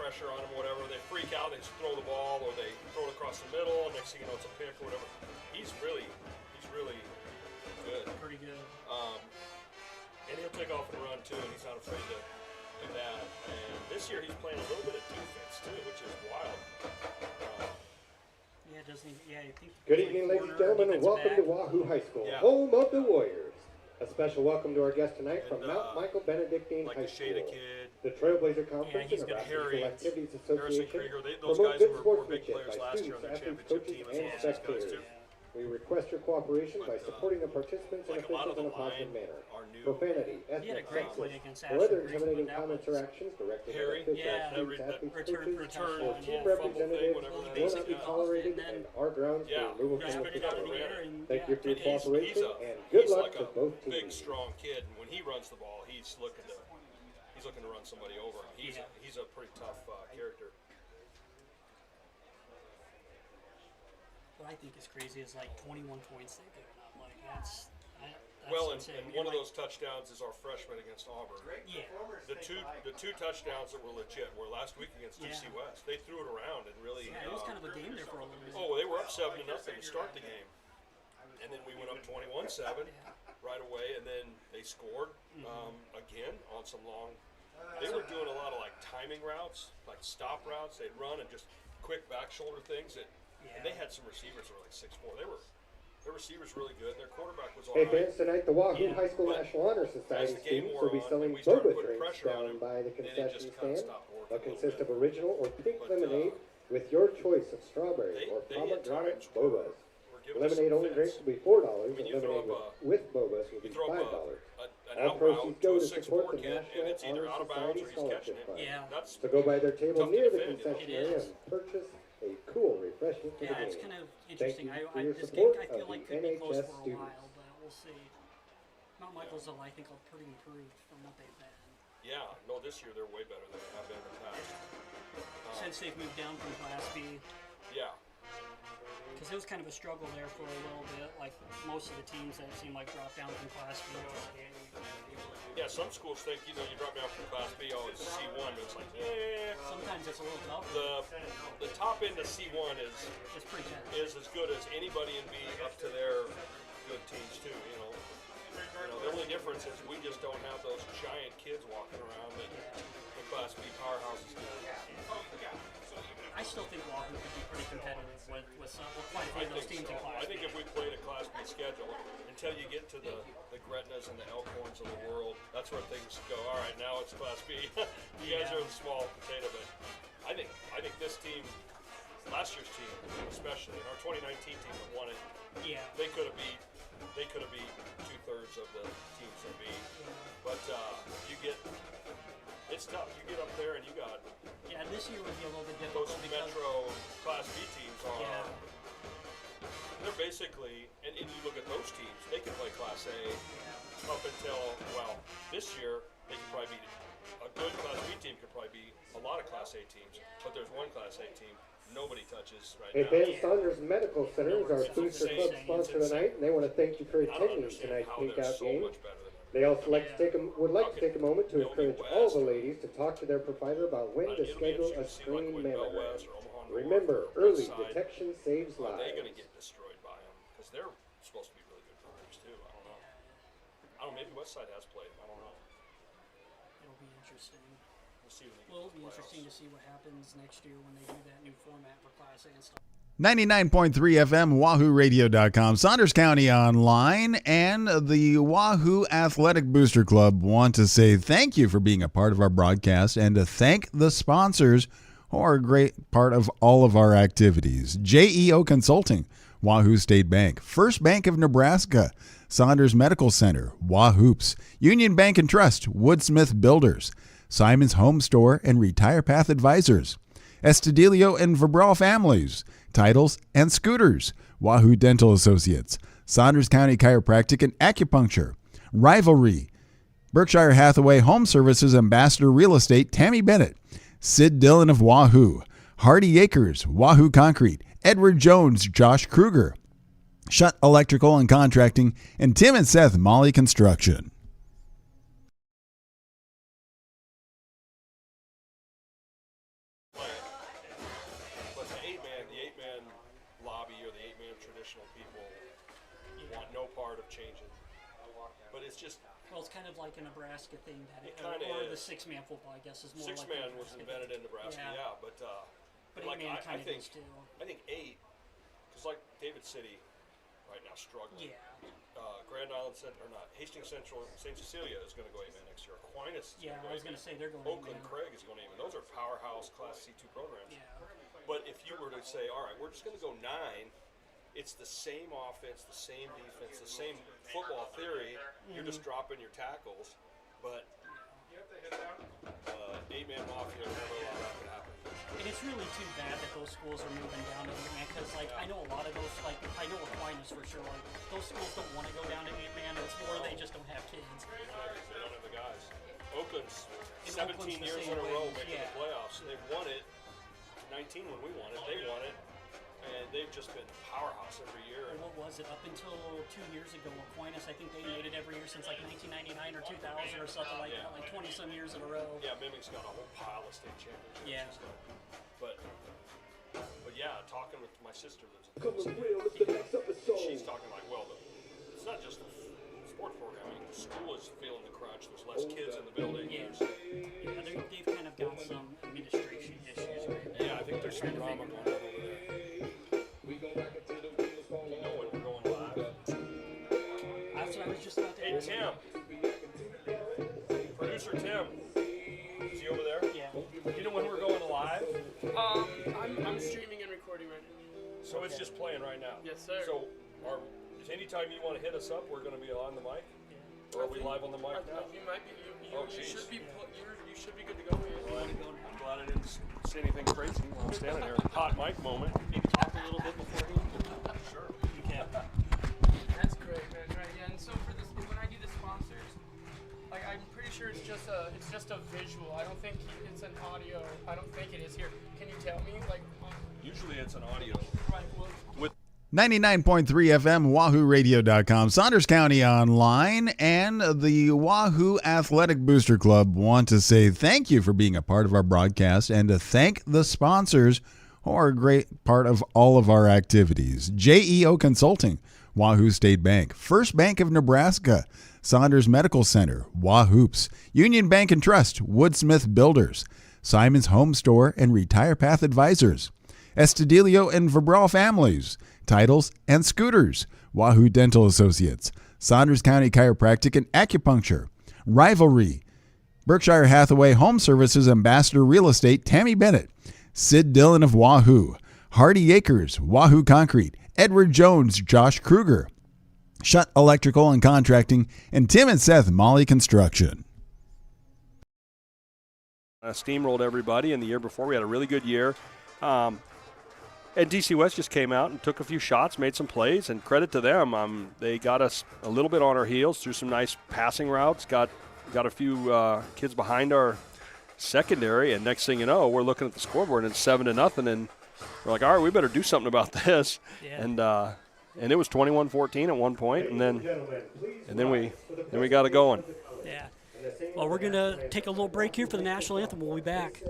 pressure on them, whatever. They freak out, they just throw the ball, or they throw it across the middle, and next thing you know, it's a pick or whatever. He's really good. Pretty good. And he'll take off and run too, and he's not afraid to do that. And this year he's playing a little bit of defense too, which is wild. Doesn't he? Yeah, I think. Good evening, ladies and gentlemen, and welcome to Wahoo High School, home of the Warriors. A special welcome to our guest tonight from Mount Michael Benedictine High School. The Trailblazer Conference and Nebraska School Activities Association promote good sportsmanship by students, athletes, coaches, and spectators. We request your cooperation by supporting the participants and officials in a positive manner. Profanity, ethnic, sexist, or other intimidating comments or actions directed at officials, students, athletes, coaches, or team representatives will not be tolerated and are grounds for removal from the facility. Thank you for your cooperation and good luck to both teams. Big, strong kid, and when he runs the ball, he's looking to run somebody over. He's a pretty tough character. What I think is crazy is like 21 points they've given up. Like that's well, and insane. one of those touchdowns is our freshman against Auburn. Yeah. The two touchdowns that were legit were last week against DC West. They threw it around and really. Yeah, it was kind of a game there for a little bit. Oh, they were up 7-0 to start the game, and then we went up 21-7 right away, and then they scored again on some long. They were doing a lot of like timing routes, like stop routes. They'd run and just quick back shoulder things that. And they had some receivers that were like 6'4". Their receivers really good. Their quarterback was all right. Hey fans, tonight the Wahoo High School National Honor Society students will be selling boba drinks down by the concession stand. They'll consist of original or pink lemonade with your choice of strawberry or pomegranate bobas. Lemonade only drinks will be $4, and lemonade with bobas will be $5. All proceeds go to support the National Honor Society Scholarship Fund. So go by their table near the concession area and purchase a cool refreshment for the game. It's kind of interesting. This game game I feel like could be close for a while, but we'll see. Mount Michael's, I think, are pretty improved from what they've been. Yeah, no, this year they're way better than they have been in the past. Since they've moved down from Class B. Yeah. Because it was kind of a struggle there for a little bit, like most of the teams that seemed like dropped down from Class B. Yeah, some schools think, you drop down from Class B, it's C1, but it's like, sometimes it's a little tough. The top end of C1 is as good as anybody in B up to their good teams too, The only difference is we just don't have those giant kids walking around that the Class B powerhouses do. I still think Wahoo could be pretty competitive with quite a few of those teams in Class B. I think if we played a Class B schedule, until you get to the Gretnas and the Elkhorns of the world, that's where things go. All right, now it's Class B. You guys are the small potato, but I think this team, last year's team especially, our 2019 team that won it, they could have beat 2/3 of the teams in B. But it's tough. You get up there and you got. Yeah, this year would be a little bit difficult. Those Metro Class B teams are. They're basically, and you look at those teams, they can play Class A up until, this year they could probably beat a good Class B team could probably beat a lot of Class A teams, but there's one Class A team nobody touches right now. Ben Saunders Medical Center is our Booster Club sponsor tonight, and they want to thank you for attending tonight's Pinkout game. They also would like to take a moment to encourage all the ladies to talk to their provider about when to schedule a screen mammogram. Remember, early detection saves lives. They're going to get destroyed by them because they're supposed to be really good programs too. I don't know. Maybe Westside has played. I don't know. It'll be interesting. We'll see when they get it'll be interesting to see what happens next year when they do that new format for Class A and stuff. 99.3 FM, WahooRadio.com, Saunders County Online, and the Wahoo Athletic Booster Club want to say thank you for being a part of our broadcast and to thank the sponsors who are a great part of all of our activities. JEO Consulting, Wahoo State Bank, First Bank of Nebraska, Saunders Medical Center, Wahoops, Union Bank and Trust, Woodsmith Builders, Simon's Home Store and Retire Path Advisors, Estudillo and Verbral Families, Titles and Scooters, Wahoo Dental Associates, Saunders County Chiropractic and Acupuncture, Rivalry, Berkshire Hathaway Home Services Ambassador Real Estate Tammy Bennett, Sid Dillon of Wahoo, Hardy Acres, Wahoo Concrete, Edward Jones, Josh Kruger, Shutt Electrical and Contracting, and Tim and Seth Molly Construction. traditional people want no part of changing. But it's just. Well, it's kind of like a Nebraska thing, or the six-man football, I guess, is more like six-man was invented in Nebraska, yeah, but like eight-man kind I of think, is too. I think 8, because like David City right now struggling. Yeah. Grand Island or not, Hastings Central, St. Cecilia is going to go 8-man next year. Aquinas is I was going to say they're going Oakland 8-man. Craig is going 8-man. Those are powerhouse Class C2 programs. Yeah. But if you were to say, all right, we're just going to go 9, it's the same offense, the same defense, the same football theory. You're just dropping your tackles, but 8-man mafia never allowed that to happen. And it's really too bad that those schools are moving down to 8-man because, like, I know a lot of those, like, I know Aquinas for sure, like, those schools don't want to go down to 8-man. It's more they just don't have kids. They don't have the guys. Oakland's And 17 Oakland's years the in a same row way, making the playoffs. They've won it. 19 when we won it. They won it. And they've just been powerhouse every year. And what was it? Up until 2 years ago, Aquinas, I think they made it every year since like 1999 or 2000 or something like that, like 20-some years in a row. Yeah, Mimic's got a whole pile of state championships. Yeah. And stuff. But yeah, talking with my sister lives in she's talking like, well, it's not just the sports programming. The school is feeling the crunch. There's less kids in the building. Yeah, they've kind of got some administration issues right now. Yeah, I think there's some drama going on over there. You know when we're going live? That's what I was just about to Hey, ask. Tim. Producer Tim. Is he over there? Yeah. You know when we're going live? I'm streaming and recording right now. So it's just playing right now? Yes, sir. So anytime you want to hit us up, we're going to be on the mic? Or are we live on the mic now? You might be. You should be. You should be good to go. Well, I'm glad I didn't say anything crazy while I'm standing there. Hot mic moment. Maybe talk a little bit beforehand. Sure. You can. That's great, man. Right. Yeah. And so for this, when I do the sponsors, like I'm pretty sure it's just a visual. I don't think it's an audio. I don't think it is here. Can you tell me? Like. Usually it's an audio. Right. Well. With 99.3 FM, WahooRadio.com, Saunders County Online, and the Wahoo Athletic Booster Club want to say thank you for being a part of our broadcast and to thank the sponsors who are a great part of all of our activities. JEO Consulting, Wahoo State Bank, First Bank of Nebraska, Saunders Medical Center, Wahoops, Union Bank and Trust, Woodsmith Builders, Simon's Home Store and Retire Path Advisors, Estudillo and Verbral Families, Titles and Scooters, Wahoo Dental Associates, Saunders County Chiropractic and Acupuncture, Rivalry, Berkshire Hathaway Home Services Ambassador Real Estate Tammy Bennett, Sid Dillon of Wahoo, Hardy Acres, Wahoo Concrete, Edward Jones, Josh Kruger, Shutt Electrical and Contracting, and Tim and Seth Molly Construction. Steamrolled everybody, and the year before we had a really good year. And DC West just came out and took a few shots, made some plays, and credit to them. They got us a little bit on our heels through some nice passing routes, got a few kids behind our secondary, and next thing you know, we're looking at the scoreboard and it's 7-0, and we're like, all right, we better do something about this. Yeah. And it was 21-14 at one point, and then we got it going. Yeah. Well, we're going to take a little break here for the national anthem. We'll be back.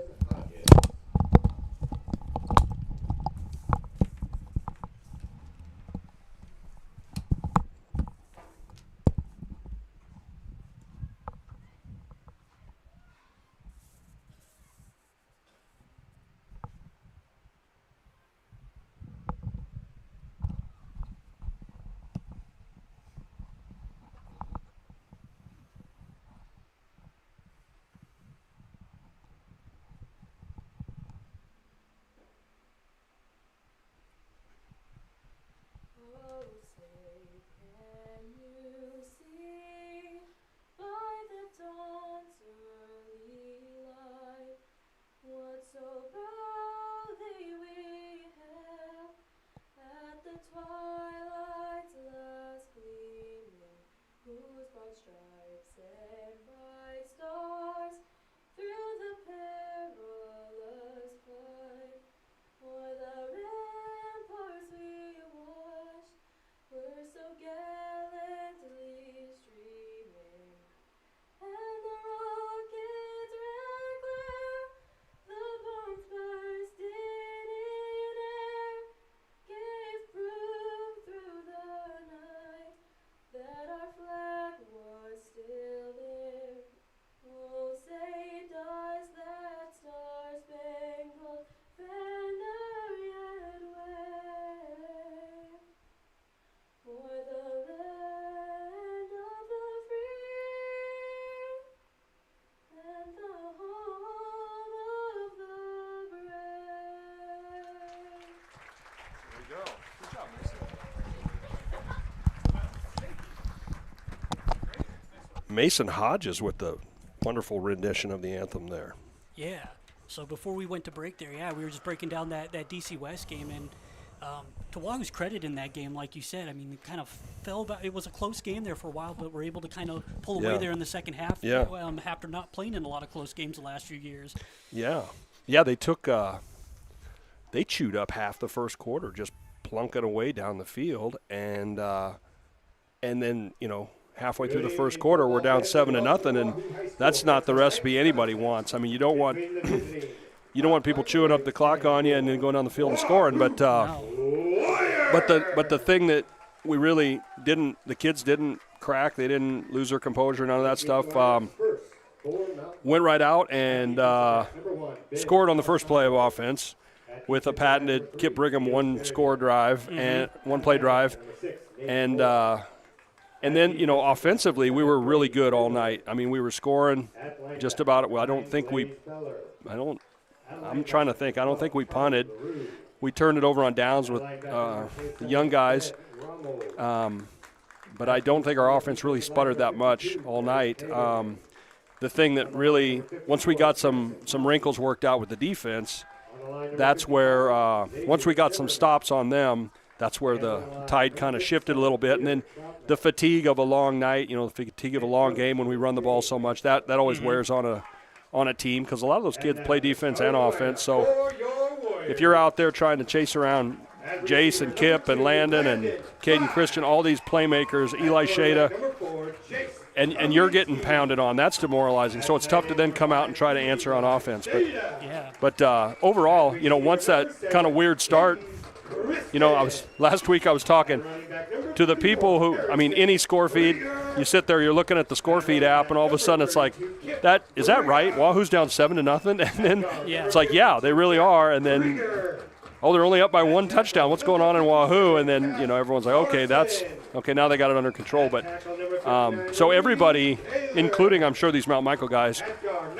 Mason Hodges with the wonderful rendition of the anthem there. Yeah. So before we went to break there, we were just breaking down that DC West game, and to Wahoo's credit in that game, like you said, I mean, it kind of fell back. It was a close game there for a while, but we're able to kind of pull away there in the second half after not playing in a lot of close games the last few years. Yeah, they took they chewed up half the first quarter, just plunking away down the field, and then halfway through the first quarter we're down 7-0, and that's not the recipe anybody wants. I mean, you don't want people chewing up the clock on you and then going down the field and scoring, but the thing that we really didn't, the kids didn't crack, they didn't lose their composure, none of that stuff. Went right out and scored on the first play of offense with a patented Kip Brigham one-play drive, and then, offensively, we were really good all night. I mean, we were scoring just about it. Well, I'm trying to think. I don't think we punted. We turned it over on downs with the young guys. But I don't think our offense really sputtered that much all night. The thing that really, once we got some wrinkles worked out with the defense, that's where, once we got some stops on them, that's where the tide kind of shifted a little bit. And then the fatigue of a long night, the fatigue of a long game when we run the ball so much, that always wears on a team, because a lot of those kids play defense and offense. So if you're out there trying to chase around Jace and Kip and Landon and Caden Christian, all these playmakers, Eli Shada, and you're getting pounded on, that's demoralizing. So it's tough to then come out and try to answer on offense. But overall, once that kind of weird start, last week I was talking to the people who, any score feed, you sit there, you're looking at the score feed app, and all of a sudden it's like, is that right? Wahoo's down 7-0, and then it's like, yeah, they really are, and then, they're only up by one touchdown. What's going on in Wahoo? And then, everyone's like, okay, now they got it under control. But so everybody, including I'm sure these Mount Michael guys,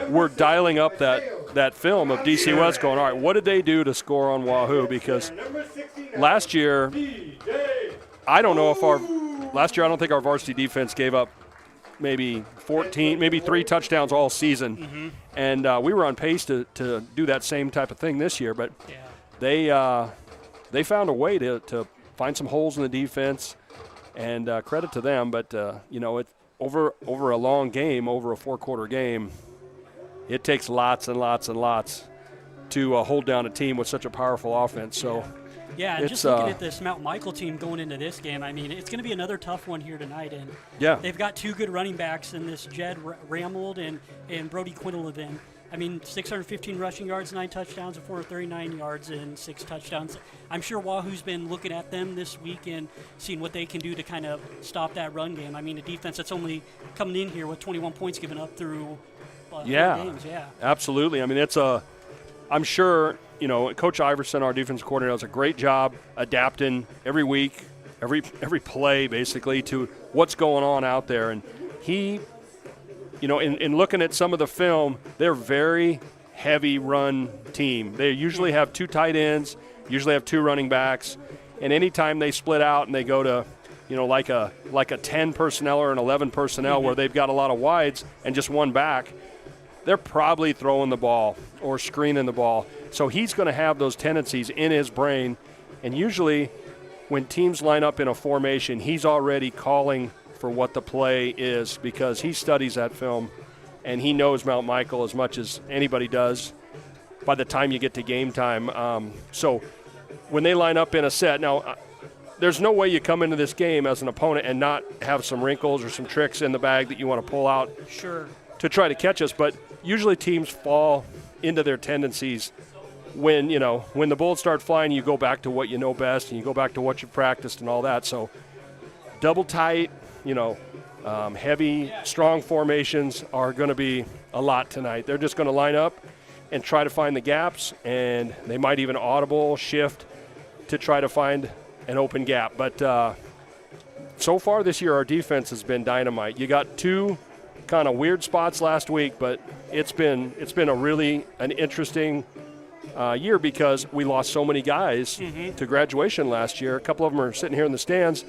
were dialing up that film of DC West, going, all right, what did they do to score on Wahoo? Because last year, I don't think our varsity defense gave up maybe 3 touchdowns all season. And we were on pace to do that same type of thing this year. But they found a way to find some holes in the defense, and credit to them. But, it over a long game, over a 4-quarter game, it takes lots and lots and lots to hold down a team with such a powerful offense. So. Yeah, and just looking at this Mount Michael team going into this game, it's going to be another tough one here tonight. And they've got 2 good running backs in this Jed Ramold and Brody Quintelevin. 615 rushing yards, 9 touchdowns, and 439 yards and 6 touchdowns. I'm sure Wahoo's been looking at them this week and seeing what they can do to kind of stop that run game. A defense that's only coming in here with 21 points given up through 4 games. Yeah, absolutely. I'm sure, Coach Iverson, our defensive coordinator, does a great job adapting every week, every play basically to what's going on out there. And he, in looking at some of the film, they're very heavy run team. They usually have 2 tight ends, usually have 2 running backs, and anytime they split out and they go to, like a 10 personnel or an 11 personnel where they've got a lot of wides and just 1 back, they're probably throwing the ball or screening the ball. So he's going to have those tendencies in his brain. And usually when teams line up in a formation, he's already calling for what the play is, because he studies that film and he knows Mount Michael as much as anybody does by the time you get to game time. So when they line up in a set, now there's no way you come into this game as an opponent and not have some wrinkles or some tricks in the bag that you want to pull out. Sure. To try to catch us, but usually teams fall into their tendencies when the bullets start flying. You go back to what you know best, and you go back to what you've practiced and all that. So double tight, heavy, strong formations are going to be a lot tonight. They're just going to line up and try to find the gaps, and they might even audible shift to try to find an open gap. But so far this year, our defense has been dynamite. You got 2 kind of weird spots last week, but it's been an interesting year, because we lost so many guys to graduation last year. A couple of them are sitting here in the stands,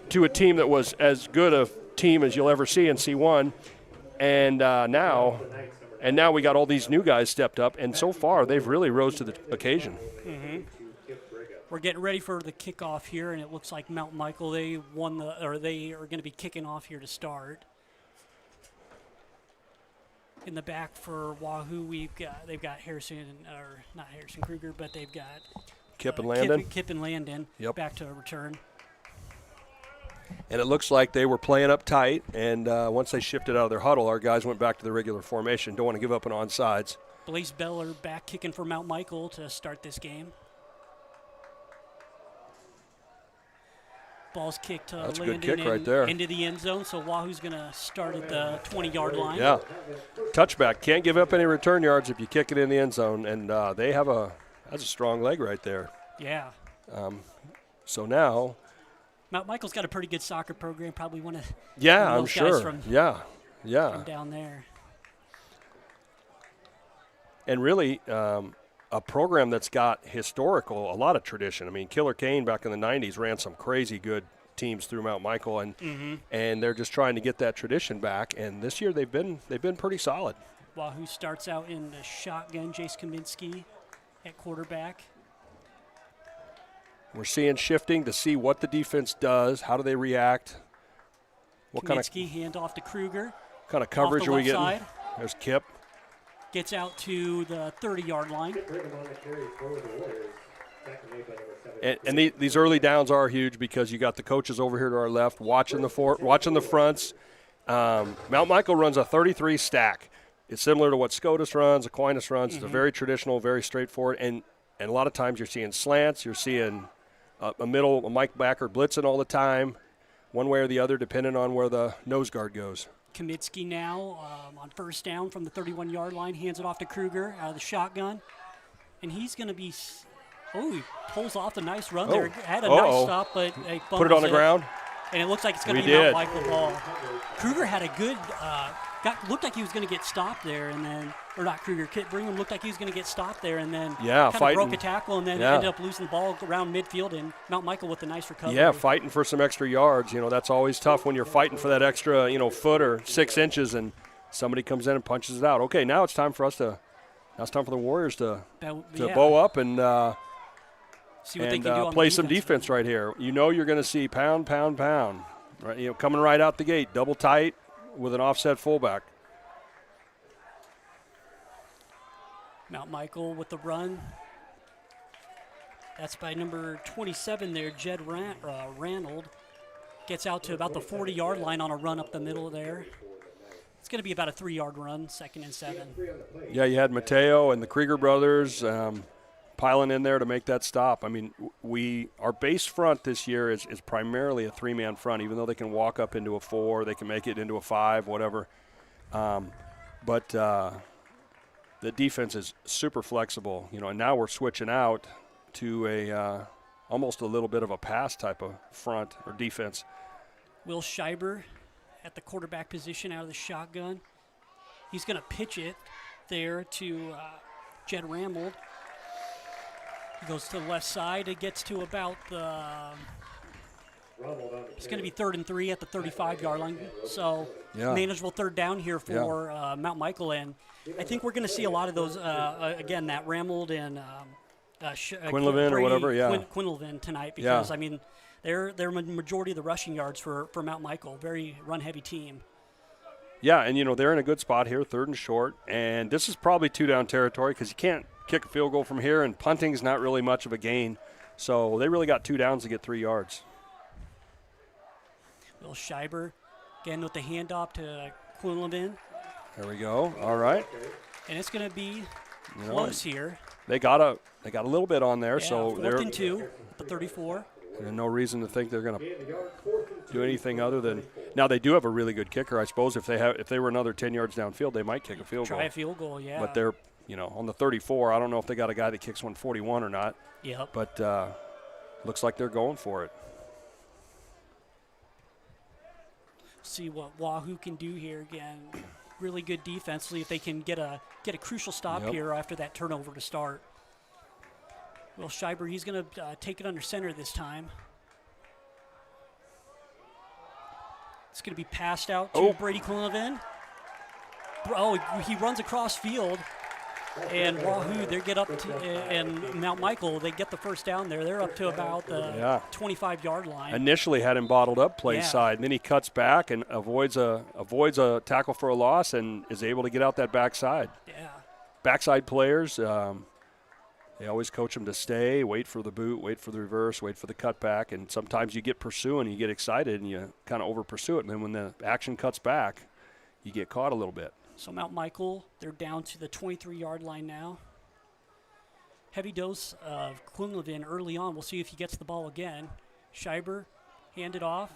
to a team that was as good a team as you'll ever see in C1. And now we got all these new guys stepped up, and so far they've really rose to the occasion. Mm-hmm. We're getting ready for the kickoff here, and it looks like Mount Michael, they are going to be kicking off here to start. In the back for Wahoo, they've got not Harrison Kruger, but they've got Kip and Landon. Kip and Landon back to return. And it looks like they were playing up tight, and once they shifted out of their huddle, our guys went back to the regular formation. Don't want to give up an onside. Blaze Beller back kicking for Mount Michael to start this game. Ball's kicked to That's a Landon good kick right there. Into the end zone, so Wahoo's going to start at the 20-yard line. Yeah, touchback. Can't give up any return yards if you kick it in the end zone, and that's a strong leg right there. Yeah. So now Mount Michael's got a pretty good soccer program. Probably one of I'm those sure. guys from down there. And really, a program that's got a lot of tradition. I mean, Killer Kane back in the 90s ran some crazy good teams through Mount Michael, and they're just trying to get that tradition back. And this year they've been pretty solid. Wahoo starts out in the shotgun. Jace Kaminsky at quarterback. We're seeing shifting to see what the defense does. How do they react? Kaminsky hand off to Kruger. Kind of coverage are we getting? Side. There's Kip. Gets out to the 30-yard line. And these early downs are huge because you got the coaches over here to our left watching the fronts. Mount Michael runs a 33 stack. It's similar to what SCOTUS runs, Aquinas runs. It's a very traditional, very straightforward. And a lot of times you're seeing slants. You're seeing a Mike backer blitzing all the time, one way or the other, depending on where the nose guard goes. Kaminsky now on first down from the 31-yard line, hands it off to Kruger out of the shotgun. And he's going to be he pulls off a nice run there. Had a nice stop, but he put it on the ground. And it looks like it's going to be Mount Michael ball. Kruger had a good looked like he was going to get stopped there, and then Kit Brigham looked like he was going to get stopped there, and then kind of broke a tackle, and then ended up losing the ball around midfield, and Mount Michael with a nice recovery. Yeah, fighting for some extra yards. That's always tough when you're fighting for that extra, foot or 6 inches, and somebody comes in and punches it out. Okay, now it's time for the Warriors to bow up and see what they can do on play some defense right here. You're going to see pound, pound, pound, right? Coming right out the gate, double tight with an offset fullback. Mount Michael with the run. That's by number 27 there, Jed Ranald. Gets out to about the 40-yard line on a run up the middle there. It's going to be about a 3-yard run, 2nd and 7. Yeah, you had Mateo and the Krieger brothers piling in there to make that stop. I mean, our base front this year is primarily a 3-man front, even though they can walk up into a 4, they can make it into a 5, whatever. But the defense is super flexible, and now we're switching out to almost a little bit of a pass type of front or defense. Will Scheiber at the quarterback position out of the shotgun. He's going to pitch it there to Jed Ranald. He goes to the left side. It gets to about it's going to be 3rd and 3 at the 35-yard line. So manageable 3rd down here for Mount Michael. And I think we're going to see a lot of those, again, that Ranald and Quinlivan or whatever, Quinlivan tonight because, I mean, they're majority of the rushing yards for Mount Michael. Very run-heavy team. Yeah, and, they're in a good spot here, 3rd and short. And this is probably 2-down territory because you can't kick a field goal from here, and punting's not really much of a gain. So they really got 2 downs to get 3 yards. Will Scheiber, again with the handoff to Quinlivan. There we go. All right. And it's going to be close here. They got a little bit on there, so 4th and 2, the 34. There's no reason to think they're going to do anything other than now. They do have a really good kicker, I suppose. If they were another 10 yards downfield, they might kick a field goal. Try a field goal, yeah. But they're on the 34. I don't know if they got a guy that kicks 141 or not. Yep. But looks like they're going for it. See what Wahoo can do here again. Really good defensively if they can get a crucial stop here after that turnover to start. Will Scheiber, he's going to take it under center this time. It's going to be passed out to Brady Quinlivan. Oh, he runs across field. And Wahoo, they get up to, and Mount Michael, they get the first down there. They're up to about the 25-yard line. Initially had him bottled up play side, and then he cuts back and avoids a tackle for a loss and is able to get out that backside. Yeah. Backside players, they always coach them to stay, wait for the boot, wait for the reverse, wait for the cutback, and sometimes you get pursuing, you get excited, and you kind of over-pursue it, and then when the action cuts back, you get caught a little bit. So Mount Michael, they're down to the 23-yard line now. Heavy dose of Quinlivan early on. We'll see if he gets the ball again. Scheiber, hand it off.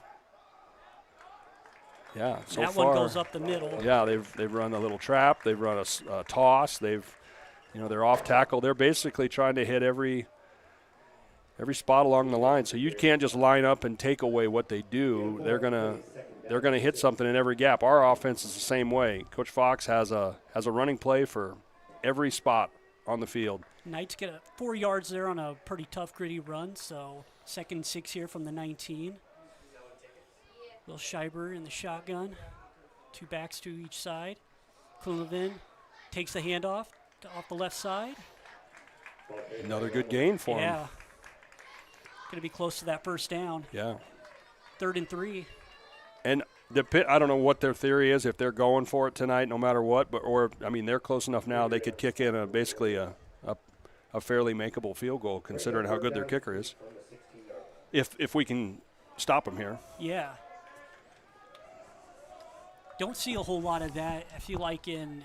Yeah, so that far, one goes up the middle. Yeah, they've run a little trap. They've run a toss. They're off tackle. They're basically trying to hit every spot along the line. So you can't just line up and take away what they do. They're gonna hit something in every gap. Our offense is the same way. Coach Fox has a running play for every spot on the field. Knights get 4 yards there on a pretty tough, gritty run. So 2nd and 6 here from the 19. Will Scheiber in the shotgun. 2 backs to each side. Quinlivan takes the handoff off the left side. Another good gain for him. Yeah. Going to be close to that first down. Yeah. 3rd and 3. And I don't know what their theory is, if they're going for it tonight no matter what, they're close enough now they could kick in basically a fairly makeable field goal considering how good their kicker is. If we can stop them here. Yeah. Don't see a whole lot of that, I feel like, in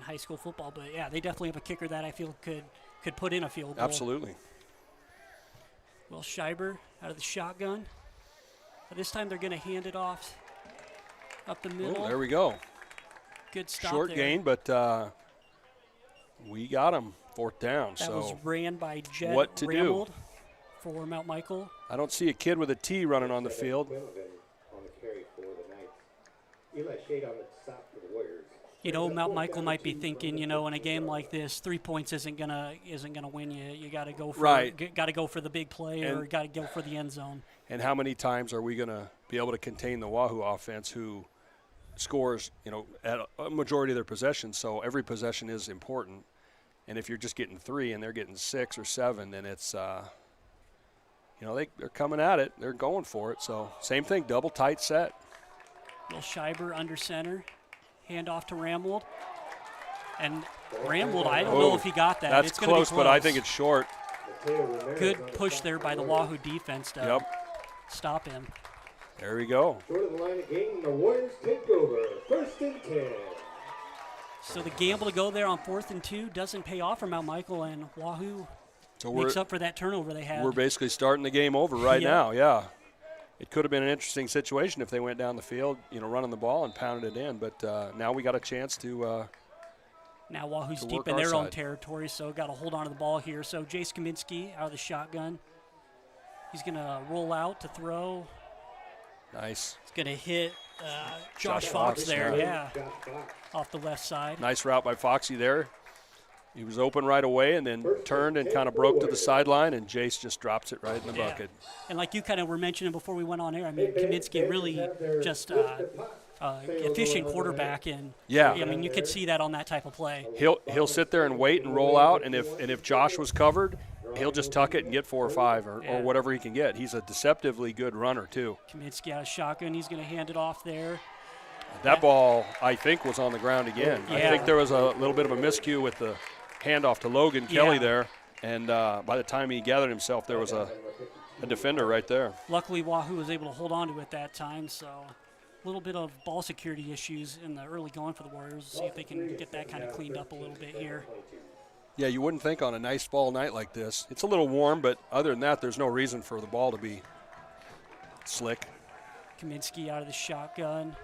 high school football. But, yeah, they definitely have a kicker that I feel could put in a field goal. Absolutely. Will Scheiber out of the shotgun. But this time they're going to hand it off up the middle. Oh, there we go. Good stop Short there. gain, but we got him. 4th down. That so was ran by Jed what to Rambold do for Mount Michael. I don't see a kid with a T running on the field. Mount Michael might be thinking, in a game like this, 3 points isn't gonna win you. You got to go for the big play, or got to go for the end zone. And how many times are we going to be able to contain the Wahoo offense, who scores, at a majority of their possessions? So every possession is important. And if you're just getting 3 and they're getting 6 or 7, then it's, they're coming at it. They're going for it. So same thing, double tight set. Will Scheiber under center. Hand off to Ramwold. And Ramwold, I don't know if he got that. That's it's close, close, but I think it's short. Good push there by the Wahoo defense to stop him. There we go. Short of the line of game, the Warriors take over. 1st and 10. So the gamble to go there on 4th and 2 doesn't pay off for Mount Michael, and Wahoo makes up for that turnover they had. We're basically starting the game over right now, yeah. It could have been an interesting situation if they went down the field, running the ball and pounded it in. But now we got a chance to now Wahoo's deep in their own territory, so got to hold on to the ball here. So Jace Kaminsky out of the shotgun. He's going to roll out to throw. Nice. He's going to hit Josh Fox there, off the left side. Nice route by Foxy there. He was open right away and then turned and kind of broke to the sideline, and Jace just drops it right in the bucket. And like you kind of were mentioning before we went on air, Kaminsky really just efficient quarterback, and you could see that on that type of play. He'll sit there and wait and roll out, and if Josh was covered, he'll just tuck it and get 4 or 5 or whatever he can get. He's a deceptively good runner too. Kaminsky out of shotgun. He's going to hand it off there. That ball, I think, was on the ground again. Yeah. I think there was a little bit of a miscue with the handoff to Logan Kelly there, and by the time he gathered himself, there was a defender right there. Luckily, Wahoo was able to hold on to it that time, so a little bit of ball security issues in the early going for the Warriors. See if they can get that kind of cleaned up a little bit here. Yeah, you wouldn't think on a nice fall night like this. It's a little warm, but other than that, there's no reason for the ball to be slick. Kaminsky out of the shotgun.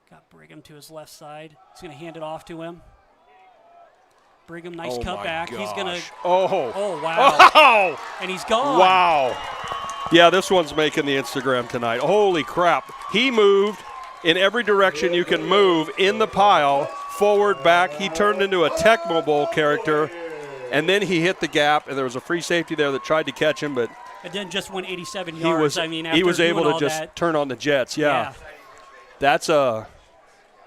Got Brigham to his left side. He's going to hand it off to him. Brigham, nice cutback. He's going to. Oh, wow. Wow. And he's gone. Wow. Yeah, this one's making the Instagram tonight. Holy crap. He moved in every direction you can move in the pile, forward, back. He turned into a Tecmo Bowl character, and then he hit the gap, and there was a free safety there that tried to catch him, but And then just went 87 yards. He was able to just turn on the jets. Yeah. That's a.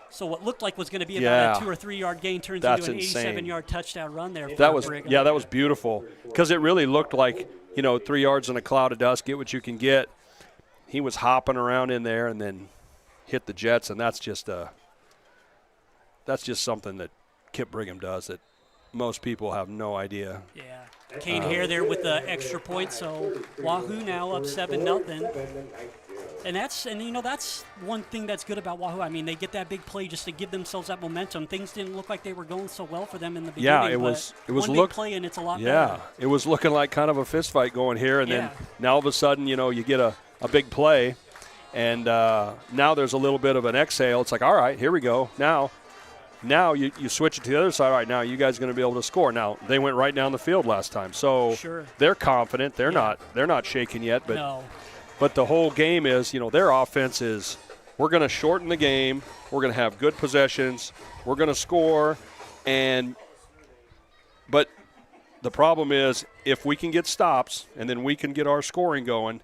So what looked like was going to be about a 2 or 3 yard gain turns into an 87-yard touchdown run there. That was beautiful because it really looked like 3 yards in a cloud of dust. Get what you can get. He was hopping around in there and then hit the jets, and that's just something that Kip Brigham does that most people have no idea. Yeah. Kane Hare there with the extra point, so Wahoo now up 7-0. And that's one thing that's good about Wahoo. I mean, they get that big play just to give themselves that momentum. Things didn't look like they were going so well for them in the beginning. Yeah, it was one big play and it's a lot better. Yeah, it was looking like kind of a fist fight going here, and then now all of a sudden, you get a big play, and now there's a little bit of an exhale. It's like, all right, here we go. Now you switch it to the other side. All right, now you guys are going to be able to score. Now they went right down the field last time, so they're confident. They're not shaking yet, but. No. But the whole game is, their offense is, we're going to shorten the game. We're going to have good possessions. We're going to score. But the problem is, if we can get stops and then we can get our scoring going,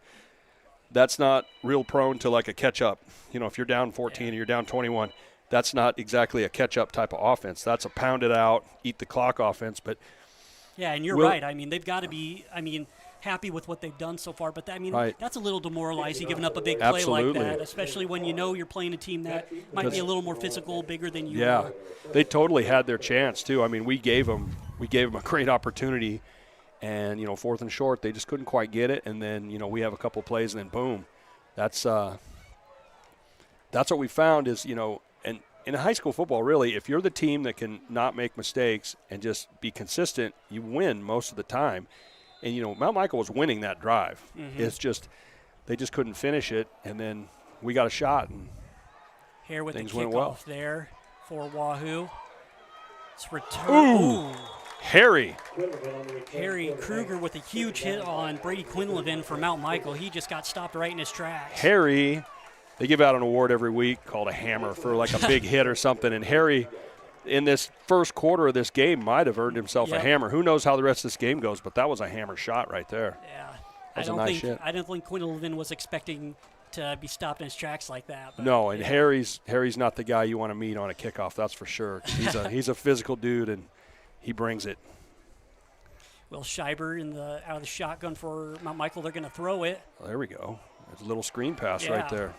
that's not real prone to like a catch-up. If you're down 14 or you're down 21, that's not exactly a catch-up type of offense. That's a pound it out, eat the clock offense. But yeah, and you're right. I mean, they've got to be happy with what they've done so far. But, that's a little demoralizing, giving up a big play like that, especially when you're playing a team that might be a little more physical, bigger than you are. Yeah, they totally had their chance, too. I mean, we gave them a great opportunity, and, 4th and short, they just couldn't quite get it. And then, we have a couple plays, and then boom. That's what we found is, and in high school football, really, if you're the team that can not make mistakes and just be consistent, you win most of the time. And, Mount Michael was winning that drive. Mm-hmm. It's just they just couldn't finish it, and then we got a shot, and here with things the went kickoff well. There for Wahoo. It's return. Ooh. Harry Kruger with a huge hit on Brady Quinlivan for Mount Michael. He just got stopped right in his tracks. Harry, they give out an award every week called a hammer for like a big hit or something, and Harry – in this first quarter of this game might have earned himself a hammer. Who knows how the rest of this game goes, but that was a hammer shot right there. Yeah. That was a nice hit. I don't think Quinlivan was expecting to be stopped in his tracks like that. But, no, and Harry's not the guy you want to meet on a kickoff, that's for sure. He's a physical dude, and he brings it. Will Scheiber out of the shotgun for Mount Michael. They're going to throw it. Well, there we go. There's a little screen pass right there.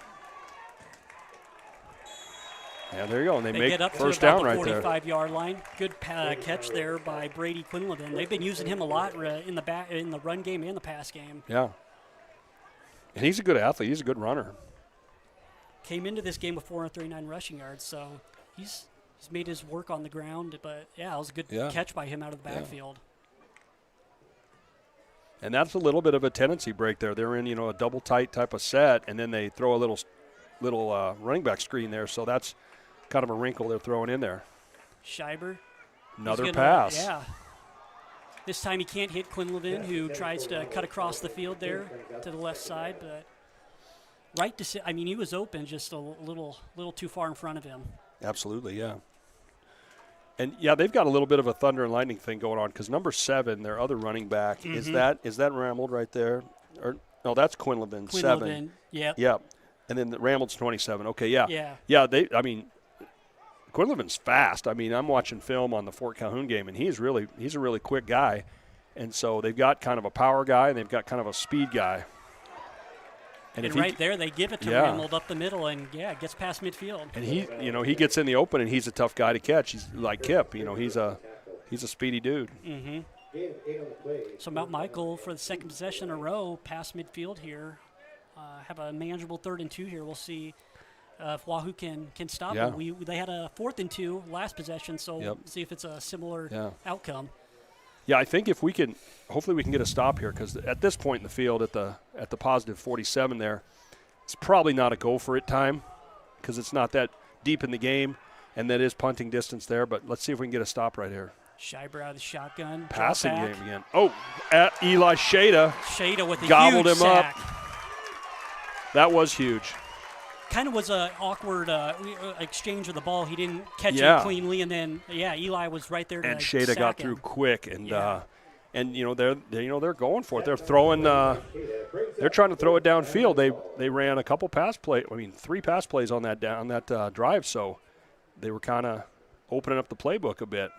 Yeah, there you go, and they make get up first to about down right the there. 45-yard line. Good catch there by Brady Quinlivan. They've been using him a lot in the run game and the pass game. Yeah, and he's a good athlete. He's a good runner. Came into this game with 439 rushing yards, so he's made his work on the ground. But it was a good catch by him out of the backfield. And that's a little bit of a tendency break there. They're in a double tight type of set, and then they throw a little running back screen there. So that's kind of a wrinkle they're throwing in there. Scheiber. Another pass. Yeah. This time he can't hit Quinlivan, who tries to cut across the field there to the left side. But he was open, just a little too far in front of him. Absolutely, yeah. And, they've got a little bit of a thunder and lightning thing going on because number 7, their other running back, is that Rambled right there? Or no, that's Quinlivan. 7. Yeah. Yeah. And then Rambled's 27. Okay, yeah. Quinlivan's fast. I mean, I'm watching film on the Fort Calhoun game, and he's a really quick guy. And so they've got kind of a power guy, and they've got kind of a speed guy. And right there, they give it to Rambled up the middle, and gets past midfield. And he gets in the open, and he's a tough guy to catch. He's like Kip. He's a speedy dude. Mm-hmm. So Mount Michael for the second possession in a row, past midfield here. Have a manageable 3rd and 2 here. We'll see if Wahoo can stop them. They had a 4th and 2 last possession, so see if it's a similar outcome. Yeah, I think if we can, hopefully we can get a stop here because at this point in the field, at the positive 47 there, it's probably not a go for it time because it's not that deep in the game, and that is punting distance there. But let's see if we can get a stop right here. Scheiber out of the shotgun. Passing game again. Oh, at Eli Shada. Shada with a gobbled huge him sack. up. That was huge. Kind of was an awkward exchange of the ball. He didn't catch it cleanly, and then Eli was right there to and Shada sack got him. through quick, and and they're going for it. They're throwing. They're trying to throw it downfield. They ran a couple pass play. I mean, 3 pass plays on that drive. So they were kind of opening up the playbook a bit.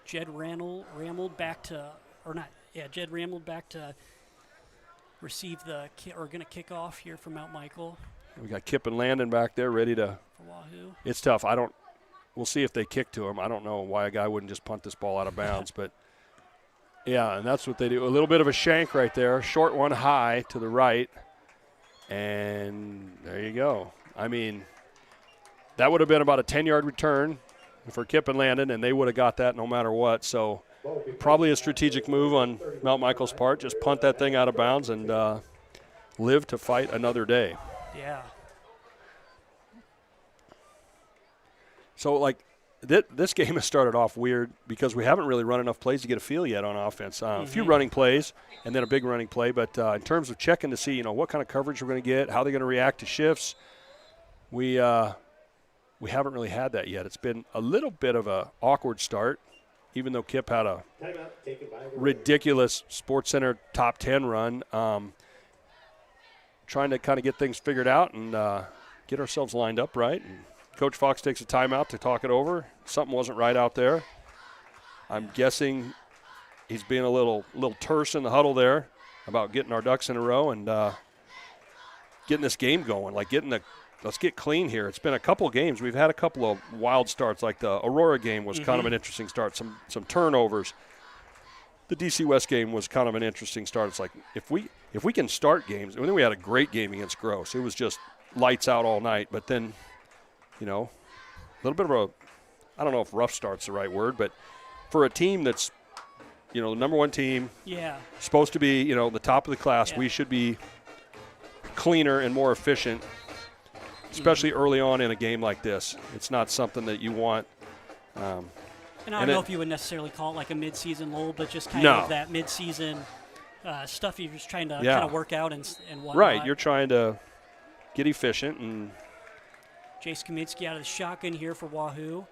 Jed rambled back to, or not? Yeah, Jed rambled back to receive or going to kick off here for Mount Michael. We got Kip and Landon back there ready to. For Wahoo. It's tough. We'll see if they kick to him. I don't know why a guy wouldn't just punt this ball out of bounds, but yeah, and that's what they do. A little bit of a shank right there, short one high to the right, and there you go. I mean, that would have been about a 10-yard return for Kip and Landon, and they would have got that no matter what. So probably a strategic move on Mount Michael's part. Just punt that thing out of bounds and live to fight another day. Yeah. So, like, this game has started off weird because we haven't really run enough plays to get a feel yet on offense. A few running plays and then a big running play. But in terms of checking to see, what kind of coverage we're going to get, how they're going to react to shifts, we haven't really had that yet. It's been a little bit of an awkward start, even though Kip had a ridiculous SportsCenter top 10 run. Trying to kind of get things figured out and get ourselves lined up right. And Coach Fox takes a timeout to talk it over. Something wasn't right out there. I'm guessing he's being a little terse in the huddle there about getting our ducks in a row and getting this game going. Like let's get clean here. It's been a couple of games. We've had a couple of wild starts. Like the Aurora game was kind of an interesting start. Some turnovers. The DC West game was kind of an interesting start. It's like if we can start games. I mean, we had a great game against Gross. It was just lights out all night. But then, a little bit of I don't know if rough start's the right word, but for a team that's, the number one team, supposed to be, the top of the class, we should be cleaner and more efficient, especially early on in a game like this. It's not something that you want. And I don't know if you would necessarily call it like a mid-season lull, but just kind of that mid-season stuff you're just trying to kind of work out and whatnot. Right, you're trying to get efficient and. Jace Kaminsky out of the shotgun here for Wahoo.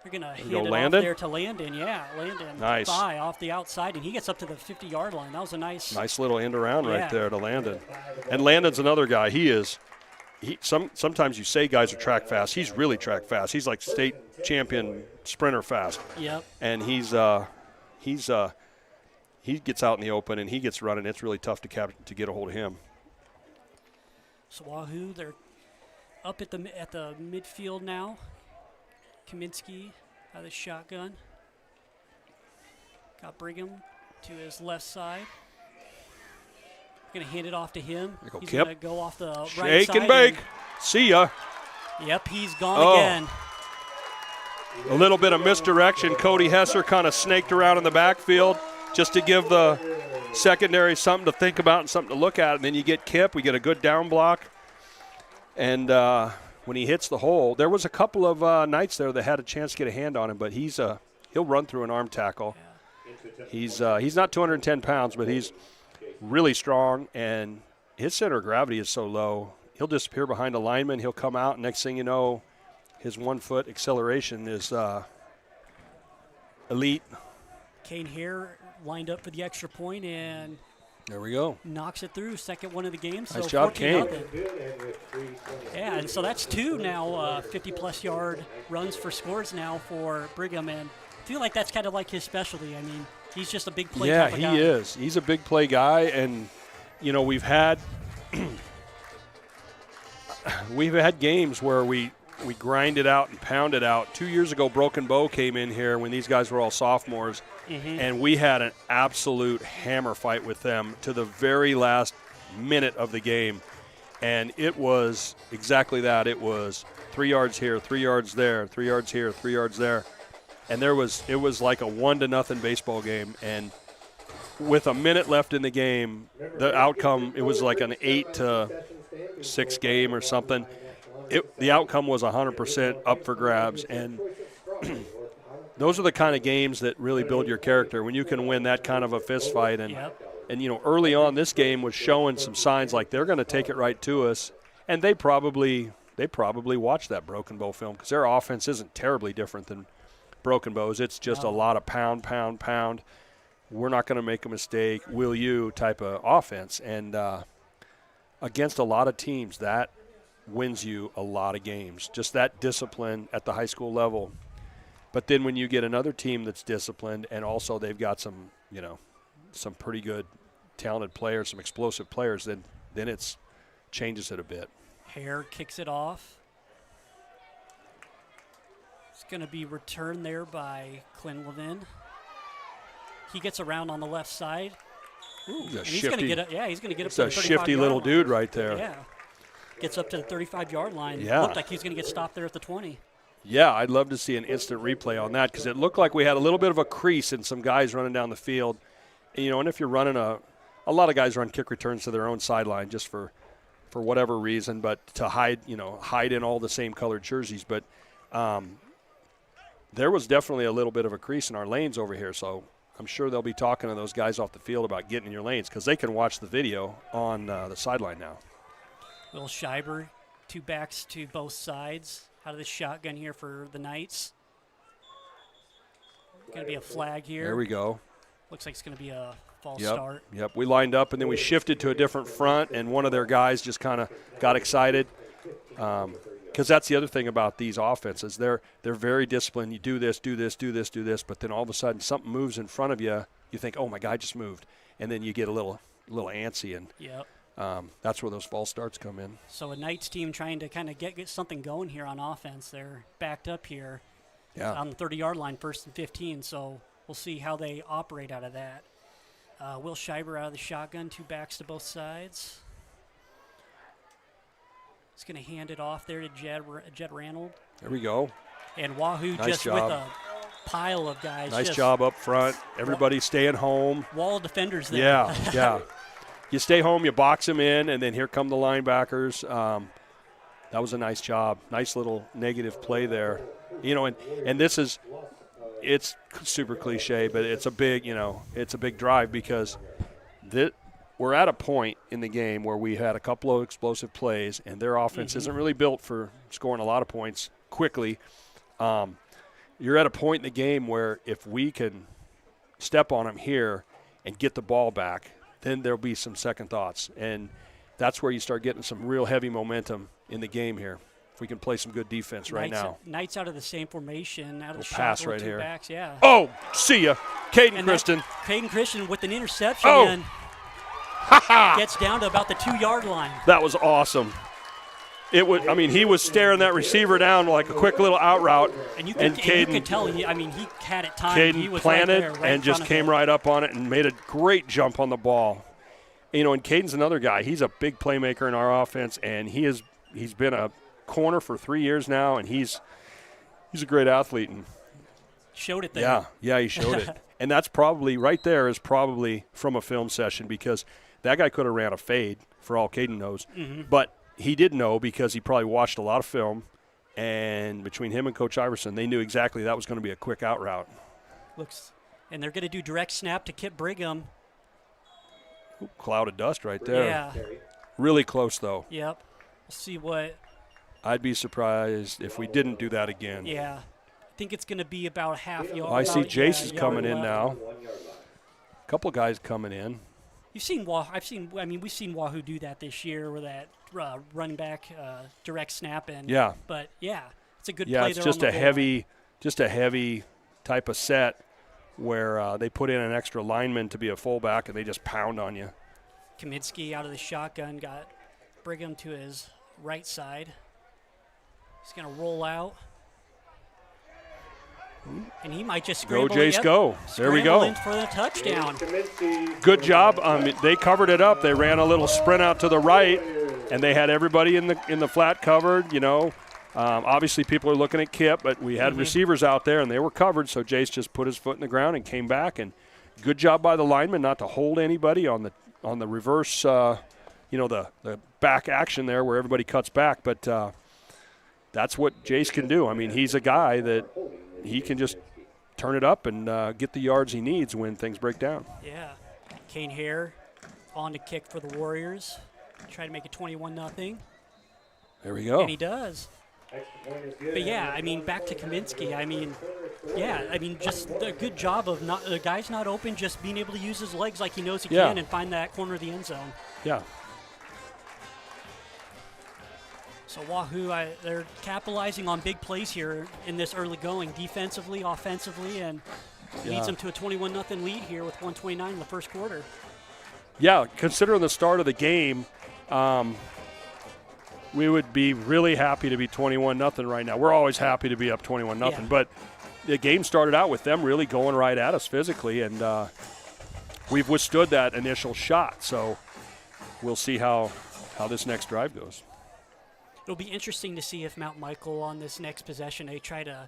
They're going to hand it off there to Landon. Yeah, Landon. Nice. Thigh off the outside, and he gets up to the 50-yard line. That was a nice little end around right there to Landon. And Landon's another guy. Sometimes you say guys are track fast. He's really track fast. He's like state champion sprinter fast. Yep. And he gets out in the open and he gets running. It's really tough to get a hold of him. So Wahoo, they're up at the midfield now. Kaminsky out of the shotgun. Got Brigham to his left side. Going to hand it off to him. He's going to go off the right side. Shake and bake. See ya. Yep, he's gone again. A little bit of misdirection. Cody Hesser kind of snaked around in the backfield just to give the secondary something to think about and something to look at. And then you get Kip. We get a good down block. And when he hits the hole, there was a couple of nights there that had a chance to get a hand on him, but he'll run through an arm tackle. Yeah. He's not 210 pounds, but he's really strong, and his center of gravity is so low. He'll disappear behind a lineman. He'll come out, and next thing you know, his 1-foot acceleration is elite. Kane Hare lined up for the extra point, and there we go. Knocks it through. Second one of the game. Nice job, Kane. Yeah, and so that's 2 now 50-plus yard runs for scores now for Brigham, and I feel like that's kind of like his specialty. I mean, he's just a big play type of guy. Yeah, he is. He's a big play guy, and, we've had games where we grind it out and pound it out. 2 years ago, Broken Bow came in here when these guys were all sophomores, and we had an absolute hammer fight with them to the very last minute of the game. And it was exactly that. It was 3 yards here, 3 yards there, 3 yards here, 3 yards there. And it was like a 1-0 baseball game. And with a minute left in the game, the outcome, it was like an 8-6 game or something. The outcome was 100% up for grabs. And those are the kind of games that really build your character, when you can win that kind of a fist fight. And early on, this game was showing some signs like they're going to take it right to us. And they probably watched that Broken Bow film because their offense isn't terribly different than broken bows. It's just a lot of pound, pound, pound. We're not going to make a mistake. Will you type of offense. And against a lot of teams, that wins you a lot of games. Just that discipline at the high school level. But then when you get another team that's disciplined and also they've got some, some pretty good talented players, some explosive players, then it's changes it a bit. Hare kicks it off. It's going to be returned there by Clint Levin. He gets around on the left side. Ooh, he's going to get up. Yeah, he's going to get up to the 35-yard line. It's a shifty little dude right there. Yeah, gets up to the 35-yard line. Yeah, looked like he's going to get stopped there at the 20. Yeah, I'd love to see an instant replay on that because it looked like we had a little bit of a crease and some guys running down the field. And if you're running a lot of guys run kick returns to their own sideline just for whatever reason, but to hide in all the same colored jerseys. But there was definitely a little bit of a crease in our lanes over here, so I'm sure they'll be talking to those guys off the field about getting in your lanes because they can watch the video on the sideline now. Will Schreiber, 2 backs to both sides. Out of the shotgun here for the Knights. Going to be a flag here. There we go. Looks like it's going to be a false start. Yep, we lined up, and then we shifted to a different front, and one of their guys just kind of got excited. Because that's the other thing about these offenses. They're very disciplined. You do this, do this, do this, do this, but then all of a sudden something moves in front of you. You think, oh, my guy just moved. And then you get a little antsy, and that's where those false starts come in. So a Knights team trying to kind of get something going here on offense. They're backed up here on the 30-yard line, 1st and 15. So we'll see how they operate out of that. Will Schreiber out of the shotgun, 2 backs to both sides. He's going to hand it off there to Jed Ranald. There we go. And Wahoo nice just job. With a pile of guys. Nice job up front. Everybody staying home. Wall of defenders there. Yeah. You stay home, you box them in, and then here come the linebackers. That was a nice job. Nice little negative play there. And this is – it's super cliche, but it's a big drive because we're at a point in the game where we had a couple of explosive plays, and their offense isn't really built for scoring a lot of points quickly. You're at a point in the game where if we can step on them here and get the ball back, then there'll be some second thoughts. And that's where you start getting some real heavy momentum in the game here. If we can play some good defense right now. Knights out of the same formation, out of the pass right here. Backs, yeah. Oh, see ya. Caden Christian. Caden Christian with an interception and gets down to about the 2-yard line. That was awesome. He was staring that receiver down like a quick little out route. And you could tell, he had it timed. Caden he was planted right and just came right up on it and made a great jump on the ball. And Caden's another guy. He's a big playmaker in our offense, and he's been a corner for 3 years now, and he's a great athlete. And showed it there. Yeah, he showed it. And that's probably right there is probably from a film session because that guy could have ran a fade for all Caden knows. But he did know because he probably watched a lot of film, and between him and Coach Iverson, they knew exactly that was going to be a quick out route. And they're going to do direct snap to Kip Brigham. Ooh, cloud of dust right there. Yeah. Really close, though. Yep. We'll see what. I'd be surprised if we didn't do that again. Yeah. I think it's going to be about half yard. Oh, I see Jace is coming in now. A couple of guys coming in. We've seen Wahoo do that this year with that running back direct snap in. Yeah. But it's a good play. Yeah, it's just a heavy type of set where they put in an extra lineman to be a fullback and they just pound on you. Kaminsky out of the shotgun got Brigham to his right side. He's going to roll out. And he might just scramble. Go, Jace, go. There we go. In for the touchdown. Good job. They covered it up. They ran a little sprint out to the right, and they had everybody in the flat covered. Obviously people are looking at Kip, but we had receivers out there, and they were covered, so Jace just put his foot in the ground and came back. And good job by the lineman not to hold anybody on the reverse, the back action there where everybody cuts back. But that's what Jace can do. He's a guy that – he can just turn it up and get the yards he needs when things break down. Yeah. Kane Hare on to kick for the Warriors. Try to make it 21-0. There we go. And he does. But yeah, I mean, back to Kaminsky. I mean, yeah, I mean, just a good job of not the guy's not open, just being able to use his legs like he knows he can and find that corner of the end zone. Yeah. So Wahoo, they're capitalizing on big plays here in this early going, defensively, offensively, and leads them to a 21-0 lead here with 1:29 in the first quarter. Yeah, considering the start of the game, we would be really happy to be 21-0 right now. We're always happy to be up 21-0, but the game started out with them really going right at us physically, and we've withstood that initial shot. So we'll see how this next drive goes. It'll be interesting to see if Mount Michael on this next possession, they try to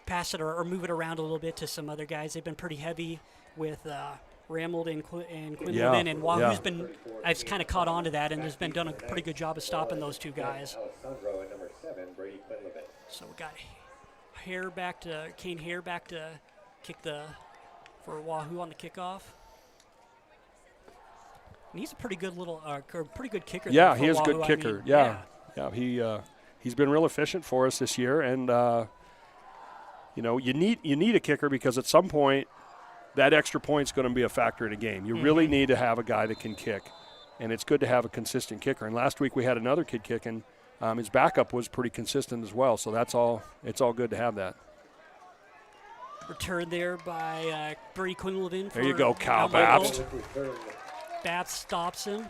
pass it or move it around a little bit to some other guys. They've been pretty heavy with Ramold and Quinlivan, and Wahoo's been, I've kind of caught on to that and has been done a pretty good job of stopping those two guys. So we got Kane Hare back to kick for Wahoo on the kickoff. And he's a pretty good pretty good kicker. Yeah, he is a good kicker. I mean, he's been real efficient for us this year, and you need a kicker because at some point that extra point is going to be a factor in a game. You really need to have a guy that can kick, and it's good to have a consistent kicker. And last week we had another kid kicking. His backup was pretty consistent as well, so it's all good to have that. Return there by Brady Quinlivan. There you go, Kyle Babst. Babst stops him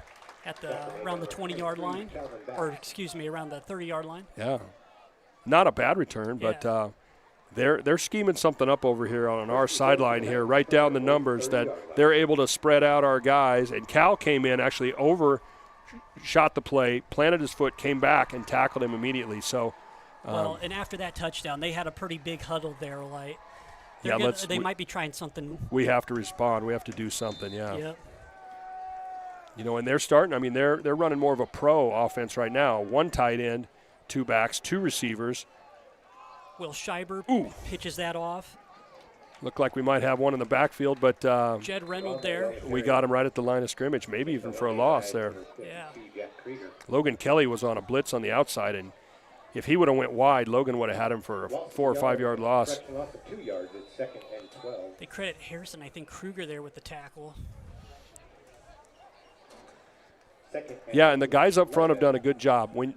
at around the 20-yard line, or excuse me, around the 30-yard line. Yeah, not a bad return, but they're scheming something up over here on our sideline here, right down the numbers that they're able to spread out our guys. And Cal came in, actually overshot the play, planted his foot, came back, and tackled him immediately. So, and after that touchdown, they had a pretty big huddle there. Like, they might be trying something. We have to respond. We have to do something. Yeah. Yep. And they're starting. I mean, they're running more of a pro offense right now. One tight end, two backs, two receivers. Will Schreiber pitches that off. Looked like we might have one in the backfield, but Jed Reynolds there. We got him right at the line of scrimmage, maybe even for a loss there. Yeah. Logan Kelly was on a blitz on the outside, and if he would have went wide, Logan would have had him for a 4 or 5 yard loss. They credit Harrison, I think Kruger there with the tackle. Yeah, and the guys up front have done a good job. When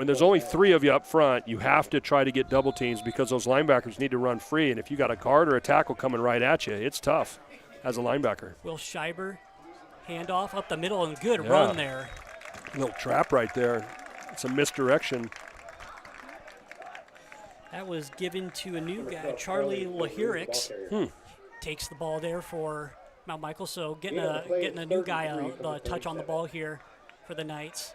there's only 3 of you up front, you have to try to get double teams because those linebackers need to run free. And if you got a guard or a tackle coming right at you, it's tough as a linebacker. Will Schreiber, handoff up the middle, and good run there. A little trap right there. It's a misdirection. That was given to a new guy, Charlie Lahirix. Takes the ball there for Mount Michael, so getting a new guy a touch on the ball here for the Knights.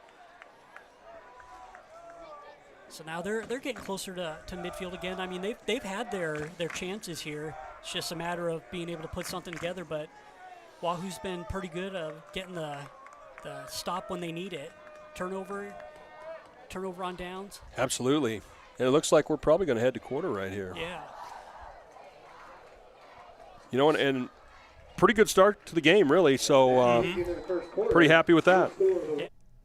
So now they're getting closer to midfield again. I mean, they've had their chances here. It's just a matter of being able to put something together. But Wahoo's been pretty good of getting the stop when they need it. Turnover on downs. Absolutely. And it looks like we're probably going to head to quarter right here. Yeah. And pretty good start to the game, really. So pretty happy with that.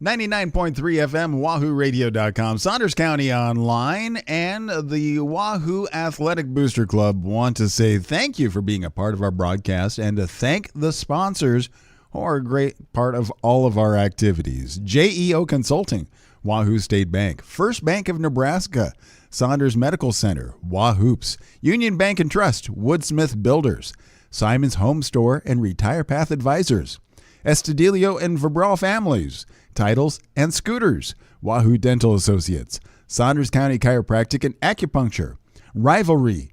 99.3 FM, WahooRadio.com, Saunders County Online, and the Wahoo Athletic Booster Club want to say thank you for being a part of our broadcast and to thank the sponsors who are a great part of all of our activities. JEO Consulting, Wahoo State Bank, First Bank of Nebraska, Saunders Medical Center, Wahoops, Union Bank and Trust, Woodsmith Builders, Simon's Home Store and Retire Path Advisors, Estudillo and Verbral Families, Titles and Scooters, Wahoo Dental Associates, Saunders County Chiropractic and Acupuncture, Rivalry,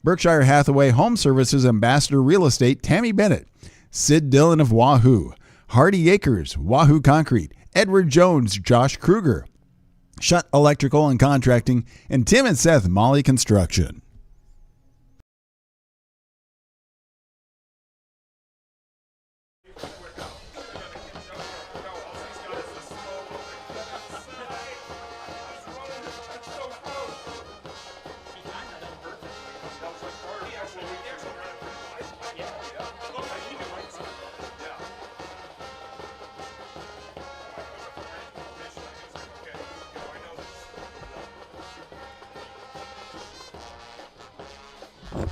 Berkshire Hathaway Home Services Ambassador Real Estate Tammy Bennett, Sid Dillon of Wahoo, Hardy Acres, Wahoo Concrete, Edward Jones, Josh Kruger, Shutt Electrical and Contracting, and Tim and Seth Molly Construction. All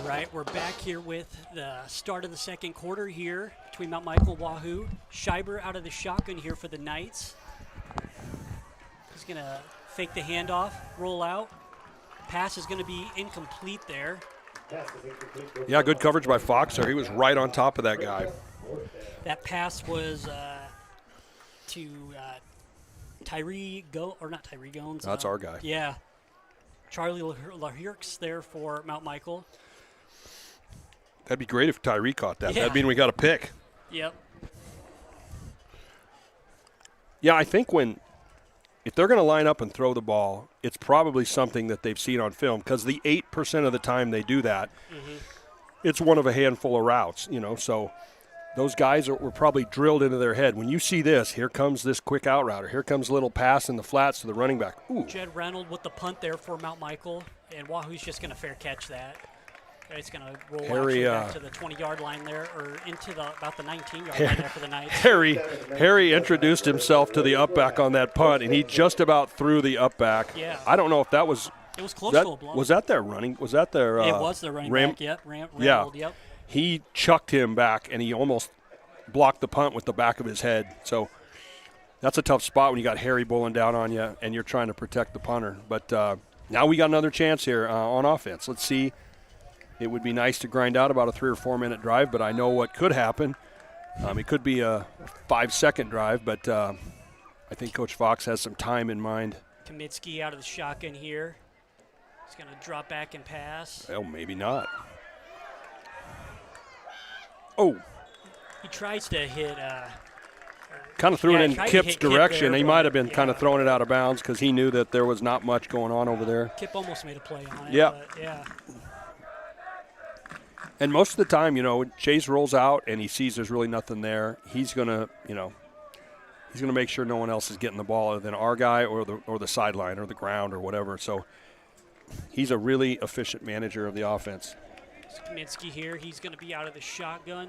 right, we're back here with the start of the second quarter here between Mount Michael and Wahoo. Scheiber out of the shotgun here for the Knights. He's going to fake the handoff, roll out. Pass is going to be incomplete there. Yeah, good coverage by Fox there. He was right on top of that guy. That pass was to Tyree Gones. That's our guy. Yeah. Charlie LaHirks there for Mount Michael. That'd be great if Tyree caught that. Yeah. That'd mean we got a pick. Yep. Yeah, I think if they're going to line up and throw the ball, it's probably something that they've seen on film, because the 8% of the time they do that, it's one of a handful of routes, so those guys were probably drilled into their head. When you see this, here comes this quick out route, or here comes a little pass in the flats to the running back. Ooh. Jed Reynolds with the punt there for Mount Michael, and Wahoo's just going to fair catch that. It's going to roll back to the 20-yard line there, or into about the 19-yard line there for the Knights. Harry introduced himself to the up back on that punt, and he just about threw the up back. Yeah. I don't know if that was – it was close to a blow. Was that their running – was that their it was the running back, yep. Yep. He chucked him back, and he almost blocked the punt with the back of his head. So that's a tough spot when you got Harry bowling down on you and you're trying to protect the punter. But now we got another chance here on offense. Let's see. It would be nice to grind out about a 3 or 4 minute drive, but I know what could happen. It could be a 5-second drive, but I think Coach Fox has some time in mind. Kamitsky out of the shotgun here. He's going to drop back and pass. Well, maybe not. Oh. He tries to hit. Kind of threw it in Kip's direction. Kip he might have been kind of throwing it out of bounds because he knew that there was not much going on over there. Kip almost made a play on it. Yeah. But yeah. And most of the time, Chase rolls out and he sees there's really nothing there. He's gonna make sure no one else is getting the ball other than our guy or the sideline or the ground or whatever. So he's a really efficient manager of the offense. Kaminsky here. He's going to be out of the shotgun.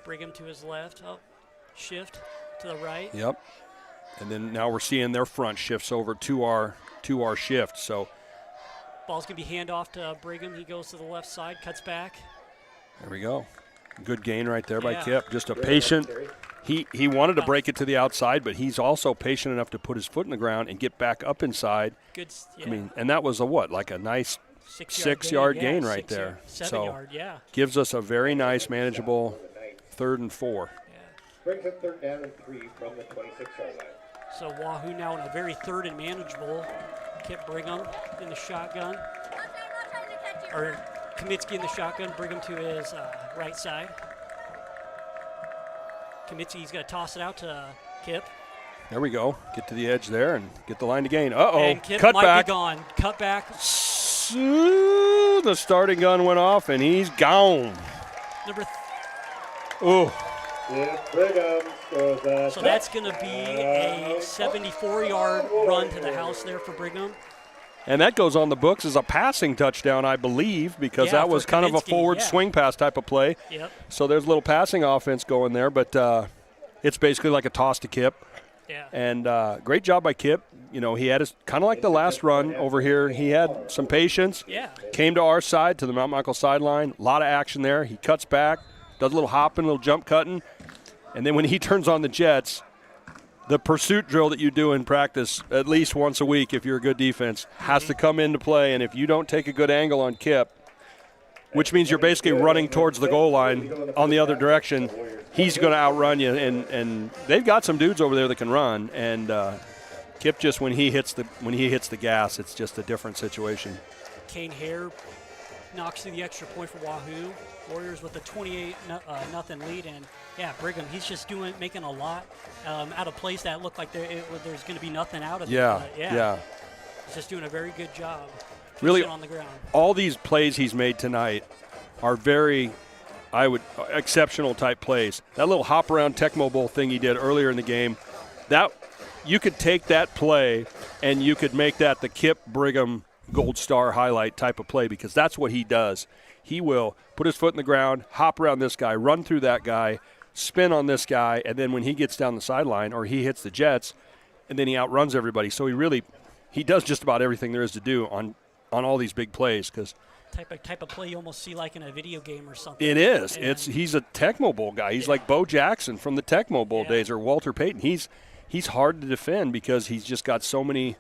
Brigham to his left. Oh, shift to the right. Yep. And then now we're seeing their front shifts over to our shift. So. Ball's going to be handoff to Brigham. He goes to the left side, cuts back. There we go. Good gain right there by Kip. Just a patient. He wanted to break it to the outside, but he's also patient enough to put his foot in the ground and get back up inside. Good. Yeah. I mean, and that was a nice 6-yard gain right there. 7-yard, yeah. Gives us a very nice, manageable 3rd and 4. Yeah. Brings up 3rd down and 3 from the 26-yard line. So Wahoo now in a very 3rd and manageable. Kip Brigham in the shotgun. Or Kamitsky in the shotgun. Brigham to his right side. Kamitsky's going to toss it out to Kip. There we go. Get to the edge there and get the line to gain. Uh-oh. And Kip Cut might back. be gone. Cut back. The starting gun went off, and he's gone. So that's going to be a 74-yard run to the house there for Brigham. And that goes on the books as a passing touchdown, I believe, because that was kind of a forward swing pass type of play. Yep. So there's a little passing offense going there, but it's basically like a toss to Kip. Yeah. And great job by Kip. He had kind of like the last run over here. He had some patience. Yeah. Came to our side, to the Mount Michael sideline. A lot of action there. He cuts back, does a little hopping, a little jump cutting. And then when he turns on the jets, the pursuit drill that you do in practice at least once a week if you're a good defense has to come into play. And if you don't take a good angle on Kip, which means you're basically running towards the goal line on the other direction, he's going to outrun you. And they've got some dudes over there that can run. And Kip just when he hits the gas, it's just a different situation. Kane Hare knocks through the extra point for Wahoo. Warriors with a 28-0 lead, and Brigham, he's just making a lot out of plays that look like there's going to be nothing out of them. Yeah. He's just doing a very good job. Really, on the ground. All these plays he's made tonight are very, exceptional type plays. That little hop around Tecmo Bowl thing he did earlier in the game, that you could take that play and you could make that the Kip Brigham Gold Star highlight type of play, because that's what he does. He will put his foot in the ground, hop around this guy, run through that guy, spin on this guy, and then when he gets down the sideline or he hits the Jets, and then he outruns everybody. So he does just about everything there is to do on all these big plays. Because type of play you almost see like in a video game or something. It is. He's a Tecmo Bowl guy. He's like Bo Jackson from the Tecmo Bowl days, or Walter Payton. He's hard to defend because he's just got so many. Yeah.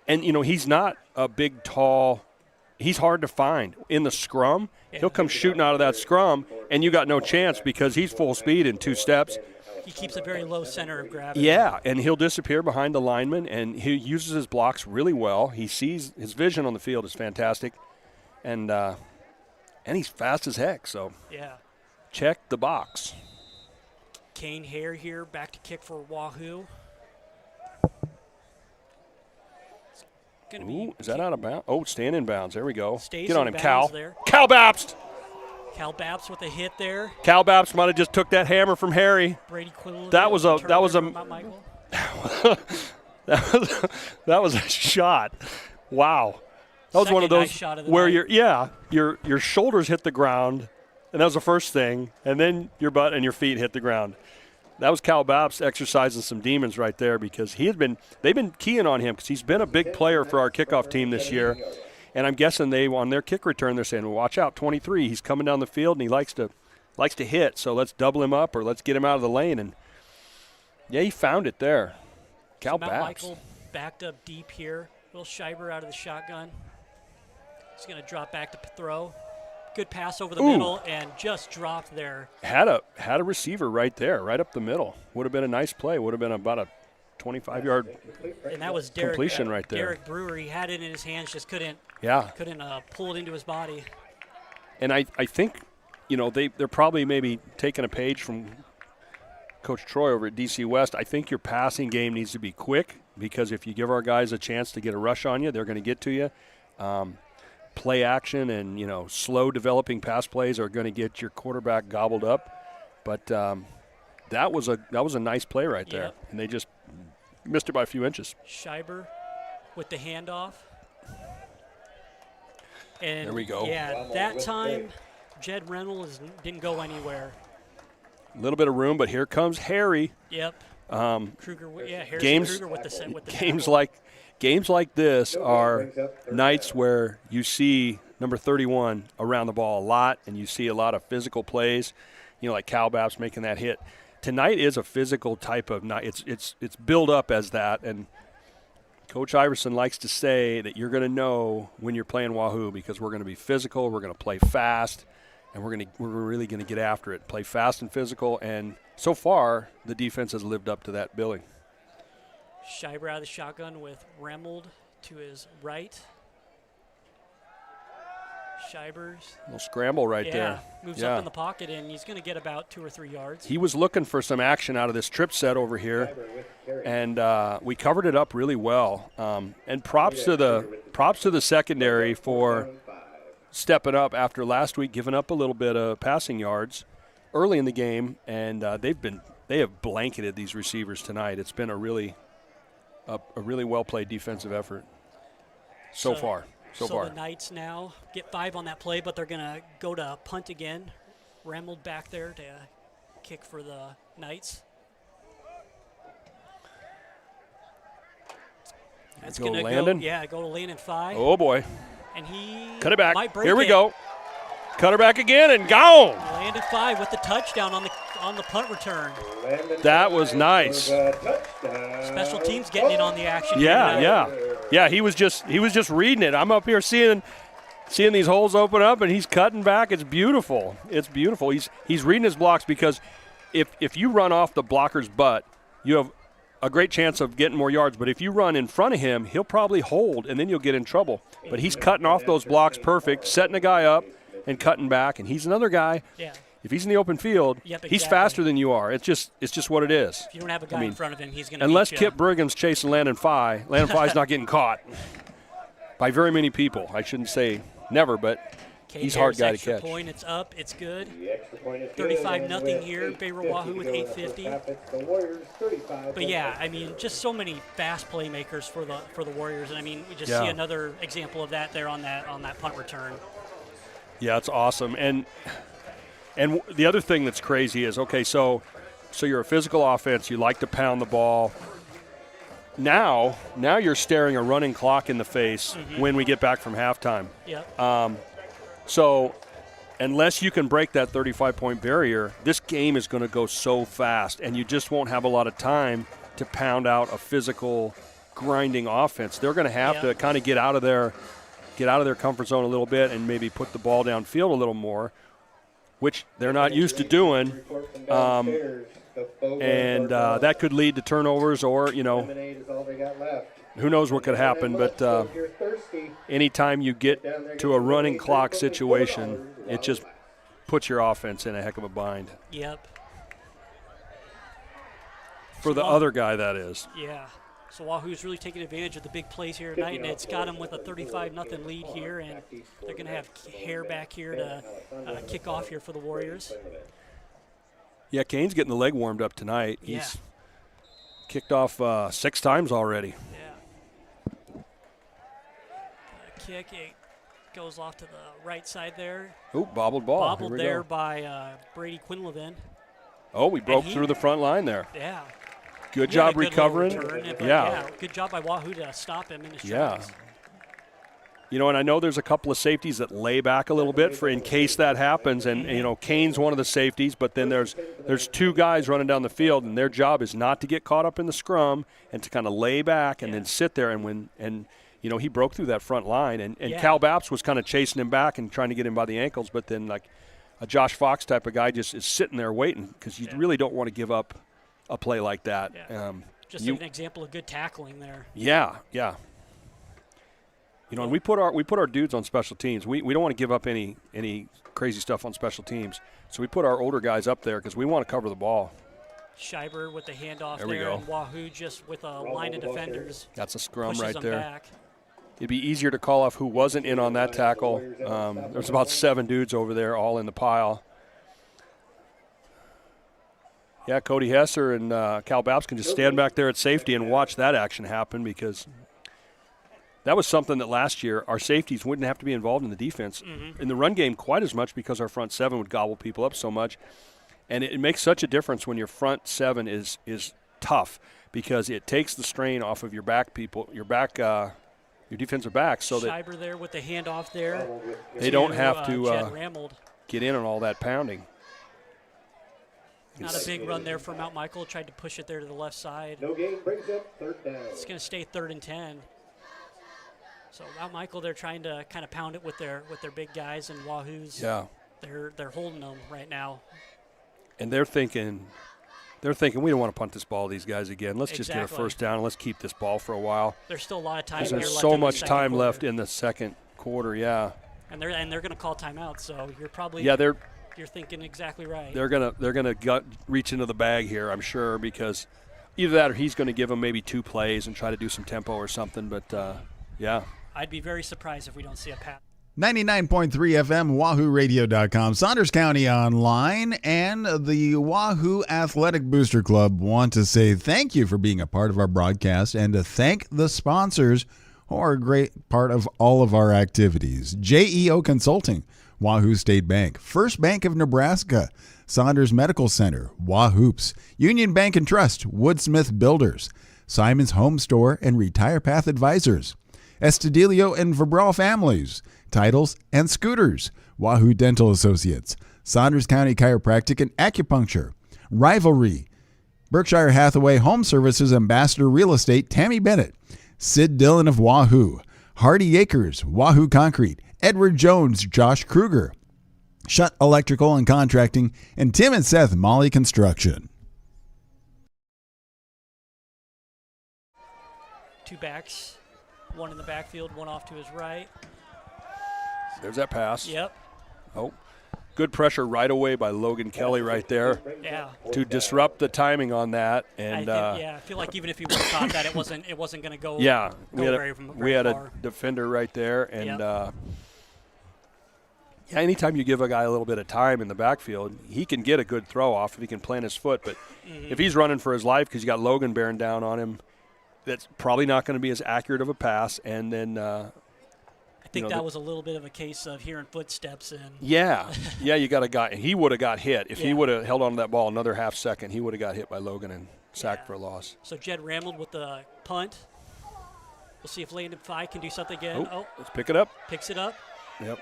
And, he's not a big, tall – he's hard to find. In the scrum, he'll come shooting out of that scrum, and you got no chance because he's full speed in 2 steps. He keeps a very low center of gravity. Yeah, and he'll disappear behind the lineman, and he uses his blocks really well. He sees – his vision on the field is fantastic. And he's fast as heck, so check the box. Kane Hare here, back to kick for Wahoo. Ooh, is that out of bounds? Oh, staying in bounds. There we go. Stays Get on him, Cal. There. Cal Babst. Cal Babst with a hit there. Cal Babst might have just took that hammer from Harry. Brady Quinn. That was a that was a shot. Wow. That was one of those where your shoulders hit the ground, and that was the first thing, and then your butt and your feet hit the ground. That was Cal Babst exercising some demons right there because they've been keying on him because he's been a big player for our kickoff team this year. And I'm guessing on their kick return, they're saying, well, watch out, 23. He's coming down the field, and he likes to hit, so let's double him up or let's get him out of the lane. And, he found it there. Cal Babst. Michael backed up deep here. Will Schreiber out of the shotgun. He's going to drop back to throw. Good pass over the middle and just dropped there. Had a receiver right there, right up the middle. Would have been a nice play. Would have been about a 25-yard and that was completion right there. Derek Brewer, he had it in his hands, just couldn't pull it into his body. And I think, they're probably maybe taking a page from Coach Troy over at DC West. I think your passing game needs to be quick because if you give our guys a chance to get a rush on you, they're going to get to you. Play action and, slow developing pass plays are going to get your quarterback gobbled up. But that was a nice play right there. Yep. And they just missed it by a few inches. Schreiber with the handoff. And there we go. Yeah, that time Jed Reynolds didn't go anywhere. A little bit of room, but here comes Harry. Yep. Kruger, Kruger with the Games like this are nights where you see number 31 around the ball a lot, and you see a lot of physical plays, like Cal Babst making that hit. Tonight is a physical type of night. It's built up as that, and Coach Iverson likes to say that you're going to know when you're playing Wahoo because we're going to be physical, we're going to play fast, and we're really going to get after it, play fast and physical. And so far, the defense has lived up to that billing. Schreiber out of the shotgun with Remold to his right. Schreiber's. A little scramble right there. Moves up in the pocket, and he's going to get about 2 or 3 yards. He was looking for some action out of this trip set over here, and we covered it up really well. And props to the secondary for stepping up after last week, giving up a little bit of passing yards early in the game, and they have blanketed these receivers tonight. It's been a really well played defensive effort so far. So the Knights now get 5 on that play, but they're going to go to punt again. Remold back there to kick for the Knights. That's going to go to Landon 5. Oh, boy. And he cut it back. Might break Here we it. go. Cut her back again and gone. Landon 5 with the touchdown on the punt return. That was nice. Special teams getting in on the action. Yeah, he was just reading it. I'm up here seeing these holes open up, and he's cutting back. It's beautiful. He's reading his blocks because if you run off the blocker's butt, you have a great chance of getting more yards. But if you run in front of him, he'll probably hold, and then you'll get in trouble. But he's cutting off those blocks perfect, setting a guy up and cutting back. And he's another guy. Yeah. If he's in the open field, he's faster than you are. It's just what it is. If you don't have a guy in front of him, he's going to unless Kip Brigham's chasing Landon Fye is not getting caught by very many people. I shouldn't say never, but he's a hard guy to catch. Point, it's up, it's good. 35-0 here. Favor Wahoo with 8:50. But just so many fast playmakers for the Warriors, and we just see another example of that there on that punt return. Yeah, it's awesome. And And the other thing that's crazy is, okay, so you're a physical offense. You like to pound the ball. Now you're staring a running clock in the face when we get back from halftime. Yep. So unless you can break that 35-point barrier, this game is going to go so fast, and you just won't have a lot of time to pound out a physical, grinding offense. They're going to have to kind of get out of their comfort zone a little bit and maybe put the ball downfield a little more, which they're not used to doing. And that could lead to turnovers or, who knows what could happen. But anytime you get to a running clock situation, it just puts your offense in a heck of a bind. Yep. For the other guy, that is. Yeah. So Wahoo's really taking advantage of the big plays here tonight, and it's got them with a 35-0 lead here, and they're going to have Hare back here to kick off here for the Warriors. Yeah, Kane's getting the leg warmed up tonight. He's kicked off 6 times already. Yeah. Kick, it goes off to the right side there. Ooh, bobbled ball. Bobbled there by Brady Quinlivan. Oh, we broke through the front line there. Yeah. Good job recovering. Good job by Wahoo to stop him in his tracks. And I know there's a couple of safeties that lay back a little bit for in case that happens. And, Kane's one of the safeties, but then there's 2 guys running down the field, and their job is not to get caught up in the scrum and to kind of lay back and then sit there. And he broke through that front line. And Cal Baps was kind of chasing him back and trying to get him by the ankles, but then like a Josh Fox type of guy just is sitting there waiting because you really don't want to give up a play like that. Yeah. Just an example of good tackling there. Yeah. And we put our dudes on special teams. We don't want to give up any crazy stuff on special teams. So we put our older guys up there because we want to cover the ball. Scheiber with the handoff there, and Wahoo just with a line of defenders. That's a scrum right there. Back. It'd be easier to call off who wasn't in on that tackle. There's about 7 dudes over there all in the pile. Yeah, Cody Hesser and Cal Baps can just stand back there at safety and watch that action happen because that was something that last year our safeties wouldn't have to be involved in the defense in the run game quite as much because our front 7 would gobble people up so much. And it makes such a difference when your front 7 is tough because it takes the strain off of your back people, your defensive backs. So that Scheiber there with the handoff there. They don't have to get in on all that pounding. Not a big run there for Mount Michael. Tried to push it there to the left side. No gain brings up 3rd down. It's going to stay 3rd and 10. So Mount Michael, they're trying to kind of pound it with their big guys, and Wahoo's. Yeah. They're holding them right now. And they're thinking we don't want to punt this ball to these guys again. Let's just get a first down and let's keep this ball for a while. There's still a lot of time here There's left. so much time left in the second quarter. Yeah. And they're going to call timeout. So you're probably. Yeah, You're thinking exactly right. They're gonna reach into the bag here, I'm sure, because either that or he's going to give them maybe 2 plays and try to do some tempo or something. But yeah, I'd be very surprised if we don't see a pass. 99.3 FM, WahooRadio.com, Saunders County Online, and the Wahoo Athletic Booster Club want to say thank you for being a part of our broadcast and to thank the sponsors who are a great part of all of our activities. JEO Consulting, Wahoo State Bank, First Bank of Nebraska, Saunders Medical Center, Wahoops, Union Bank and Trust, Woodsmith Builders, Simon's Home Store and Retire Path Advisors, Estudillo and Verbral Families, Titles and Scooters, Wahoo Dental Associates, Saunders County Chiropractic and Acupuncture, Rivalry, Berkshire Hathaway Home Services Ambassador Real Estate Tammy Bennett, Sid Dillon of Wahoo, Hardy Acres, Wahoo Concrete, Edward Jones, Josh Kruger, Shutt Electrical and Contracting, and Tim and Seth Molly Construction. 2 backs, 1 in the backfield, 1 off to his right. There's that pass. Yep. Oh, good pressure right away by Logan Kelly right there. Yeah. To disrupt the timing on that, and I feel like even if he would have caught that, it wasn't going to go. Yeah, very we had far. a defender right there, and Yep. Anytime you give a guy a little bit of time in the backfield, he can get a good throw off if he can plant his foot. But if he's running for his life because you got Logan bearing down on him, that's probably not going to be as accurate of a pass. And then I think that was a little bit of a case of hearing footsteps and. Yeah, you got a guy. He would have got hit if he would have held on to that ball another half second. He would have got hit by Logan and sacked for a loss. So Jed rambled with the punt. We'll see if Landon Fye can do something again. Let's pick it up. Picks it up. Yep.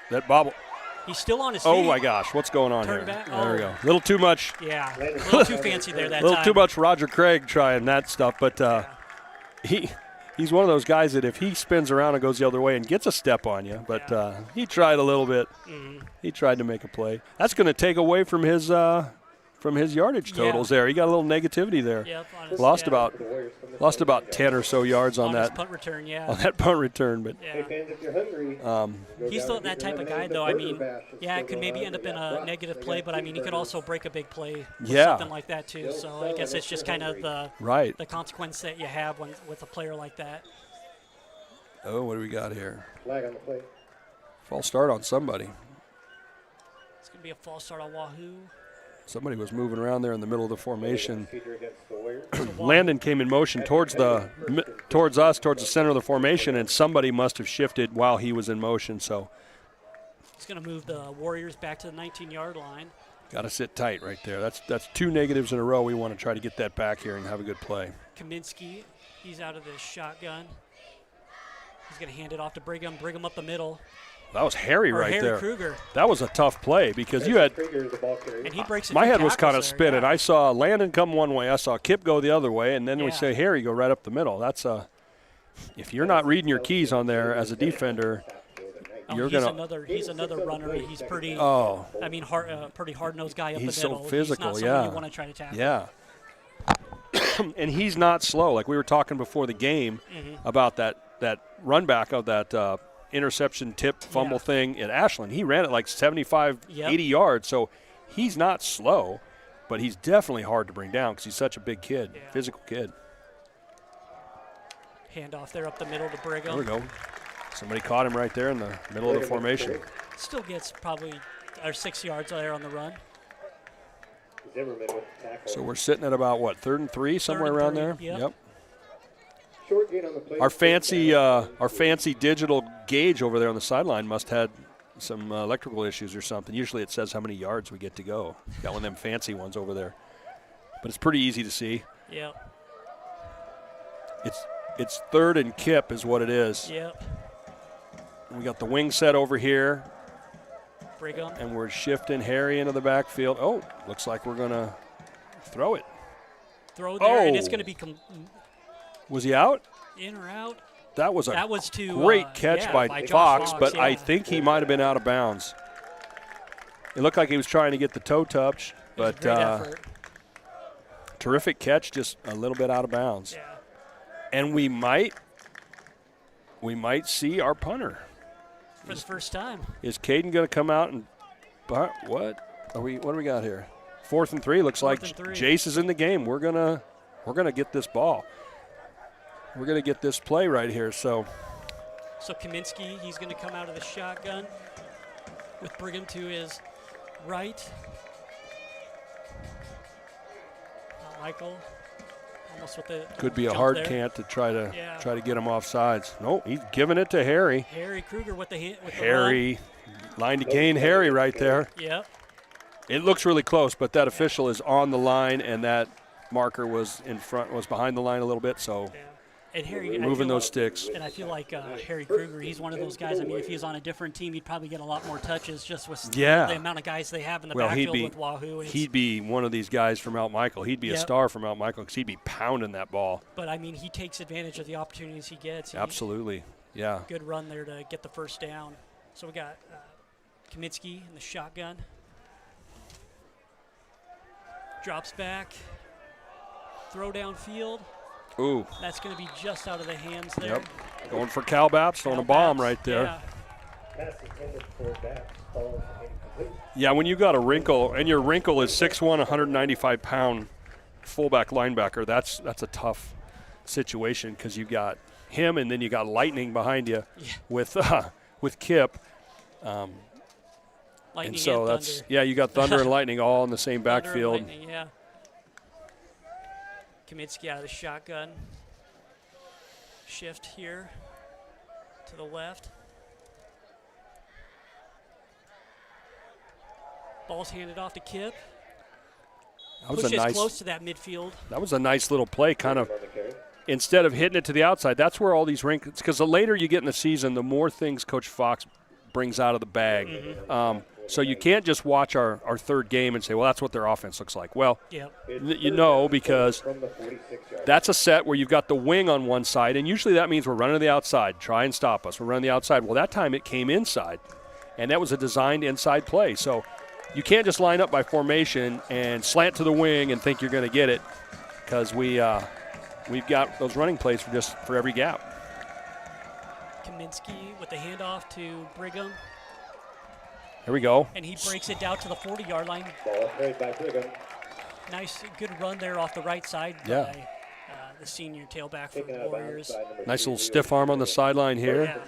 That bobble. He's still on his feet. Oh my gosh, what's going on here? Back. There we go. A little too much. Yeah, a little too fancy there that time. A little too much Roger Craig trying that stuff, but he's one of those guys that if he spins around and goes the other way and gets a step on you, but he tried a little bit. Mm-hmm. He tried to make a play. That's going to take away from his yardage totals there. He got a little negativity there. Yep, lost about 10 or so yards on that punt return. On that punt return, but he's still that type of guy, though. I mean, it could maybe end up in a negative play, but I mean, he could also break a big play, something like that too. So I guess it's just kind of the consequence that you have with a player like that. Oh, what do we got here? Flag on the play. False start on somebody. It's gonna be a false start on Wahoo. Somebody was moving around there in the middle of the formation. Landon came in motion towards us, towards the center of the formation, and somebody must have shifted while he was in motion. So he's going to move the Warriors back to the 19-yard line. Got to sit tight right there. That's two negatives in a row. We want to try to get that back here and have a good play. Kaminsky, he's out of the shotgun. He's going to hand it off to Brigham. Brigham up the middle. That was Harry right there. Kruger. That was a tough play because you had. And he breaks it. My head was kind of spinning. I saw Landon come one way. I saw Kip go the other way, and then we say Harry go right up the middle. That's a. If you're not reading your keys on there as a defender, you're gonna. He's another runner. He's pretty. I mean, pretty hard-nosed guy up the middle. He's so physical. He's not someone you want to try to tackle. Yeah. And he's not slow. Like we were talking before the game about that run back of that. Interception, tip, fumble thing at Ashland. He ran it like 75, 80 yards, so he's not slow, but he's definitely hard to bring down because he's such a big kid, physical kid. Handoff there up the middle to Brigham. There we go. Somebody caught him right there in the middle of the formation. Still gets probably 6 yards there on the run. So we're sitting at about, 3rd and 3, somewhere around there? Yep. Our fancy digital gauge over there on the sideline must have had some electrical issues or something. Usually it says how many yards we get to go. Got one of them fancy ones over there. But it's pretty easy to see. Yep. It's 3rd and Kip is what it is. Yep. We got the wing set over here. Brigham. And we're shifting Harry into the backfield. Oh, looks like we're going to throw it. Throw there, and it's going to be Was he out? In or out? That was a too, great catch by Fox, but I think he might have been out of bounds. It looked like he was trying to get the toe touch, but terrific catch, just a little bit out of bounds. Yeah. And we might see our punter. For the first time. Is Caden going to come out and what do we got here? 4th and 3. Looks like Jace is in the game. We're gonna get this ball. We're going to get this play right here. So Kaminsky, he's going to come out of the shotgun with Brigham to his right. Michael, almost with the could be a hard there. Cant to try to get him off sides. No, he's giving it to Harry. Harry Kruger with the hit. With Harry, line to gain Harry right there. Yep. It looks really close, but that official is on the line, and that marker was behind the line a little bit, so. Yeah. And Harry, moving those sticks. And I feel like Harry Kruger, he's one of those guys. I mean, if he was on a different team, he'd probably get a lot more touches just with the amount of guys they have in the backfield with Wahoo. He'd be one of these guys from Mount Michael. He'd be a star from Mount Michael because he'd be pounding that ball. But, I mean, he takes advantage of the opportunities he gets. Absolutely, yeah. Good run there to get the first down. So we got Kaminsky in the shotgun. Drops back. Throw downfield. Ooh. That's going to be just out of the hands there. Yep. Going for Cal Baps on a bomb right there. Yeah, when you got a wrinkle, and your wrinkle is 6'1", 195-pound fullback linebacker, that's a tough situation because you got him and then you got lightning behind you with Kip. Lightning and so and that's thunder. You got thunder and lightning all in the same backfield. Lightning, yeah. Kaminsky out of the shotgun. Shift here to the left. Ball's handed off to Kip. Pushes close to that midfield. That was a nice little play, kind of. Instead of hitting it to the outside, that's where all these rings, because the later you get in the season, the more things Coach Fox brings out of the bag. So you can't just watch our third game and say, well, that's what their offense looks like. Well, you know, because that's a set where you've got the wing on one side, and usually that means we're running to the outside, try and stop us. We're running the outside. Well, that time it came inside, and that was a designed inside play. So you can't just line up by formation and slant to the wing and think you're going to get it, because we've got those running plays for every gap. Kaminsky with the handoff to Brigham. Here we go. And he breaks it down to the 40-yard line. Ball carried by Brigham. Nice, good run there off the right side by the senior tailback for the Warriors. Nice little stiff arm on the sideline here.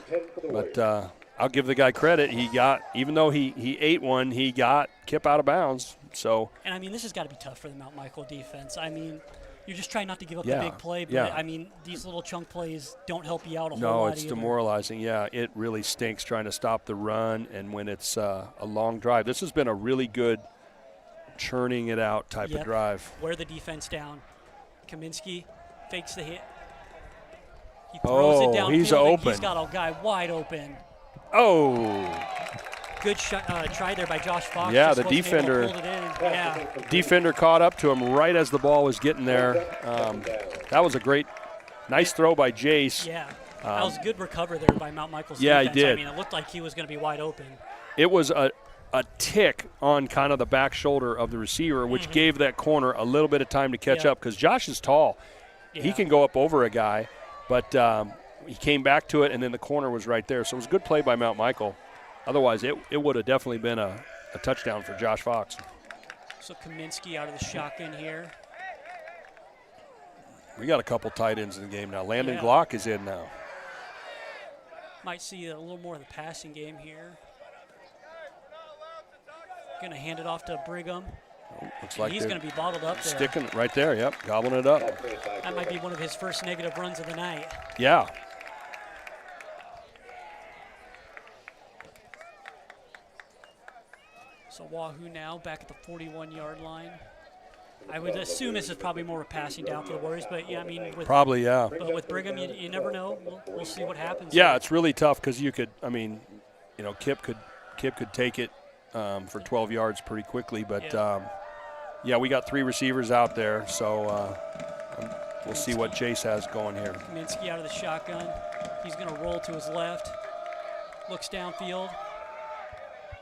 But I'll give the guy credit. He got, even though he ate one, he got Kip out of bounds. So. And, I mean, this has got to be tough for the Mount Michael defense. I mean, you're just trying not to give up the big play, but, I mean, these little chunk plays don't help you out a whole lot. No, it's demoralizing. Yeah, it really stinks trying to stop the run, and when it's a long drive. This has been a really good churning it out type of drive. Wear the defense down. Kaminsky fakes the hit. He throws it down. He's open. He's got a guy wide open. Oh. Good shot, try there by Josh Fox. Yeah, the defender. Defender caught up to him right as the ball was getting there. That was a nice throw by Jace. Yeah, that was a good recover there by Mount Michael's defense. He did. I mean, it looked like he was going to be wide open. It was a tick on kind of the back shoulder of the receiver, which gave that corner a little bit of time to catch up, because Josh is tall. He can go up over a guy, but he came back to it, and then the corner was right there. So it was a good play by Mount Michael. Otherwise, it would have definitely been a touchdown for Josh Fox. So Kaminsky out of the shotgun here. We got a couple tight ends in the game now. Landon Glock is in now. Might see a little more of the passing game here. Going to hand it off to Brigham. Looks like he's going to be bottled up there. Sticking right there, yep, gobbling it up. That might be one of his first negative runs of the night. Yeah. So Wahoo now back at the 41-yard line. I would assume this is probably more of a passing down for the Warriors, but I mean, but with Brigham, you never know. We'll see what happens. Yeah, it's really tough because you could. I mean, Kip could take it for 12 yards pretty quickly, but we got three receivers out there, so we'll see what Chase has going here. Kaminsky out of the shotgun. He's going to roll to his left. Looks downfield.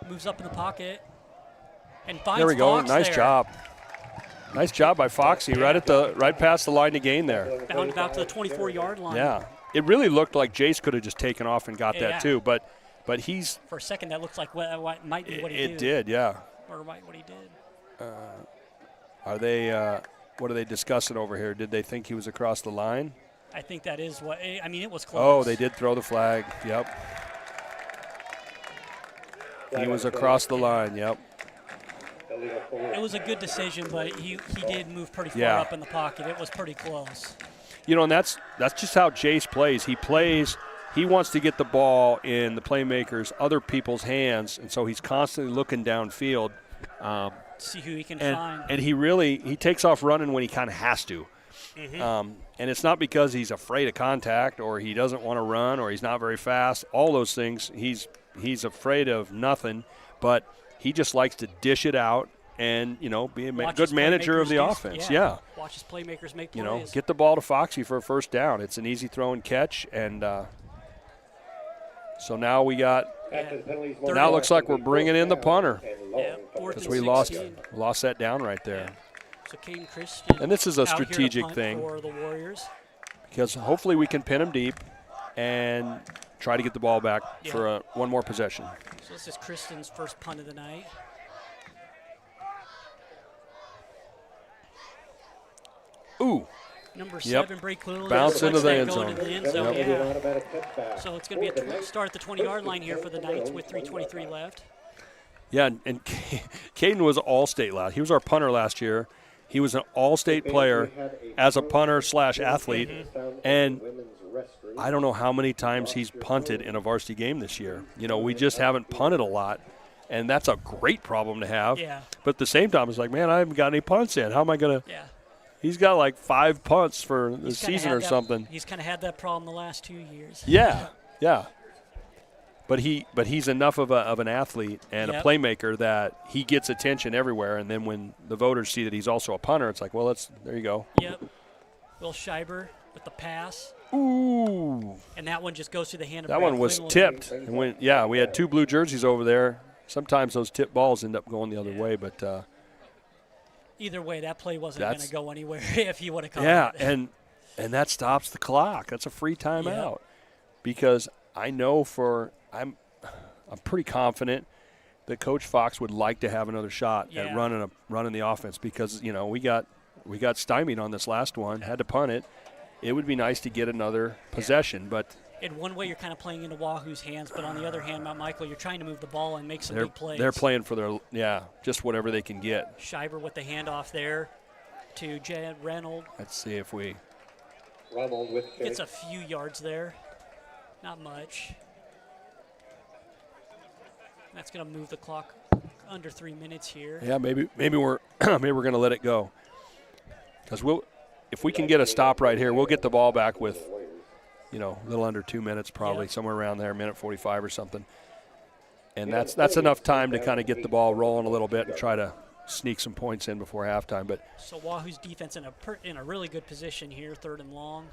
Moves up in the pocket. And finds there we go. Fox Nice there. job. Nice job by Foxy. Right past the line to gain there. Bound about to the 24-yard line. Yeah. It really looked like Jace could have just taken off and got that too, but he's. For a second, that looked like what might be what he did. It did, yeah. Or what he did. Are they? What are they discussing over here? Did they think he was across the line? I think that is what. I mean, it was close. Oh, they did throw the flag. Yep. He was across the line. Yep. It was a good decision, but he did move pretty far up in the pocket. It was pretty close. And that's just how Jace plays. He wants to get the ball in the playmakers, other people's hands, and so he's constantly looking downfield. See who he can find. And he takes off running when he kind of has to. And it's not because he's afraid of contact or he doesn't want to run or he's not very fast. All those things, he's afraid of nothing, but he just likes to dish it out and, be a good manager of the offense. Yeah. Watch his playmakers make plays. Get the ball to Foxy for a first down. It's an easy throw and catch. And so now we got now it looks like we're bringing in the punter because we lost that down right there. Yeah. So Caden Christian and this is a strategic thing for the Warriors because hopefully we can pin them deep and try to get the ball back for one more possession. So this is Christian's first punt of the night. Ooh. Number 7, Brake Little. Bounce into the end zone. So it's going to be a start at the 20-yard line here for the Knights with 3:23 left. Yeah, and Caden was all-state last. He was our punter last year. He was an all-state player as a punter / athlete. And I don't know how many times he's punted in a varsity game this year. You know, we just haven't punted a lot, and that's a great problem to have. Yeah. But at the same time, it's like, man, I haven't got any punts in. How am I going to Yeah. He's got like 5 punts for the season or something. He's kind of had that problem the last 2 years. Yeah, yeah. But he's enough of an athlete and a playmaker that he gets attention everywhere. And then when the voters see that he's also a punter, it's like, well, there you go. Yep. Will Schreiber with the pass. Ooh. And that one just goes through the hand of That one was tipped. And we had 2 blue jerseys over there. Sometimes those tipped balls end up going the other way, but either way, that play wasn't going to go anywhere if he would have caught it. Yeah, and that stops the clock. That's a free timeout. Because I know I'm pretty confident that Coach Fox would like to have another shot at running the offense because, you know, we got stymied on this last one, had to punt it. It would be nice to get another possession, but in one way you're kind of playing into Wahoo's hands, but on the other hand, Mount Michael, you're trying to move the ball and make some big plays. They're playing for just whatever they can get. Schreiber with the handoff there to Jed Reynolds. Let's see if we gets a few yards there. Not much. That's going to move the clock under 3 minutes here. Yeah, maybe we're maybe we're going to let it go. Because if we can get a stop right here, we'll get the ball back with, you know, a little under 2 minutes probably, somewhere around there, minute 45 or something. And that's enough time to kind of get the ball rolling a little bit and try to sneak some points in before halftime. But so Wahoo's defense in a really good position here, 3rd and long.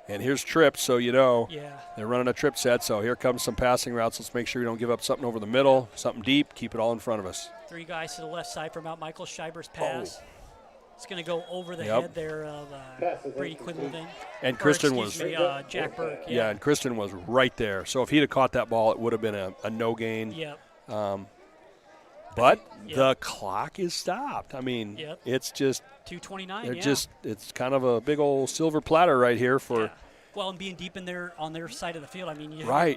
And here's trips, so you know they're running a trip set. So here comes some passing routes. Let's make sure we don't give up something over the middle, something deep, keep it all in front of us. 3 guys to the left side for Mount Michael. Schreiber's pass. It's going to go over the head there of Brady Quinlivan. And Kristen was Jack Burke. Yeah, and Kristen was right there. So if he'd have caught that ball, it would have been a no gain. Yep. But the clock is stopped. I mean, it's just 2:29. It's kind of a big old silver platter right here for. Yeah. Well, and being deep in there on their side of the field, I mean,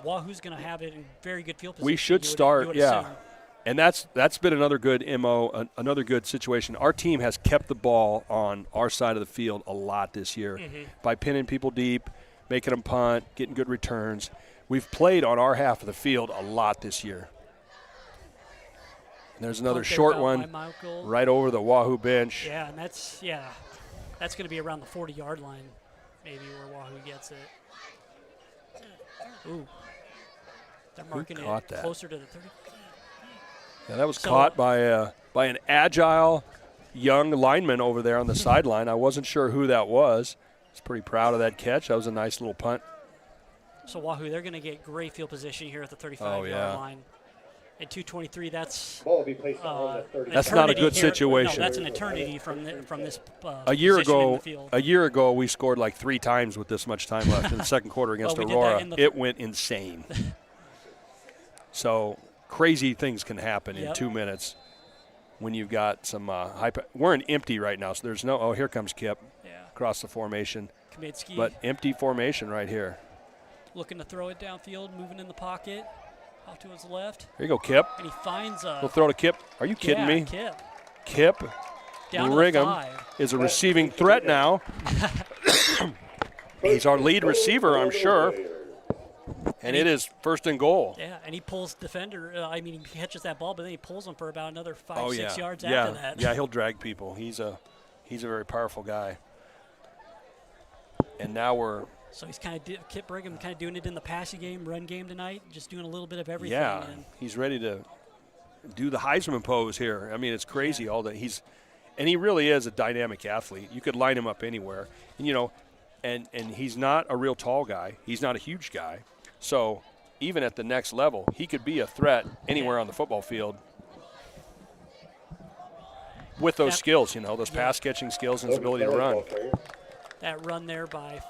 Wahoo's going to have it in very good field position. We should start, assume. And that's been another good another good situation. Our team has kept the ball on our side of the field a lot this year by pinning people deep, making them punt, getting good returns. We've played on our half of the field a lot this year. And there's another short one right over the Wahoo bench. Yeah, and that's going to be around the 40-yard line, maybe where Wahoo gets it. Ooh, they're marking it closer to the 30. Yeah, that was caught by an agile young lineman over there on the sideline. I wasn't sure who that was. I was pretty proud of that catch. That was a nice little punt. So Wahoo, they're going to get great field position here at the 35-yard line. At 2:23, that's not a good situation. No, that's an eternity from this. A year ago, we scored like 3 times with this much time left in the second quarter against Aurora. It went insane. So crazy things can happen in 2 minutes when you've got some we're in empty right now, so there's no. Oh, here comes Kip across the formation. Kaminsky. But empty formation right here. Looking to throw it downfield, moving in the pocket. Off to his left. Here you go, Kip. And he finds a. We'll throw to Kip. Are you kidding me? Kip. Brigham is a receiving threat now. He's our lead receiver, I'm sure. And it is 1st and goal. Yeah, and he pulls defender. He catches that ball, but then he pulls him for about another 5-6 yards after that. Yeah, he'll drag people. He's a very powerful guy. And now we're. So he's Kip Brigham kind of doing it in the passing game, run game tonight, just doing a little bit of everything. Yeah, he's ready to do the Heisman pose here. I mean, it's crazy all that and he really is a dynamic athlete. You could line him up anywhere, and and he's not a real tall guy. He's not a huge guy. So even at the next level, he could be a threat anywhere on the football field with those skills, those pass catching skills and his ability to run. That run there by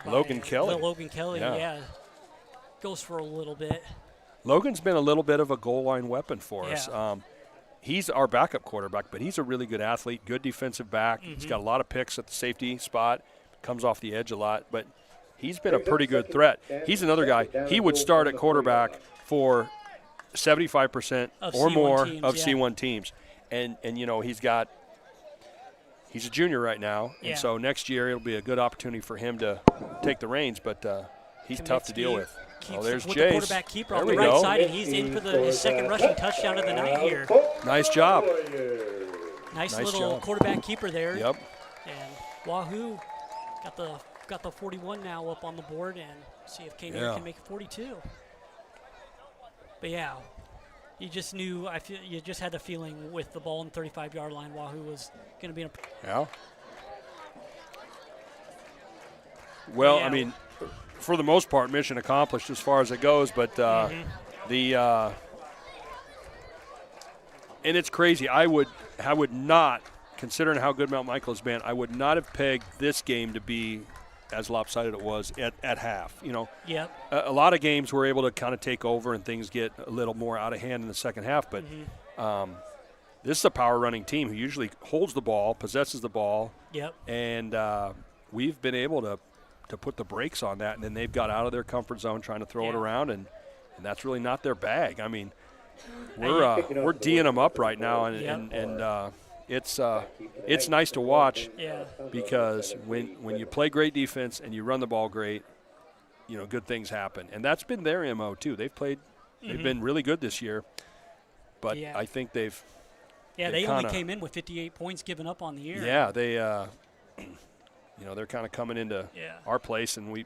Logan Kelly. Logan Kelly, goes for a little bit. Logan's been a little bit of a goal line weapon for us. He's our backup quarterback, but he's a really good athlete, good defensive back. He's got a lot of picks at the safety spot, comes off the edge a lot, but he's been a pretty good threat. He's another guy. He would start at quarterback for 75% or more of C1 teams. And he's got he's a junior right now, Yeah. and so next year it'll be a good opportunity for him to take the reins, but he's tough to deal with. Oh, there's with Jace. the quarterback keeper on There the we right go. side, and he's in for his second rushing touchdown of the night here. Nice job. Nice Nice little job. quarterback keeper there. Yep. And Wahoo got the 41 now up on the board, and see if Kane can make it 42. But yeah, you just knew. You just had the feeling with the ball in the 35-yard line, Wahoo was going to be in a. Yeah. Well, Yeah. I mean, for the most part, mission accomplished as far as it goes. But and it's crazy. I would not, considering how good Mount Michael has been, I would not have pegged this game to be as lopsided it was at half. You know, Yep. a lot of games we're able to kind of take over and things get a little more out of hand in the second half. But this is a power running team who usually holds the ball, possesses the ball. Yep. And we've been able to put the brakes on that, and then they've got out of their comfort zone trying to throw it around, and that's really not their bag. I mean, we're D'ing them up right now, and it's nice to watch because when you play great defense and you run the ball great, you know, good things happen, and that's been their MO too. They've been really good this year, but I think they've they only came in with 58 points given up on the year. Yeah, they. You know, they're kind of coming into our place, and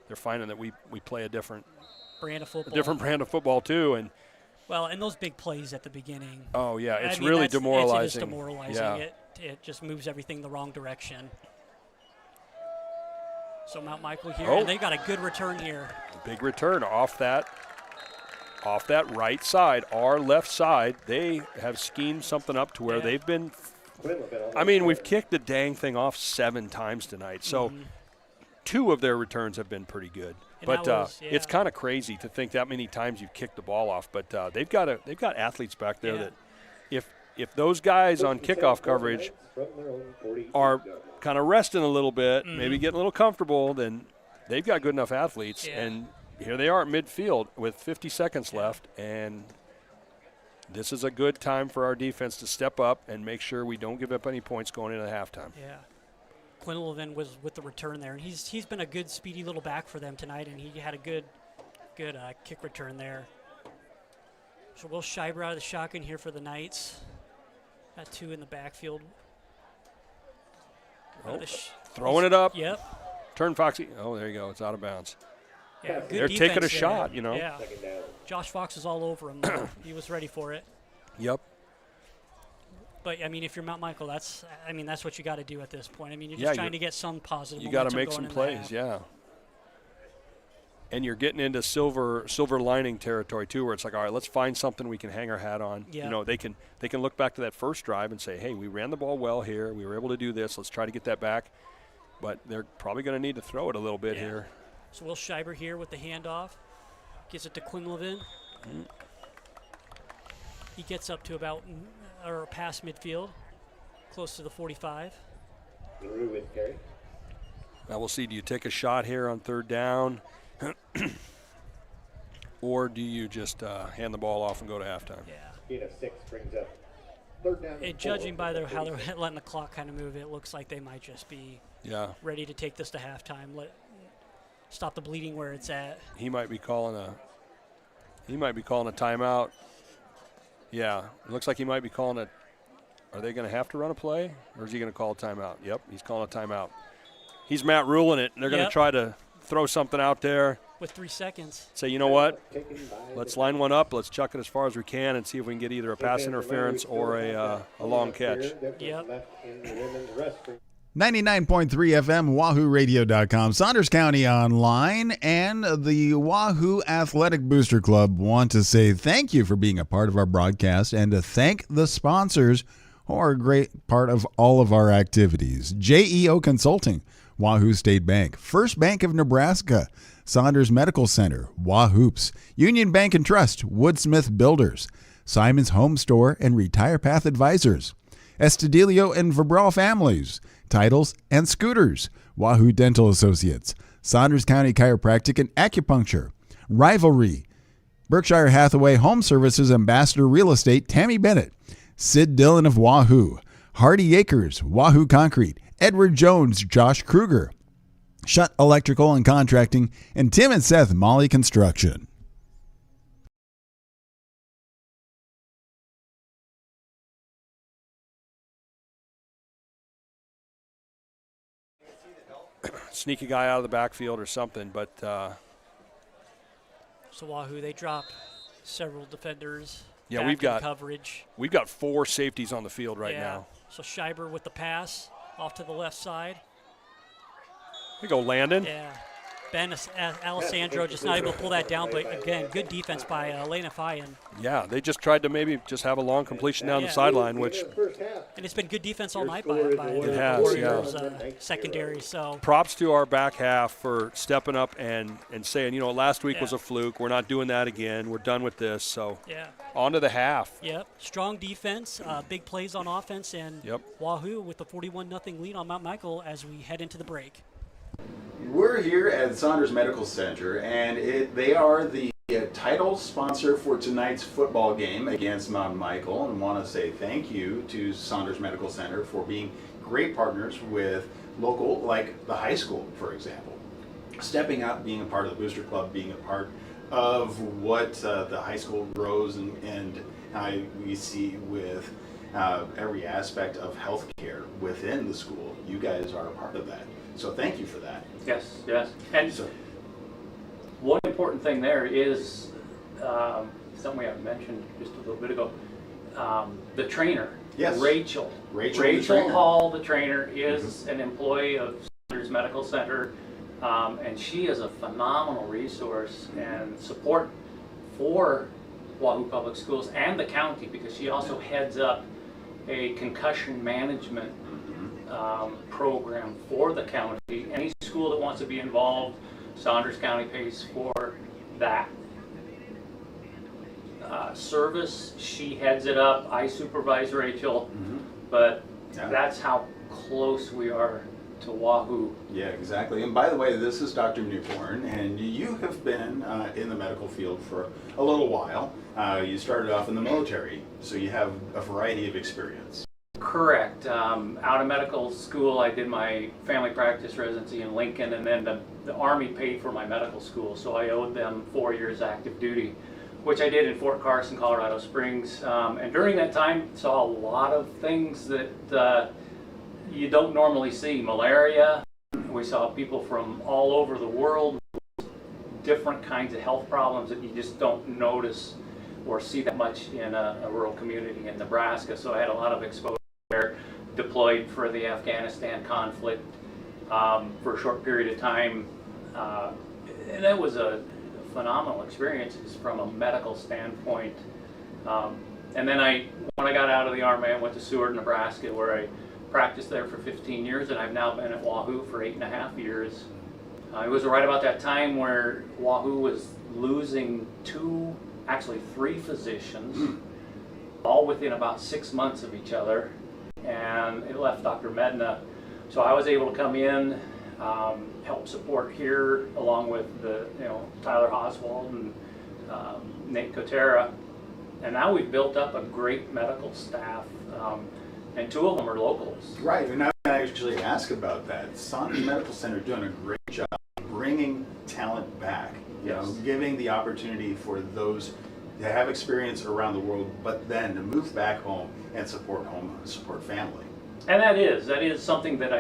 they're finding that we play a different brand of football. A different brand of football too, and those big plays at the beginning. Oh yeah, it's really demoralizing. It's demoralizing. Yeah. It just moves everything the wrong direction. So Mount Michael here, and they got a good return here. Big return off that right side, our left side. They have schemed something up to where they've been. I mean, we've kicked the dang thing off 7 times tonight, so 2 of their returns have been pretty good. And but it's kind of crazy to think that many times you've kicked the ball off. But they've got athletes back there that if those guys on kickoff coverage are kind of resting a little bit, maybe getting a little comfortable, then they've got good enough athletes. And here they are at midfield with 50 seconds left, and this is a good time for our defense to step up and make sure we don't give up any points going into halftime. Yeah. Quinlivan was with the return there, and he's been a good, speedy little back for them tonight, and he had a good kick return there. So Will Schreiber out of the shotgun here for the Knights. Got 2 in the backfield. Throwing it up. Yep. Turn Foxy. Oh, there you go. It's out of bounds. Yeah, good They're taking a shot, you know. Yeah. Josh Fox is all over him. He was ready for it. Yep. But I mean, if you're Mount Michael, that's what you got to do at this point. I mean, you're just trying to get some positive. You got to make some plays, And you're getting into silver lining territory too, where it's like, all right, let's find something we can hang our hat on. Yeah. You know, they can look back to that first drive and say, hey, we ran the ball well here. We were able to do this. Let's try to get that back. But they're probably going to need to throw it a little bit here. So Will Schreiber here with the handoff. Gives it to Quinlivan. He gets up to about or past midfield, close to the 45. Now we'll see, do you take a shot here on 3rd down? Or do you just hand the ball off and go to halftime? Yeah. 6 brings up 3rd down. And judging by how they're letting the clock kind of move, it looks like they might just be ready to take this to halftime. Stop the bleeding where it's at. He might be calling a timeout. Yeah, it looks like he might be calling it. Are they going to have to run a play, or is he going to call a timeout? Yep, he's calling a timeout. He's Matt ruling it, and they're going to try to throw something out there. With 3 seconds. Say, you know what? Let's line one up. Let's chuck it as far as we can and see if we can get either a pass interference or a long catch. Yep. 99.3 FM, WahooRadio.com, Saunders County Online, and the Wahoo Athletic Booster Club want to say thank you for being a part of our broadcast and to thank the sponsors who are a great part of all of our activities. JEO Consulting, Wahoo State Bank, First Bank of Nebraska, Saunders Medical Center, Wahoops, Union Bank and Trust, Woodsmith Builders, Simon's Home Store and Retire Path Advisors, Estudillo and Verbral Families, Titles and Scooters, Wahoo Dental Associates, Saunders County Chiropractic and Acupuncture, Rivalry, Berkshire Hathaway Home Services Ambassador Real Estate Tammy Bennett, Sid Dillon of Wahoo, Hardy Acres, Wahoo Concrete, Edward Jones, Josh Kruger, Shutt Electrical and Contracting, and Tim and Seth Molly Construction. Sneak a guy out of the backfield or something, but so Wahoo, they drop several defenders. Yeah, we've got coverage. We've got 4 safeties on the field right now. So Schreiber with the pass off to the left side. There you go, Landon. Yeah. Ben Alessandro just not able to pull that down, but again, good defense by Elena Fayan. Yeah, they just tried to maybe just have a long completion down the sideline, which. And it's been good defense all night by the Warriors secondary. So props to our back half for stepping up and saying, you know, last week was a fluke. We're not doing that again. We're done with this. So on to the half. Yep, strong defense, big plays on offense, and Wahoo with the 41-0 lead on Mount Michael as we head into the break. We're here at Saunders Medical Center, and they are the title sponsor for tonight's football game against Mount Michael, and want to say thank you to Saunders Medical Center for being great partners with local, like the high school, for example. Stepping up, being a part of the Booster Club, being a part of what the high school grows and we see with every aspect of healthcare within the school. You guys are a part of that. So thank you for that. Yes. And so, one important thing there is something we haven't mentioned just a little bit ago. The trainer, Rachel Hall, the trainer, is an employee of Saunders Medical Center, and she is a phenomenal resource and support for Wahoo Public Schools and the county, because she also heads up a concussion management program for the county. Any school that wants to be involved, Saunders County pays for that service. She heads it up. I supervise Rachel, but that's how close we are to Wahoo. Yeah, exactly. And by the way, this is Dr. Newborn, and you have been in the medical field for a little while. You started off in the military, so you have a variety of experience. Correct. Out of medical school, I did my family practice residency in Lincoln, and then the Army paid for my medical school, so I owed them 4 years active duty, which I did in Fort Carson, Colorado Springs. And during that time, saw a lot of things that you don't normally see. Malaria. We saw people from all over the world, different kinds of health problems that you just don't notice or see that much in a rural community in Nebraska. So I had a lot of exposure there, deployed for the Afghanistan conflict for a short period of time. And that was a phenomenal experience from a medical standpoint. And then when I got out of the Army, I went to Seward, Nebraska, where I practiced there for 15 years, and I've now been at Wahoo for 8.5 years. It was right about that time where Wahoo was losing 3 physicians, all within about 6 months of each other, and it left Dr. Medna. So I was able to come in, help support here, along with Tyler Oswald and Nate Kotera, and now we've built up a great medical staff, and 2 of them are locals. Right, and I actually ask about that. Saunders Medical Center doing a great job bringing talent back, you know, giving the opportunity for those to have experience around the world, but then to move back home and support family. And that is something that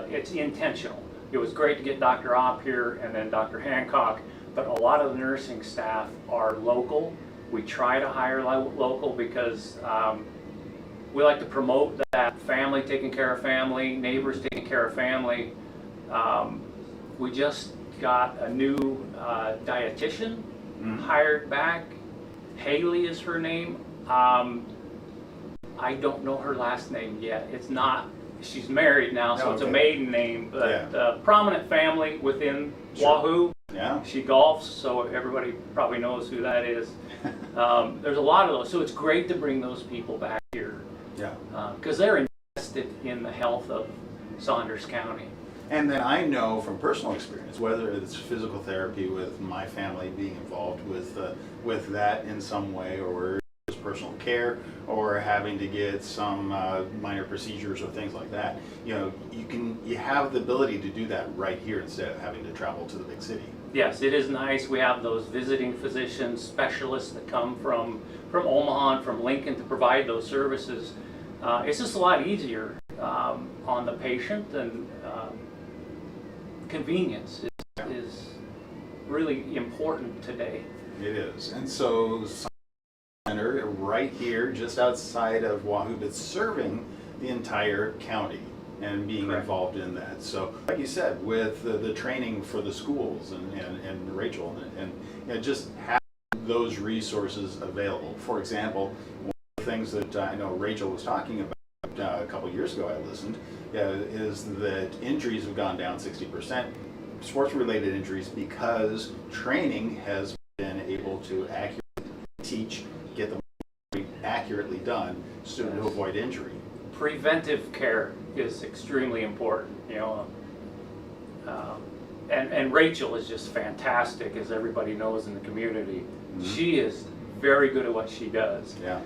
it's intentional. It was great to get Dr. Opp here and then Dr. Hancock, but a lot of the nursing staff are local. We try to hire local because we like to promote that family taking care of family, neighbors taking care of family. We just got a new dietitian hired back. Haley is her name. I don't know her last name yet. It's not, she's married now, so it's a maiden name, but prominent family within Wahoo. Yeah. She golfs, so everybody probably knows who that is. There's a lot of those, so it's great to bring those people back here. Yeah. Because they're invested in the health of Saunders County. And then I know from personal experience, whether it's physical therapy with my family being involved with that in some way, or personal care or having to get some minor procedures or things like that, you have the ability to do that right here instead of having to travel to the big city. Yes, it is nice. We have those visiting physicians, specialists that come from Omaha and from Lincoln to provide those services. It's just a lot easier on the patient, and convenience is really important today. It is. And so center right here just outside of Wahoo, but serving the entire county and being Correct. Involved in that. So like you said, with the training for the schools and Rachel and just have those resources available. For example, one of the things that I know Rachel was talking about a couple years ago, I listened, is that injuries have gone down 60%, sports-related injuries, because training has been able to accurately teach, get them accurately done so to avoid injury. Preventive care is extremely important, and Rachel is just fantastic, as everybody knows in the community. Mm-hmm. She is very good at what she does. Yeah.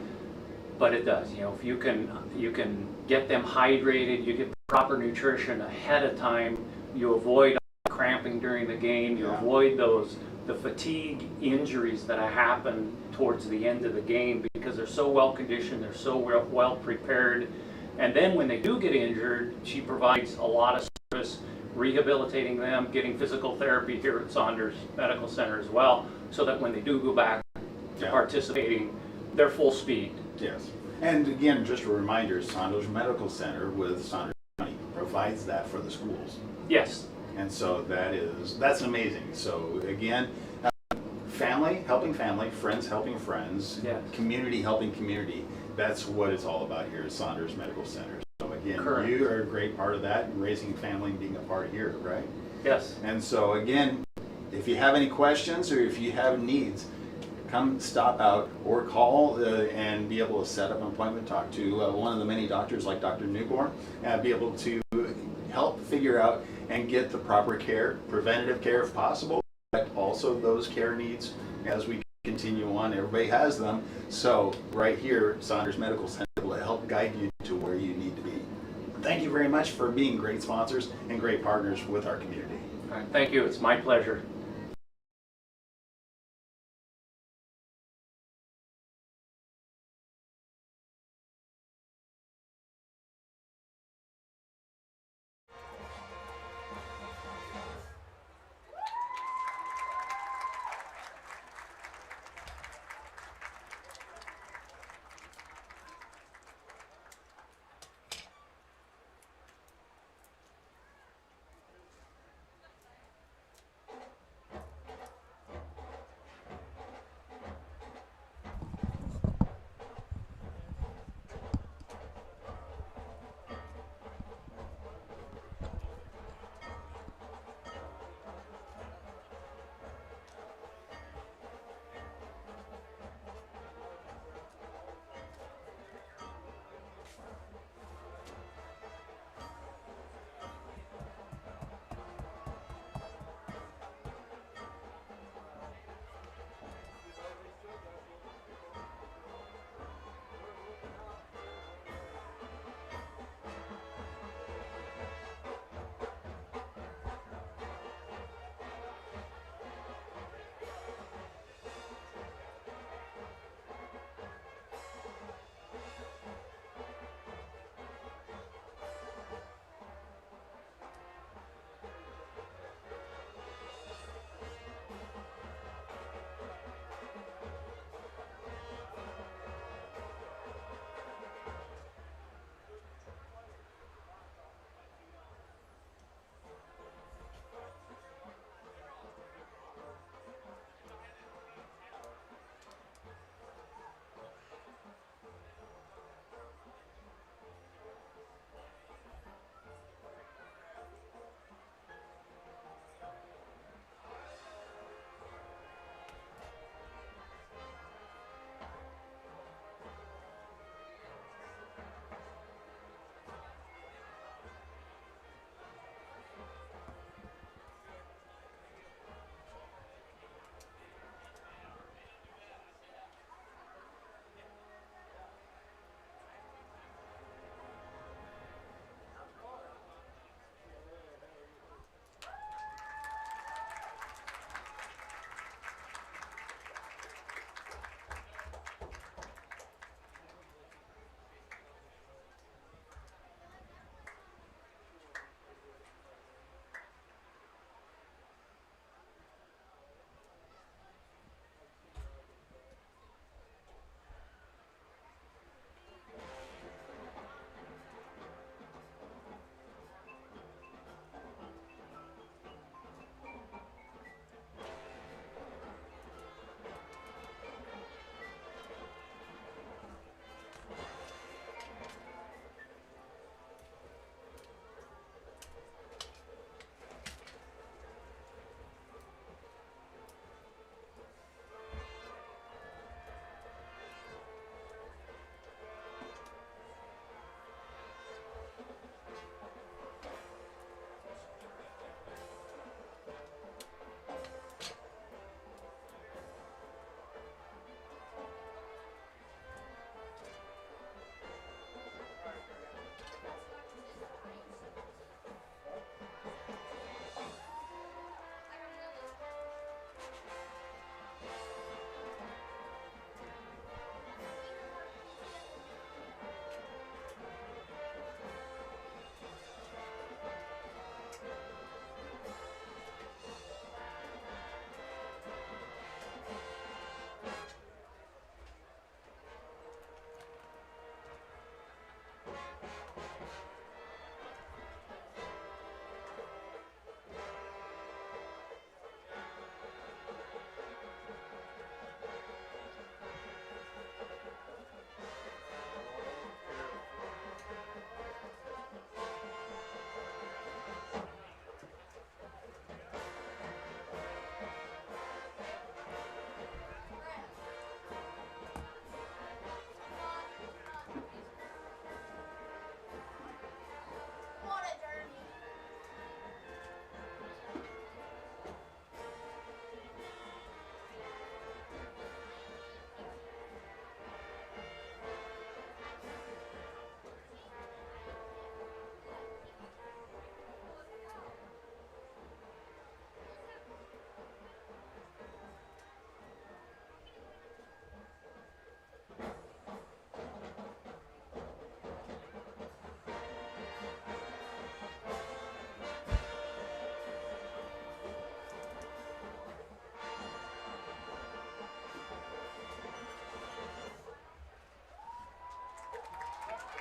But it does, if you can get them hydrated, you get proper nutrition ahead of time, you avoid cramping during the game, you avoid the fatigue injuries that happen towards the end of the game, because they're so well conditioned, they're so well prepared. And then when they do get injured, she provides a lot of service, rehabilitating them, getting physical therapy here at Saunders Medical Center as well, so that when they do go back to participating, they're full speed. Yes. And again, just a reminder, Saunders Medical Center with Saunders County provides that for the schools. Yes. And so that's amazing. So again, family helping family, friends helping friends, community helping community. That's what it's all about here at Saunders Medical Center. So again, Correct. You are a great part of that, and raising a family and being a part here, right? Yes. And so again, if you have any questions or if you have needs, come stop out or call and be able to set up an appointment, talk to one of the many doctors like Dr. Newborn, and be able to help figure out and get the proper care, preventative care if possible, but also those care needs as we continue on. Everybody has them. So right here, Saunders Medical Center will help guide you to where you need to be. Thank you very much for being great sponsors and great partners with our community. All right, thank you. It's my pleasure.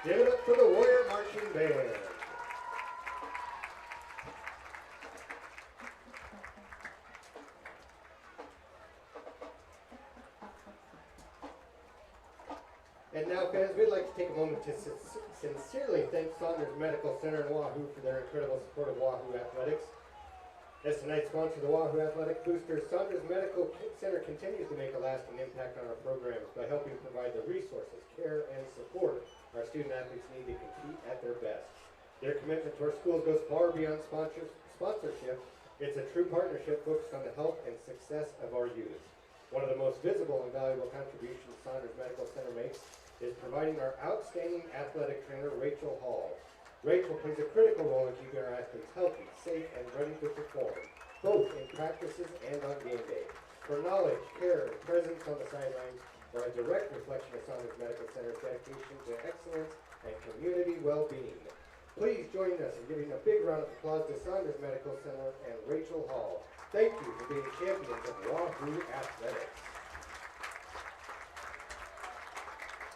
Give it up for the Warrior Marching Band. And now, fans, we'd like to take a moment to sincerely thank Saunders Medical Center and Wahoo for their incredible support of Wahoo Athletics. As tonight's sponsor, the Wahoo Athletic Boosters, Saunders Medical Center continues to make a lasting impact on our programs by helping provide the resources, care, and support our student athletes need to compete at their best. Their commitment to our schools goes far beyond sponsorship. It's a true partnership focused on the health and success of our youth. One of the most visible and valuable contributions Saunders Medical Center makes is providing our outstanding athletic trainer, Rachel Hall. Rachel plays a critical role in keeping our athletes healthy, safe, and ready to perform, both in practices and on game day. Her knowledge, care, and presence on the sidelines are a direct reflection of Saunders Medical Center's dedication to excellence and community well-being. Please join us in giving a big round of applause to Saunders Medical Center and Rachel Hall. Thank you for being champions of Wahoo Athletics.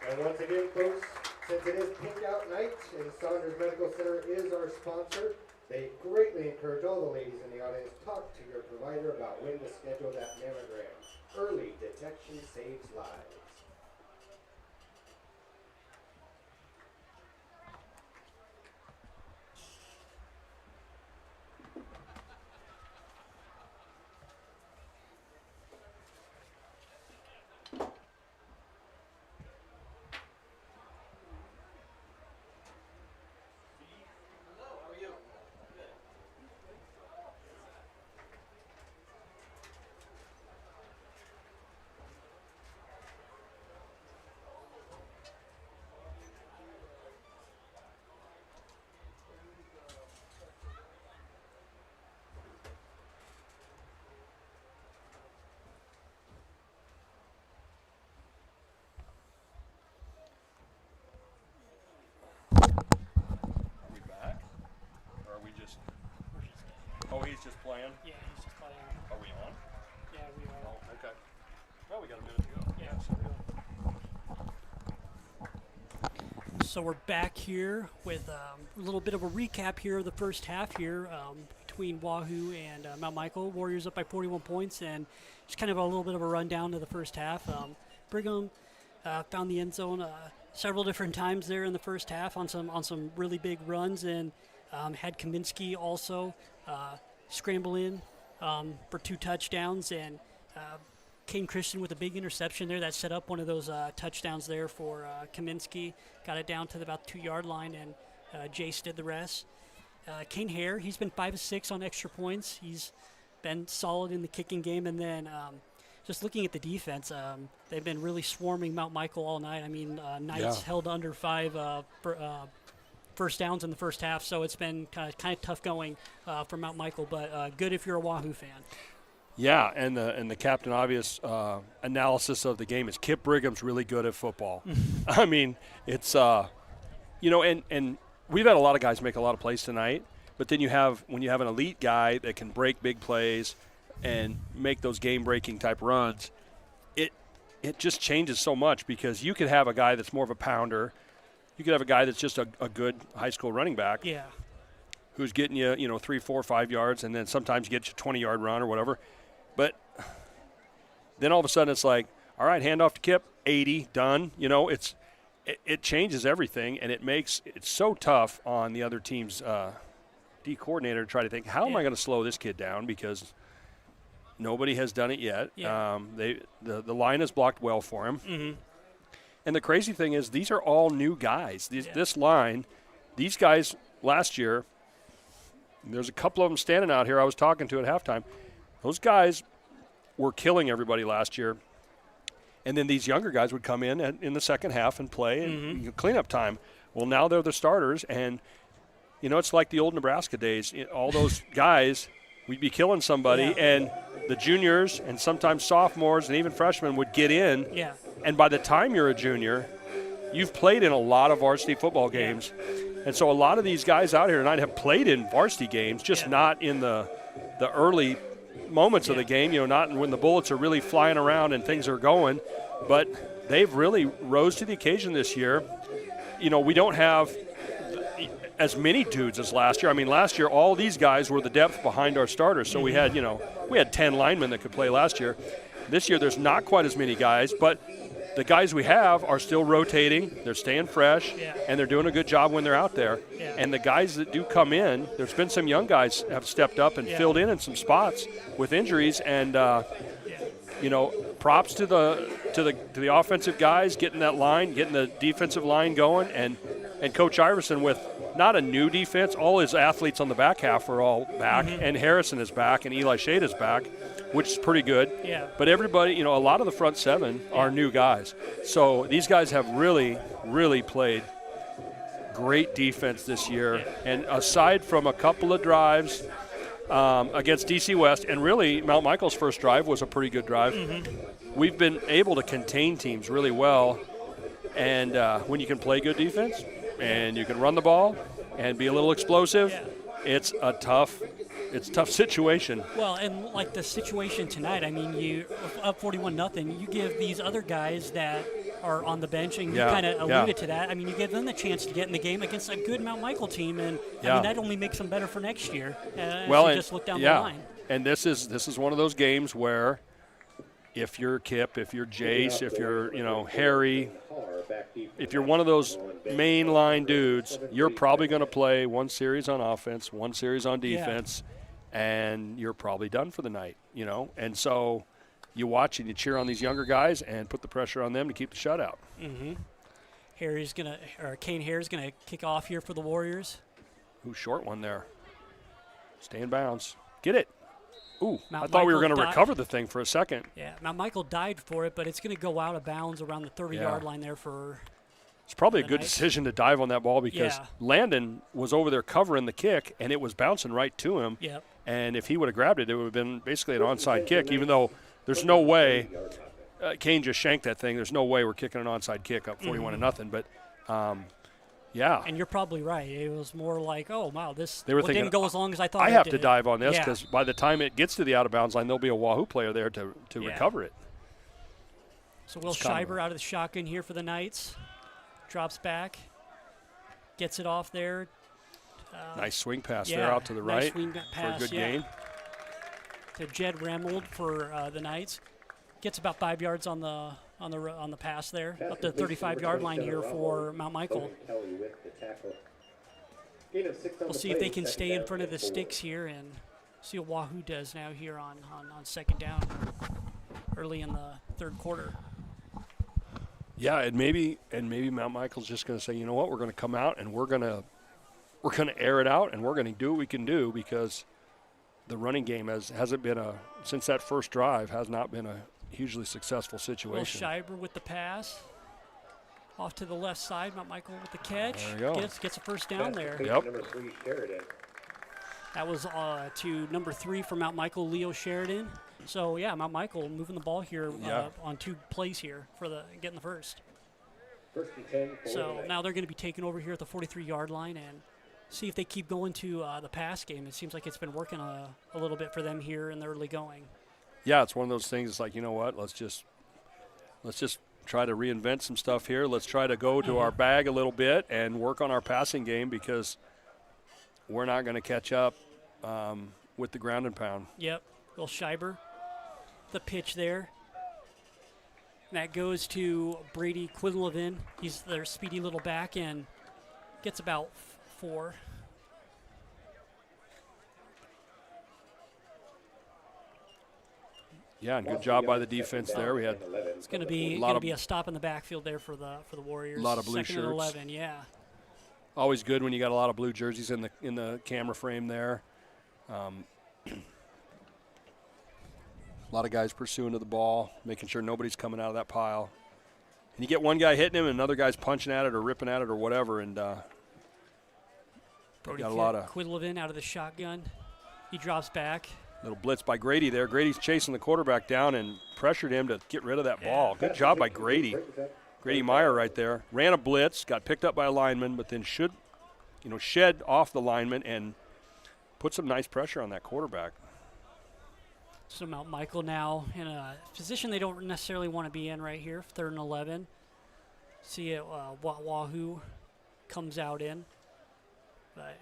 And once again, folks, since it is Pink Out Night and Saunders Medical Center is our sponsor, they greatly encourage all the ladies in the audience to talk to your provider about when to schedule that mammogram. Early detection saves lives. Oh, he's just playing? Yeah, he's just playing. Are we on? Yeah, we are. Oh, okay. Well, we got a minute to go. Yeah, so we are. So we're back here with a little bit of a recap here of the first half here between Wahoo and Mount Michael. Warriors up by 41 points, and just kind of a little bit of a rundown of the first half. Brigham found the end zone several different times there in the first half on some really big runs, and had Kaminsky also scramble in for 2 touchdowns, and Kane Christian with a big interception there that set up one of those touchdowns there for Kaminsky. Got it down to about 2-yard line, and Jace did the rest. Kane Hare, he's been 5 of 6 on extra points. He's been solid in the kicking game, and then just looking at the defense, they've been really swarming Mount Michael all night. I mean, Knights held under 5 first downs in the first half, so it's been kind of tough going for Mount Michael, but good if you're a Wahoo fan. Yeah, and the Captain Obvious analysis of the game is Kip Brigham's really good at football. I mean, it's and we've had a lot of guys make a lot of plays tonight, but then when you have an elite guy that can break big plays and make those game-breaking type runs, it just changes so much, because you could have a guy that's more of a pounder. You could have a guy that's just a good high school running back, who's getting you 3, 4, 5 yards, and then sometimes gets you a 20-yard run or whatever. But then all of a sudden it's like, all right, hand off to Kip, 80, done. It changes everything, and it makes it so tough on the other team's D coordinator to try to think, how am I going to slow this kid down, because nobody has done it yet. The line is blocked well for him. Mm-hmm. And the crazy thing is, these are all new guys. This line, these guys last year, there's a couple of them standing out here I was talking to at halftime. Those guys were killing everybody last year. And then these younger guys would come in the second half and play and cleanup time. Well, now they're the starters, and, it's like the old Nebraska days. All those guys, we'd be killing somebody, and the juniors and sometimes sophomores and even freshmen would get in. Yeah. And by the time you're a junior, you've played in a lot of varsity football games. And so a lot of these guys out here tonight have played in varsity games, just not in the early moments of the game, not when the bullets are really flying around and things are going. But they've really rose to the occasion this year. we don't have as many dudes as last year. I mean, last year all these guys were the depth behind our starters. So we had 10 linemen that could play last year. This year there's not quite as many guys, but the guys we have are still rotating. They're staying fresh, and they're doing a good job when they're out there. Yeah. And the guys that do come in, there's been some young guys have stepped up and filled in some spots with injuries. And props to the offensive guys getting that line, getting the defensive line going, and Coach Iverson with not a new defense. All his athletes on the back half are all back, and Harrison is back, and Eli Shade is back, which is pretty good. Yeah. But everybody, a lot of the front seven are new guys. So these guys have really, really played great defense this year. Yeah. And aside from a couple of drives against DC West, and really Mount Michael's first drive was a pretty good drive, we've been able to contain teams really well. And when you can play good defense and you can run the ball and be a little explosive, it's a tough situation. Well, and like the situation tonight, I mean, you up 41-0. You give these other guys that are on the bench, and you kind of alluded to that. I mean, you give them the chance to get in the game against a good Mount Michael team, and I mean that only makes them better for next year. Well, just look down the line. And this is one of those games where if you're Kip, if you're Jace, if you're Harry, if you're one of those mainline dudes, you're probably going to play one series on offense, one series on defense. Yeah. And you're probably done for the night, And so you watch and you cheer on these younger guys and put the pressure on them to keep the shutout. Mm-hmm. Kane Hare's gonna kick off here for the Warriors. Ooh, short one there. Stay in bounds. Get it. Ooh, I thought we were going to recover the thing for a second. Yeah, Mount Michael died for it, but it's going to go out of bounds around the 30-yard line there for. It's probably a good decision to dive on that ball because Landon was over there covering the kick, and it was bouncing right to him. Yep. And if he would have grabbed it, it would have been basically an onside kick, even though there's no way Kane just shanked that thing. There's no way we're kicking an onside kick up 41-0. But, yeah. And you're probably right. It was more like, oh, wow, this didn't go as long as I thought I have to dive on this because by the time it gets to the out-of-bounds line, there'll be a Wahoo player there to recover it. So Will Schreiber out of the shotgun here for the Knights. Drops back, gets it off there. Nice swing pass there out to the right swing pass, for a good gain. To Jed Remold for the Knights. Gets about 5 yards on the pass there, up to the 35-yard line here for Mount Michael. We'll see if they can stay in front of the sticks here and see what Wahoo does now here on second down early in the third quarter. Yeah, and maybe Mount Michael's just going to say, you know what, we're going to come out and we're going to air it out and we're going to do what we can do because the running game hasn't been since that first drive has not been a hugely successful situation. Will Schreiber with the pass. Off to the left side, Mount Michael with the catch. There you go. Gets a first down there. Yep. That was to number 3 for Mount Michael, Leo Sheridan. So, Mount Michael moving the ball here on 2 plays here for getting the first. First and 10. So now they're going to be taken over here at the 43-yard line and see if they keep going to the pass game. It seems like it's been working a little bit for them here in the early going. Yeah, it's one of those things. It's like, you know what? Let's just try to reinvent some stuff here. Let's try to go to our bag a little bit and work on our passing game because we're not going to catch up with the ground and pound. Yep. Will Schreiber, the pitch there. And that goes to Brady Quinlivan. He's their speedy little back and gets about 4. Yeah, and good job by the defense there. We had it's going to be a stop in the backfield there for the Warriors. A lot of blue shirts. 2nd and 11, yeah. Always good when you got a lot of blue jerseys in the camera frame there. A lot of guys pursuing to the ball, making sure nobody's coming out of that pile. And you get one guy hitting him and another guy's punching at it or ripping at it or whatever. And Brody got a lot of Quinlivan out of the shotgun. He drops back. Little blitz by Grady there. Grady's chasing the quarterback down and pressured him to get rid of that ball. Good job by Grady. Grady Meyer right there. Ran a blitz, got picked up by a lineman, but then shed off the lineman and put some nice pressure on that quarterback. So Mount Michael now in a position they don't necessarily want to be in right here, 3rd and 11. See it, Wahoo comes out in. But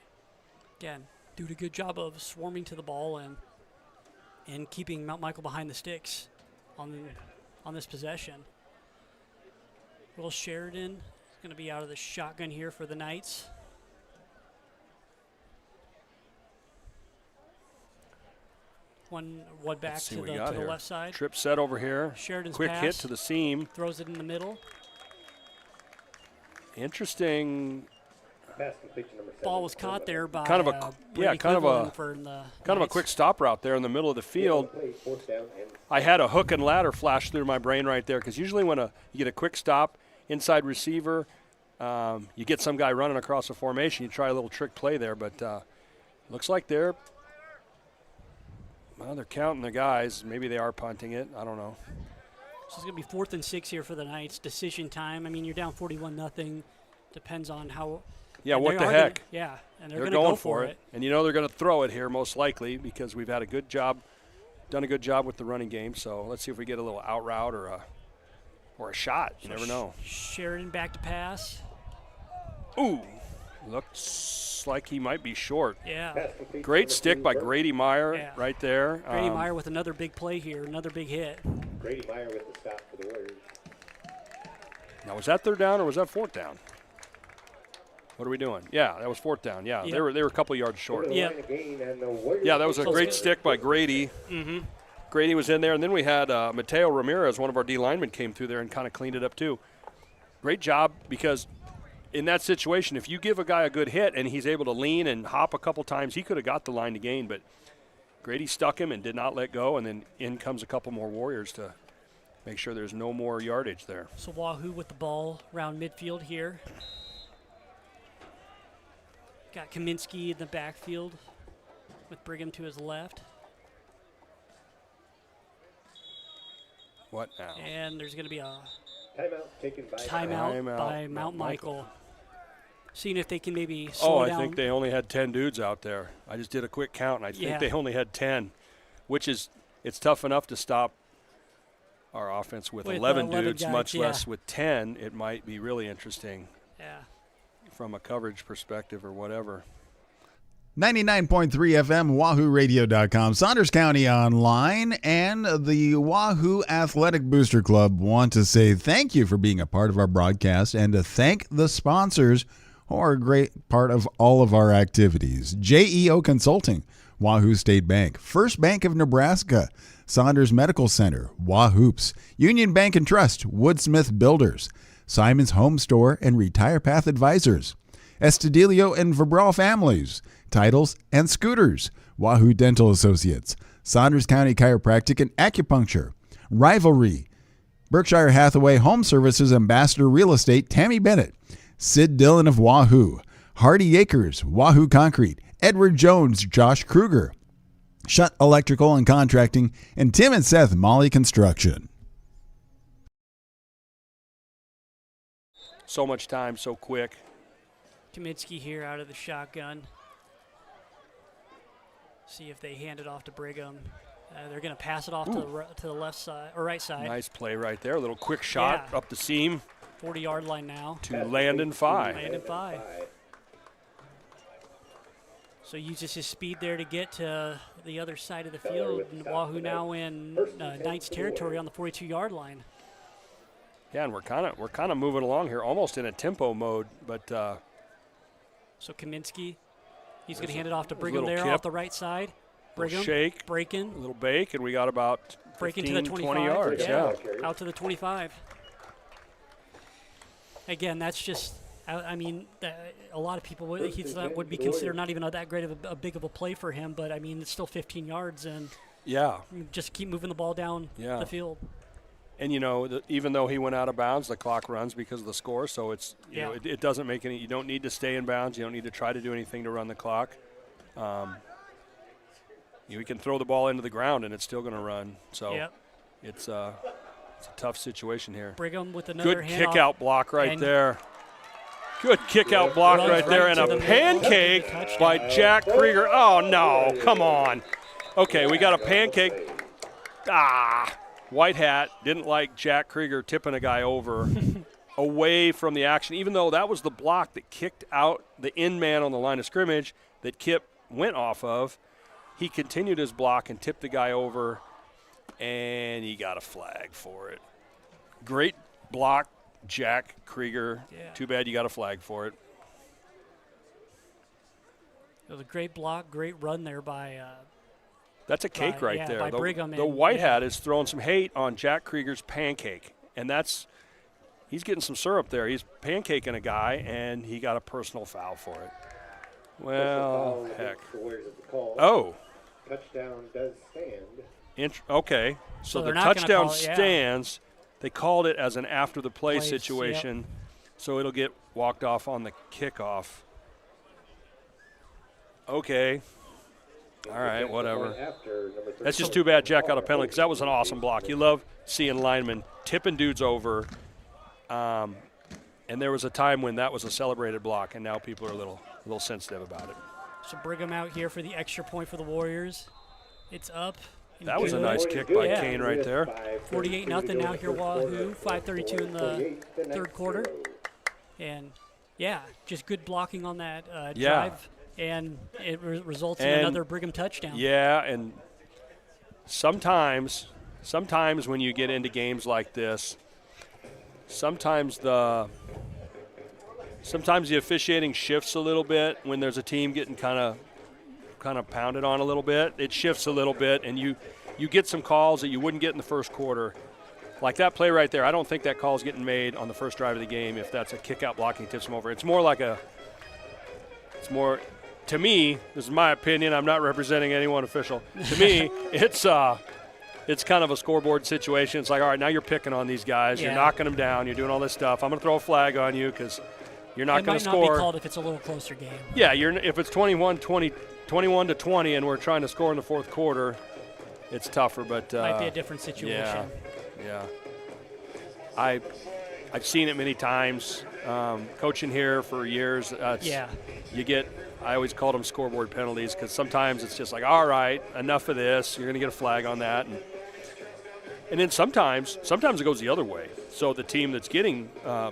again, doing a good job of swarming to the ball and keeping Mount Michael behind the sticks on this possession. Will Sheridan is going to be out of the shotgun here for the Knights. One back to the left side. Trip set over here. Sheridan's quick pass, hit to the seam. throws it in the middle. Interesting. Ball was caught there by kind of a quick stop route there in the middle of the field. I had a hook and ladder flash through my brain right there, because usually when you get a quick stop inside receiver, you get some guy running across a formation, you try a little trick play there, but looks like they're counting the guys. Maybe they are punting it. I don't know. So it's going to be 4th and 6 here for the Knights. Decision time. I mean, you're down 41-0. Depends on how. Yeah, what the heck? And they're going to go for it. And you know they're going to throw it here most likely, because we've had done a good job with the running game. So let's see if we get a little out route or a shot. You never know. Sheridan back to pass. Ooh, looks like he might be short. Yeah. Great stick by Grady Meyer right there. Grady Meyer with another big play here, another big hit. Grady Meyer with the stop for the Warriors. Now, was that 3rd down or was that 4th down? What are we doing? Yeah, that was 4th down. Yeah, they were a couple yards short. Yeah. Yeah, that was a great stick by Grady. Mm-hmm. Grady was in there, and then we had Mateo Ramirez, one of our D linemen, came through there and kind of cleaned it up too. Great job, because in that situation, if you give a guy a good hit and he's able to lean and hop a couple times, he could have got the line to gain, but Grady stuck him and did not let go, and then in comes a couple more Warriors to make sure there's no more yardage there. So Wahoo with the ball around midfield here. Got Kaminsky in the backfield with Brigham to his left. What now? And there's going to be a timeout by Mount Michael. Seeing if they can maybe slow down. I think they only had 10 dudes out there. I just did a quick count, and I think they only had 10, it's tough enough to stop our offense with 11 dudes, guys, much less with 10. It might be really interesting. Yeah. From a coverage perspective or whatever. 99.3 FM, WahooRadio.com, Saunders County Online, and the Wahoo Athletic Booster Club want to say thank you for being a part of our broadcast and to thank the sponsors who are a great part of all of our activities. JEO Consulting, Wahoo State Bank, First Bank of Nebraska, Saunders Medical Center, Wahoops, Union Bank and Trust, Woodsmith Builders, Simon's Home Store and Retire Path Advisors, Estudillo and Verbral Families, Titles and Scooters, Wahoo Dental Associates, Saunders County Chiropractic and Acupuncture, Rivalry, Berkshire Hathaway Home Services Ambassador Real Estate Tammy Bennett, Sid Dillon of Wahoo, Hardy Acres, Wahoo Concrete, Edward Jones, Josh Kruger, Shutt Electrical and Contracting, and Tim and Seth Molly Construction. So much time, so quick. Kaminsky here out of the shotgun. See if they hand it off to Brigham. They're going to pass it off to the left side or right side. Nice play right there. A little quick shot up the seam. 40-yard line now. To Landon 5. Landon 5. So uses his speed there to get to the other side of the field. And Wahoo now in Knights territory on the 42-yard line. Yeah, and we're kind of moving along here, almost in a tempo mode. But so Kaminsky, he's going to hand it off to Brigham there off the right side. Brigham shake, breaking, a little bake, and we got about breaking to the 25, 20 yards. Yeah, out to the 25. Again, that's just. I mean, a lot of people would be considered not even that great of a big of a play for him, but I mean, it's still 15 yards, and just keep moving the ball down the field. And you know, even though he went out of bounds, the clock runs because of the score. So it's know, it doesn't make any. You don't need to stay in bounds. You don't need to try to do anything to run the clock. You can throw the ball into the ground and it's still going to run. So it's a tough situation here. Brigham with another good kick out block right there. Good kick-out block right there, and a pancake by Jack Krieger. Oh, no, come on. Okay, we got a pancake. White hat. Didn't like Jack Krieger tipping a guy over. away from the action, even though that was the block that kicked out the in man on the line of scrimmage that Kip went off of. He continued his block and tipped the guy over, and he got a flag for it. Great block, Jack Krieger. Yeah. Too bad you got a flag for it. It was a great block, great run there by that's a cake right there. By Brigham. The white hat is throwing some hate on Jack Krieger's pancake, and he's getting some syrup there. He's pancaking a guy, and he got a personal foul for it. Well, heck. Oh. Touchdown does stand. Okay, so the touchdown stands. They called it as an after-the-play situation, so it'll get walked off on the kickoff. Okay. All right, whatever. That's just too bad Jack got a penalty because that was an awesome block. You love seeing linemen tipping dudes over. And there was a time when that was a celebrated block, and now people are a little sensitive about it. So Brigham out here for the extra point for the Warriors. It's up. That was a nice kick by Kane right there. 48-0 now here, Wahoo. 5:32 in the third quarter. And, just good blocking on that drive. And it results in another Brigham touchdown. Yeah, and sometimes when you get into games like this, sometimes the officiating shifts a little bit when there's a team getting kind of pounded on a little bit. It shifts a little bit, and you get some calls that you wouldn't get in the first quarter. Like that play right there, I don't think that call's getting made on the first drive of the game if that's a kick-out blocking tips them over. It's more, to me, this is my opinion, I'm not representing anyone official. To me, it's kind of a scoreboard situation. It's like, all right, now you're picking on these guys. You're knocking them down. You're doing all this stuff. I'm going to throw a flag on you because you're not going to score. It might not be called if it's a little closer game. Yeah, if it's 21-20, and we're trying to score in the fourth quarter, it's tougher. But might be a different situation. Yeah. I've seen it many times. Coaching here for years. I always called them scoreboard penalties because sometimes it's just like, all right, enough of this. You're going to get a flag on that. And then sometimes it goes the other way. So the team that's getting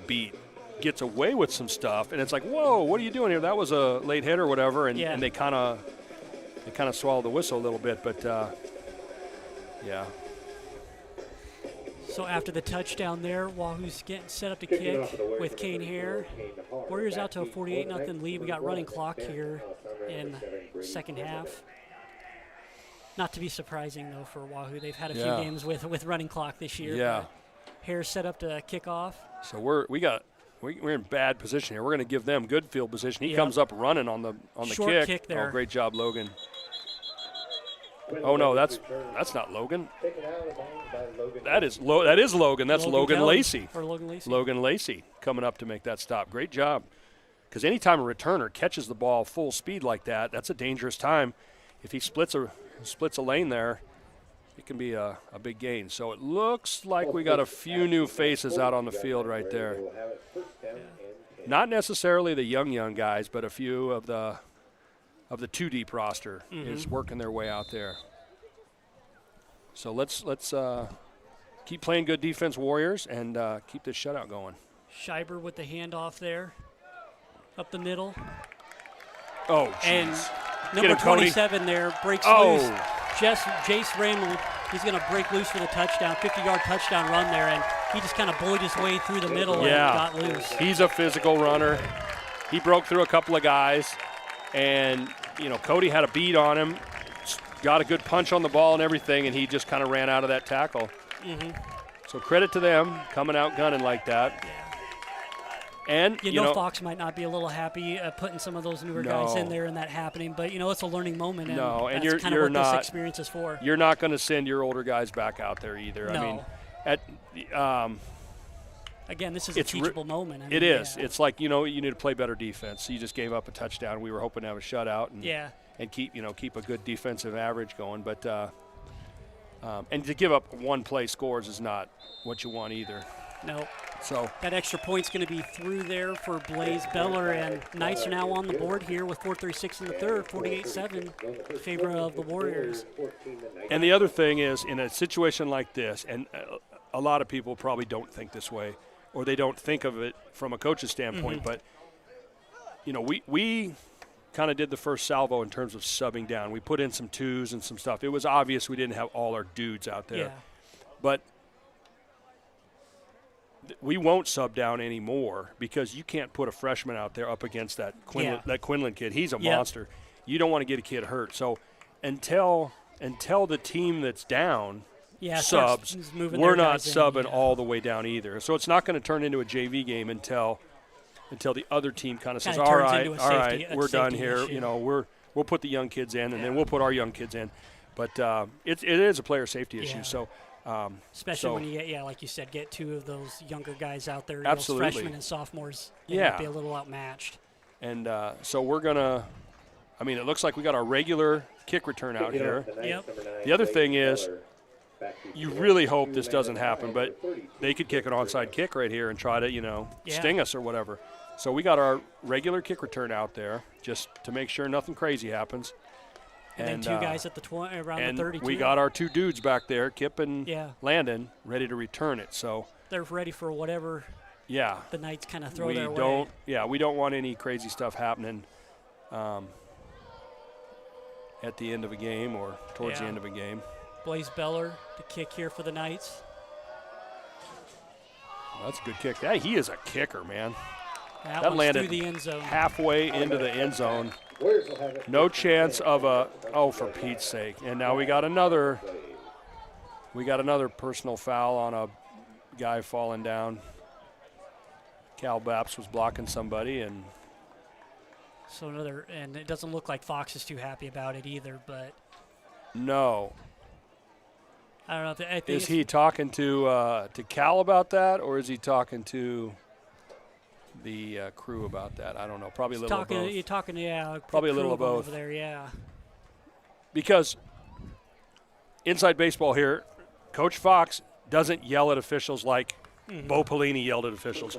beat gets away with some stuff, and it's like, whoa, what are you doing here? That was a late hit or whatever, and they kind of swallow the whistle a little bit. But, So after the touchdown there, Wahoo's getting set up to kick with Kane Hare. Warriors out to a 48-0 lead. We got running clock here in second half. Not to be surprising, though, for Wahoo. They've had a few games with running clock this year. Yeah. Hare's set up to kick off. So we're in bad position here. We're going to give them good field position. He comes up running on the short kick there. Oh, great job, Logan. Oh no, that's not Logan. That is Logan. That's Logan Lacey. Or Logan Lacey. Logan Lacey coming up to make that stop. Great job. Because anytime a returner catches the ball full speed like that, that's a dangerous time. If he splits a lane there, it can be a big gain. So it looks like we got a few new faces out on the field right there. Not necessarily the young guys, but a few of the 2 deep roster is working their way out there. So let's keep playing good defense, Warriors, and keep this shutout going. Scheiber with the handoff there, up the middle. Oh, jeez. And number 27 there breaks loose. Jace Ramel, he's going to break loose for the touchdown, 50-yard touchdown run there, and he just kind of bullied his way through the middle and got loose. He's a physical runner. He broke through a couple of guys, and, Cody had a beat on him, got a good punch on the ball and everything, and he just kind of ran out of that tackle. So credit to them coming out gunning like that. Yeah. And, Fox might not be a little happy putting some of those newer guys in there and that happening, but, it's a learning moment, and that's kind of what this experience is for. You're not going to send your older guys back out there either. No. I mean, again, this is a teachable moment. It is. It's like, you need to play better defense. So you just gave up a touchdown. We were hoping to have a shutout and keep a good defensive average going. But and to give up one play scores is not what you want either. No. So that extra point's going to be through there for Blaze Beller, and Knights are now on the board here with 4:36 in the third, 48-7 in favor of the Warriors. And the other thing is, in a situation like this, and a lot of people probably don't think this way, or they don't think of it from a coach's standpoint. But, we kind of did the first salvo in terms of subbing down. We put in some twos and some stuff. It was obvious we didn't have all our dudes out there. Yeah. But we won't sub down anymore because you can't put a freshman out there up against that Quinlan kid. He's a monster. You don't want to get a kid hurt. So until the team that's down subs, we're not subbing all the way down either. So it's not going to turn into a JV game until the other team kind of says, all right, we're done here. Issue. We'll put the young kids in, and then we'll put our young kids in. But it is a player safety issue. So. Especially when you get, like you said, get two of those younger guys out there, absolutely. Freshmen and sophomores, they might be a little outmatched. And so we're going to, it looks like we got our regular kick return out here. Yep. The other thing is, you really hope this doesn't happen, but they could kick an onside kick right here and try to, sting us or whatever. So we got our regular kick return out there just to make sure nothing crazy happens. And then two guys at the around the 32. We got our two dudes back there, Kip and Landon, ready to return it. So they're ready for whatever the Knights kind of throw their way. We don't want any crazy stuff happening at the end of a game or towards the end of a game. Blaze Beller to kick here for the Knights. That's a good kick. Hey, he is a kicker, man. That landed through the end zone. Halfway into the end zone. No chance of for Pete's sake. And now we got another personal foul on a guy falling down. Cal Baps was blocking somebody, and and it doesn't look like Fox is too happy about it either, but no. I don't know. I think is he talking to Cal about that, or is he talking to the crew about that? I don't know. Probably a little of both. You're talking, probably a little of both. Over there, yeah. Because inside baseball here, Coach Fox doesn't yell at officials like Bo Pelini yelled at officials.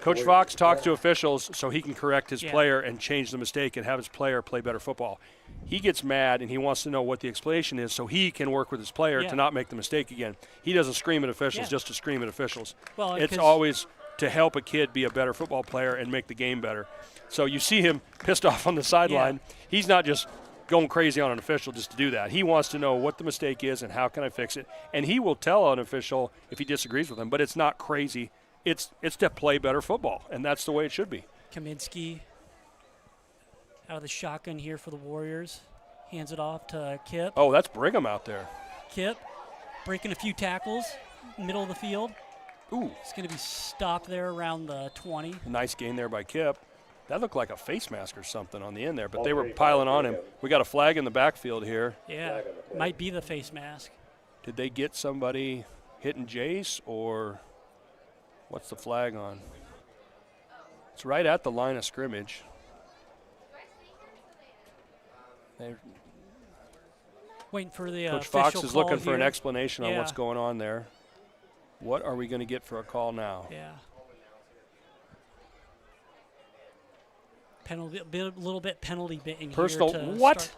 Coach Fox talks to officials so he can correct his player and change the mistake and have his player play better football. He gets mad and he wants to know what the explanation is so he can work with his player to not make the mistake again. He doesn't scream at officials just to scream at officials. Well, it's always to help a kid be a better football player and make the game better. So you see him pissed off on the sideline. He's not just going crazy on an official just to do that. He wants to know what the mistake is and how can I fix it. And he will tell an official if he disagrees with him, but it's not crazy. It's to play better football, and that's the way it should be. Kaminsky out of the shotgun here for the Warriors. Hands it off to Kip. Oh, that's Brigham out there. Kip breaking a few tackles, middle of the field. Ooh. It's going to be stopped there around the 20. Nice gain there by Kip. That looked like a face mask or something on the end there, but they were piling on him. We got a flag in the backfield here. Yeah, might be the face mask. Did they get somebody hitting Jace, or what's the flag on? It's right at the line of scrimmage. They're waiting for the Coach Fox is looking for here. an explanation on what's going on there. What are we going to get for a call now? Yeah. Penalty, a little bit penalty bit in personal, here. What?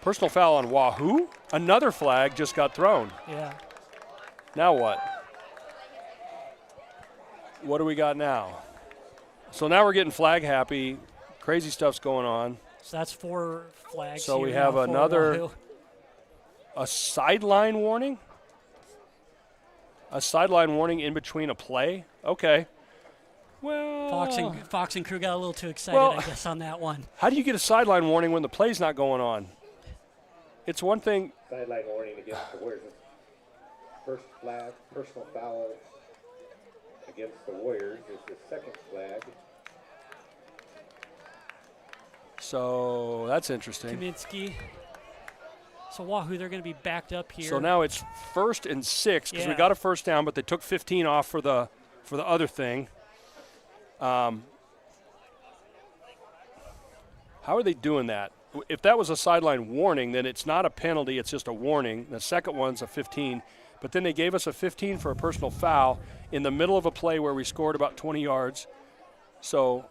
Personal foul on Wahoo? Another flag just got thrown. Yeah. Now what? What do we got now? So now we're getting flag happy. Crazy stuff's going on. So that's 4 flags. So here we have a sideline warning? A sideline warning in between a play? Okay. Well, Fox and crew got a little too excited, I guess, on that one. How do you get a sideline warning when the play's not going on? It's one thing. Sideline warning against the Warriors. First flag, personal foul against the Warriors is the second flag. So that's interesting. Kaminsky. So Wahoo, they're going to be backed up here. So now it's 1st and 6 because we got a first down, but they took 15 off for the other thing. How are they doing that? If that was a sideline warning, then it's not a penalty, it's just a warning. The second one's a 15. But then they gave us a 15 for a personal foul in the middle of a play where we scored about 20 yards. So,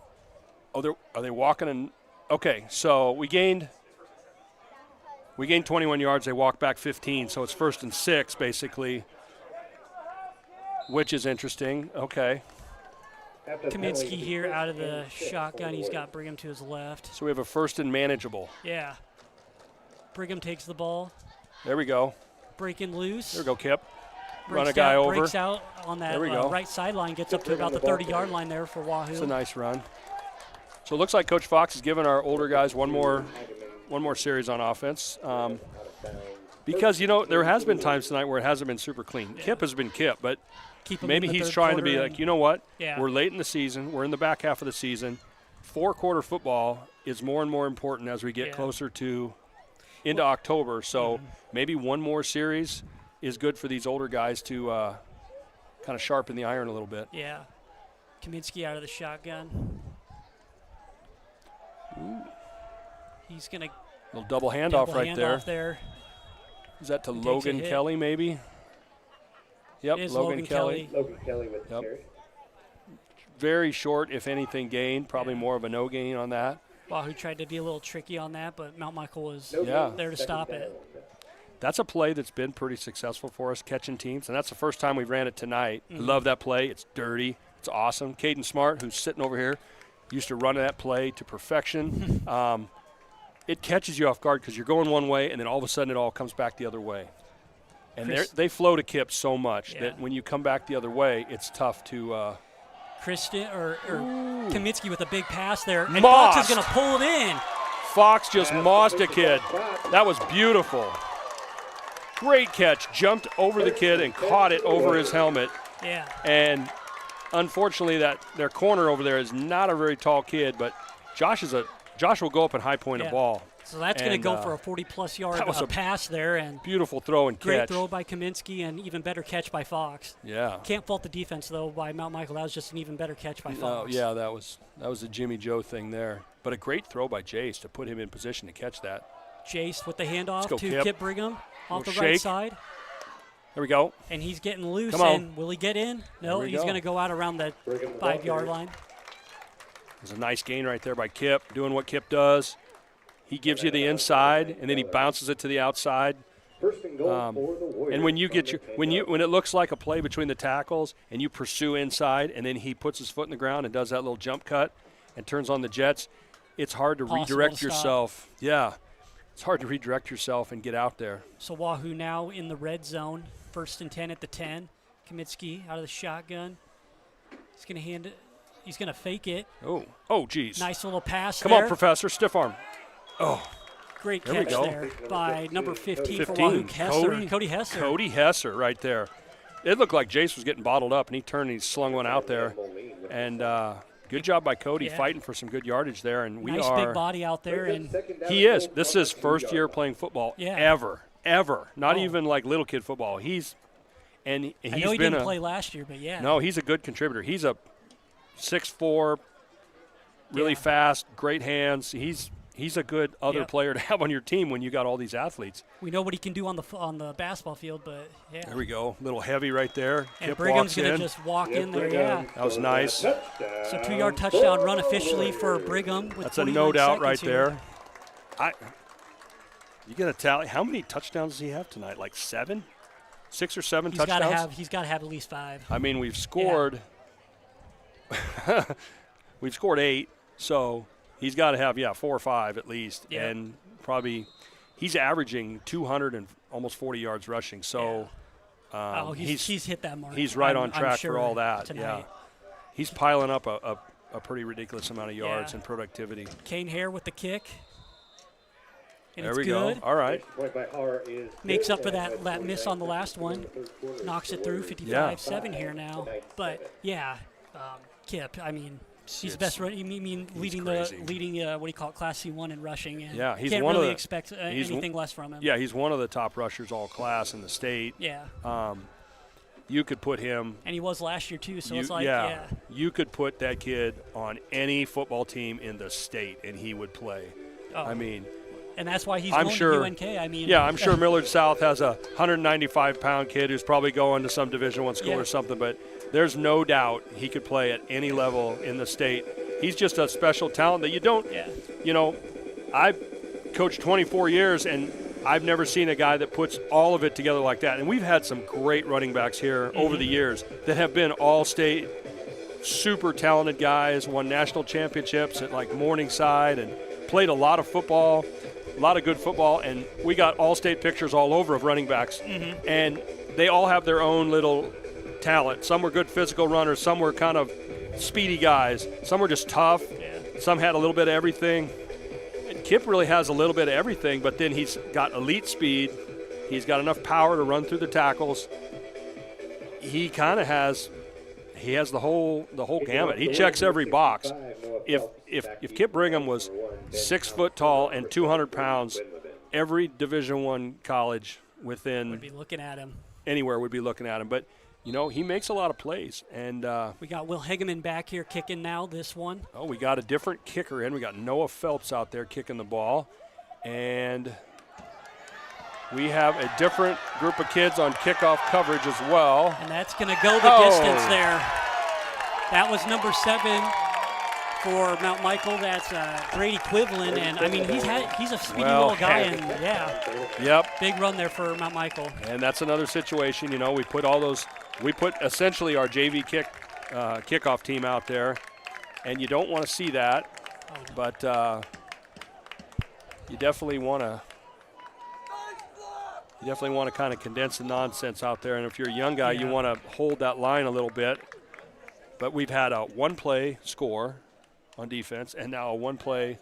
are they walking in? Okay, so we gained 21 yards. They walked back 15, so it's 1st and 6 basically, which is interesting. Okay. Kaminsky here out of the shotgun. He's got Brigham to his left. So we have a first and manageable. Yeah. Brigham takes the ball. There we go. Breaking loose. There we go, Kip. Run a guy over. Breaks out on that right sideline. Gets up to about the 30-yard line there for Wahoo. It's a nice run. So it looks like Coach Fox has given our older guys one more series on offense. Because, there has been times tonight where it hasn't been super clean. Yeah. Kip has been Kip, but maybe he's trying to be like, you know what? Yeah. We're late in the season. We're in the back half of the season. 4-quarter football is more and more important as we get closer into October. So maybe one more series is good for these older guys to kind of sharpen the iron a little bit. Yeah. Kaminsky out of the shotgun. Ooh. He's going to – little double handoff right there. Is that to Logan Kelly maybe? Yep, Logan Kelly. Logan Kelly with the carry. Very short, if anything, gain. Probably more of a no gain on that. Wahoo tried to be a little tricky on that, but Mount Michael was there to stop it. That's a play that's been pretty successful for us, catching teams, and that's the first time we've ran it tonight. I love that play. It's dirty. It's awesome. Caden Smart, who's sitting over here, used to run that play to perfection. It catches you off guard because you're going one way, and then all of a sudden it all comes back the other way. And they flow to Kip so much that when you come back the other way, it's tough to Kristen or Kaminsky with a big pass there. And Fox is going to pull it in. Fox just mossed a kid. That was beautiful. Great catch. Jumped over the kid and caught it over his helmet. Yeah. And unfortunately, their corner over there is not a very tall kid, but Josh will go up and high point a ball. So that's going to go for a 40-plus yard pass there. And beautiful throw and catch. Great throw by Kaminsky and even better catch by Fox. Yeah. Can't fault the defense, though, by Mount Michael. That was just an even better catch by Fox. Yeah, that was a Jimmy Joe thing there. But a great throw by Jace to put him in position to catch that. Jace with the handoff to Kip Brigham off the right side. There we go. And he's getting loose. And will he get in? No, he's going to go out around the 5-yard line. There's a nice gain right there by Kip, doing what Kip does. He gives you the inside, and then he bounces it to the outside. First and goal for the Warriors. And when it looks like a play between the tackles, and you pursue inside, and then he puts his foot in the ground and does that little jump cut, and turns on the jets, it's hard to redirect yourself. Yeah, it's hard to redirect yourself and get out there. So Wahoo now in the red zone, 1st and 10 at the 10. Kaminsky out of the shotgun. He's going to hand it. He's going to fake it. Oh, geez. Nice little pass Come on, Professor. Stiff arm. Oh. Great catch there by number 15 for Wahoo, Cody Hesser. Cody Hesser right there. It looked like Jace was getting bottled up, and he turned and he slung one out there. And good job by Cody fighting for some good yardage there. And nice big body out there. And he is. This is his first year playing football ever. Not even like little kid football. He's been he didn't play last year, but No, he's a good contributor. He's a 6'4", really fast, great hands. He's a good other player to have on your team when you got all these athletes. We know what he can do on the basketball field, but There we go. Little heavy right there. And Kip Brigham's going to just walk in there, That was nice. So 2-yard touchdown run officially for Brigham. That's a no doubt right there. You get a tally. How many touchdowns does he have tonight? Like 7? 6 or 7 touchdowns? He's got to have at least 5. I mean, we've scored. We've scored 8, so he's got to have 4 or 5 at least, and probably he's averaging 200 and almost 40 yards rushing. So he's hit that mark. He's right on track sure for all that. Tonight. Yeah, he's piling up a pretty ridiculous amount of yards and productivity. Kane Hare with the kick. And there we go. All right. Makes up for that miss on the last one. Knocks it through 55-7 here now. But Kip, I mean, he's the best running. Leading what do you call it, Class C1 in rushing. And he's can't one really of the, expect anything less from him. Yeah, he's one of the top rushers all class in the state. Yeah. You could put him. And he was last year too, so it's like you could put that kid on any football team in the state, and he would play. I mean. And that's why he's going to UNK. I mean, I'm sure Millard South has a 195-pound kid who's probably going to some Division I school or something, but there's no doubt he could play at any level in the state. He's just a special talent that you don't, I've coached 24 years, and I've never seen a guy that puts all of it together like that. And we've had some great running backs here over the years that have been all-state super talented guys, won national championships at like Morningside and played a lot of football, a lot of good football, and we got all-state pictures all over of running backs. And they all have their own little talent. Some were good physical runners, some were kind of speedy guys, some were just tough, some had a little bit of everything. And Kip really has a little bit of everything, but then he's got elite speed, he's got enough power to run through the tackles. He kind of has the whole gamut. He checks every box. If Kip Brigham was 6 foot tall and 200 pounds, every Division I college within would be looking at him. Anywhere would be looking at him. But you know, he makes a lot of plays. And we got Will Hegeman back here kicking now. This one. Oh, we got a different kicker in. We got Noah Phelps out there kicking the ball, and we have a different group of kids on kickoff coverage as well. And that's going to go the distance there. That was number 7 for Mount Michael. That's Brady Quivlin, and I mean he's a speedy little guy, and big run there for Mount Michael. And that's another situation. You know, we put essentially our JV kickoff team out there, and you don't want to see that, but you definitely want to. You definitely want to kind of condense the nonsense out there, and if you're a young guy, you want to hold that line a little bit. But we've had a one-play score on defense, and now a one-play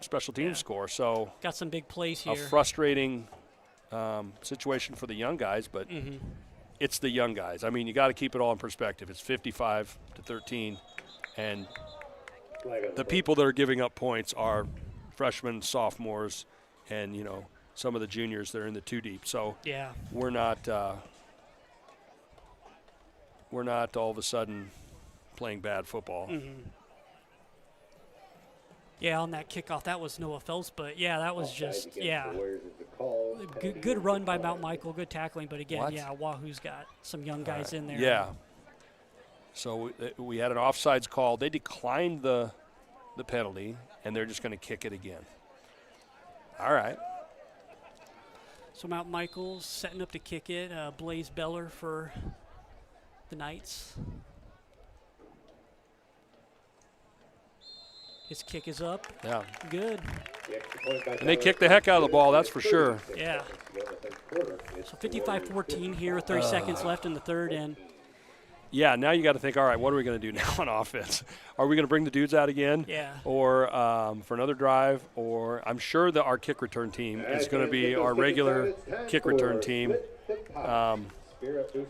special teams score. So got some big plays here. A frustrating situation for the young guys, but it's the young guys. I mean, you got to keep it all in perspective. It's 55-13, and the people that are giving up points are freshmen, sophomores, and you know, some of the juniors that are in the 2 deep. So we're not all of a sudden playing bad football. Yeah, on that kickoff, that was Noah Phelps, but that was just good run by Mount Michael, good tackling, but again, Wahoo's got some young guys in there. Yeah. So we had an offsides call. They declined the penalty, and they're just going to kick it again. All right. So Mount Michael's setting up to kick it. Blaze Beller for the Knights. His kick is up. Yeah. Good. And they kick the heck out of the ball, that's for sure. Yeah. So 55-14 here, 30 seconds left in the third, and yeah, now you got to think, all right, what are we going to do now on offense? Are we going to bring the dudes out again? Yeah. Or for another drive? Or I'm sure that our kick return team is going to be our regular kick return team.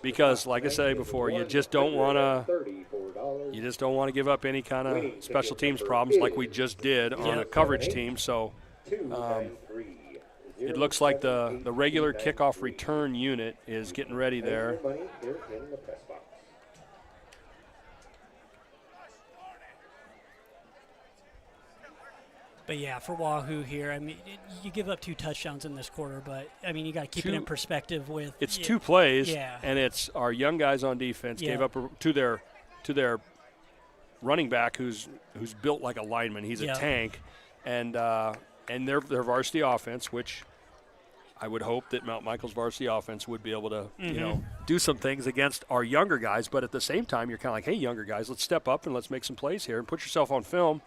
Because, like I said before, you just don't want to give up any kind of special teams problems like we just did on a coverage team. So it looks like the regular kickoff return unit is getting ready there. But yeah, for Wahoo here, I mean, you give up 2 touchdowns in this quarter, but I mean, you got to keep it in perspective with. It's 2 plays, and it's our young guys on defense gave up to their running back who's built like a lineman. He's a tank, and their varsity offense, which I would hope that Mount Michael's varsity offense would be able to do some things against our younger guys. But at the same time, you're kind of like, hey, younger guys, let's step up and let's make some plays here and put yourself on film.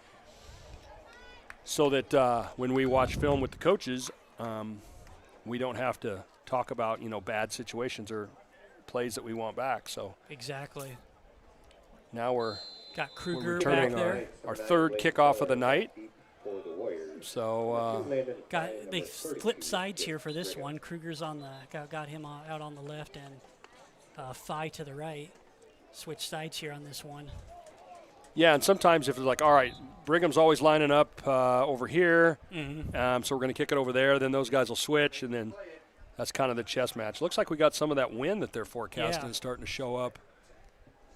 So that when we watch film with the coaches, we don't have to talk about, bad situations or plays that we want back. So exactly. Now we're Kruger returning back there. Our third kickoff of the night. So they flipped sides here for this one. Kruger's got him out on the left, and Phi to the right. Switch sides here on this one. Yeah, and sometimes if it's like, all right, Brigham's always lining up over here, so we're going to kick it over there, then those guys will switch, and then that's kind of the chess match. Looks like we got some of that wind that they're forecasting starting to show up.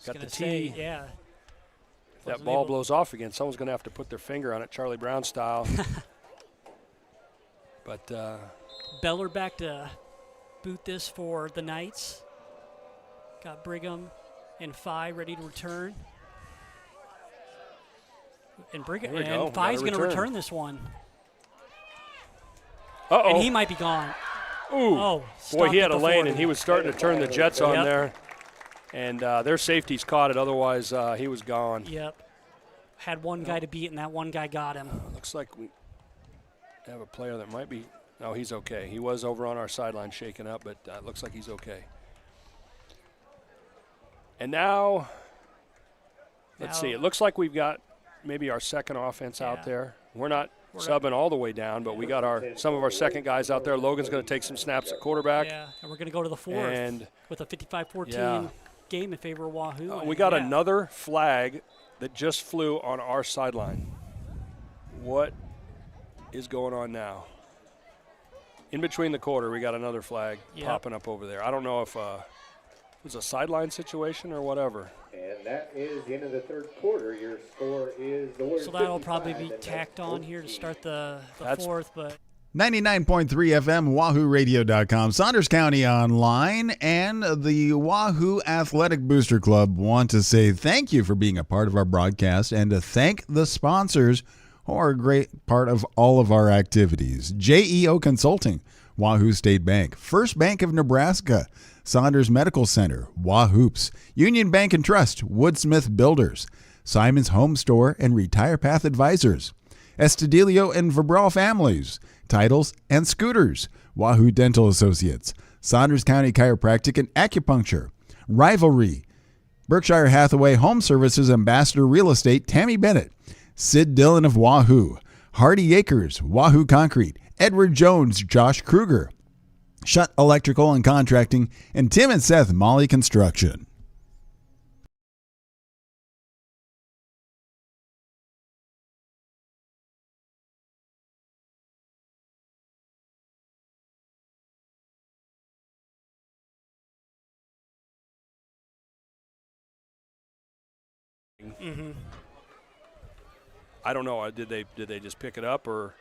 Got the tee. Yeah. If that ball blows off again, someone's going to have to put their finger on it, Charlie Brown style. But Beller back to boot this for the Knights. Got Brigham and Phi ready to return. And Phi's going to return this one. Uh-oh. And he might be gone. Ooh. Boy, he had a lane, and he was starting to turn the Jets on there. And their safeties caught it. Otherwise, he was gone. Yep. Had one guy to beat, and that one guy got him. Looks like we have a player that might be. No, he's okay. He was over on our sideline shaking up, but it looks like he's okay. And now, let's see. It looks like we've got maybe our second offense out there. We're not subbing all the way down, but we got some of our second guys out there. Logan's going to take some snaps at quarterback. Yeah, and we're going to go to the fourth with a 55-14 game in favor of Wahoo. We got another flag that just flew on our sideline. What is going on now? In between the quarter, we got another flag popping up over there. I don't know if it was a sideline situation or whatever. And that is the end of the third quarter. Your score is the Warriors. So that'll probably be tacked on here to start the fourth, but 99.3 FM, WahooRadio.com, Saunders County Online, and the Wahoo Athletic Booster Club want to say thank you for being a part of our broadcast and to thank the sponsors who are a great part of all of our activities. JEO Consulting, Wahoo State Bank, First Bank of Nebraska, Saunders Medical Center, Wahoops, Union Bank and Trust, Woodsmith Builders, Simon's Home Store and Retire Path Advisors, Estudillo and Verbral Families, Titles and Scooters, Wahoo Dental Associates, Saunders County Chiropractic and Acupuncture, Rivalry, Berkshire Hathaway Home Services Ambassador Real Estate Tammy Bennett, Sid Dillon of Wahoo, Hardy Acres, Wahoo Concrete, Edward Jones, Josh Kruger, Shutt Electrical and Contracting, and Tim and Seth Molly Construction. Mm-hmm. I don't know. Did they just pick it up or?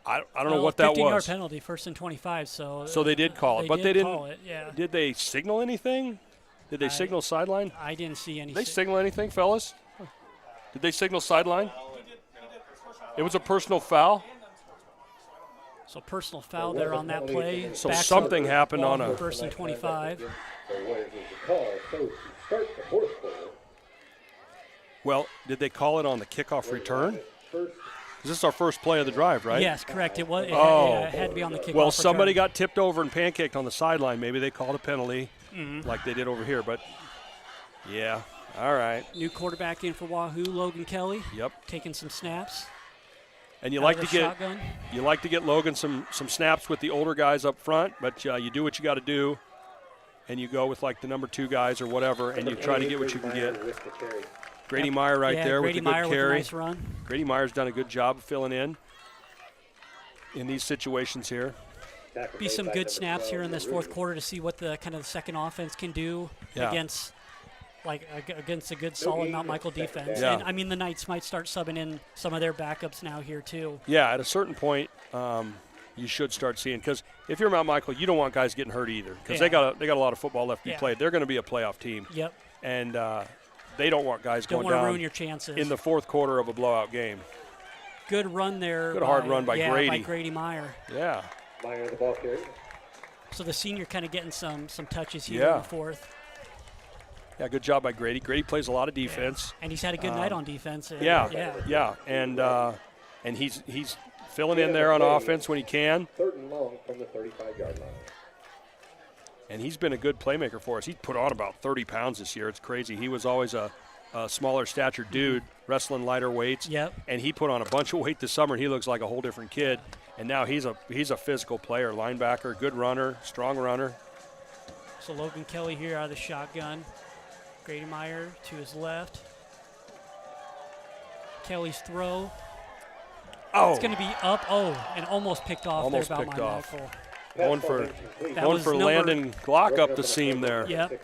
I don't know what that was. 15-yard penalty, 1st and 25. So they did call it, but they didn't. Call it, yeah. Did they signal anything? Did they signal sideline? I didn't see anything. Did they signal anything, fellas? Did they signal sideline? It was a personal foul. So personal foul there on that play. So something happened on a 1st and 25. Well, did they call it on the kickoff return? This is our first play of the drive, right? Yes, correct. It was. It had to be on the kickoff. Well, somebody got tipped over and pancaked on the sideline. Maybe they called a penalty, like they did over here. But yeah, all right. New quarterback in for Wahoo, Logan Kelly. Yep. Taking some snaps. And you like to get Logan some snaps with the older guys up front, but you do what you got to do, and you go with like the number 2 guys or whatever, and you try to get what you can get. Grady Meyer there with a good carry. With a nice run. Grady Meyer's done a good job of filling in these situations here. Be some good snaps here in this fourth quarter to see what the kind of the second offense can do against a good solid Mount Michael defense. Yeah. And I mean the Knights might start subbing in some of their backups now here too. Yeah, at a certain point you should start seeing, because if you're Mount Michael, you don't want guys getting hurt either, because they got a lot of football left to be played. They're going to be a playoff team. Yep. And they don't want guys going down. Don't want to ruin your chances in the fourth quarter of a blowout game. Good run there. Good hard run by Grady. By Grady Meyer. Yeah. Meyer the ball carrier. So the senior kind of getting some touches here in the fourth. Yeah, good job by Grady. Grady plays a lot of defense. And he's had a good night on defense. Yeah. And he's filling in there on offense when he can. 3rd and long from the 35-yard line. And he's been a good playmaker for us. He's put on about 30 pounds this year. It's crazy. He was always a smaller stature dude, wrestling lighter weights. Yep. And he put on a bunch of weight this summer, and he looks like a whole different kid. And now he's a physical player, linebacker, good runner, strong runner. So Logan Kelly here out of the shotgun. Grady Meyer to his left. Kelly's throw. Oh. It's going to be up. And almost picked off almost there by picked my off. Michael. Going for Landon Glock up the seam there. Yep.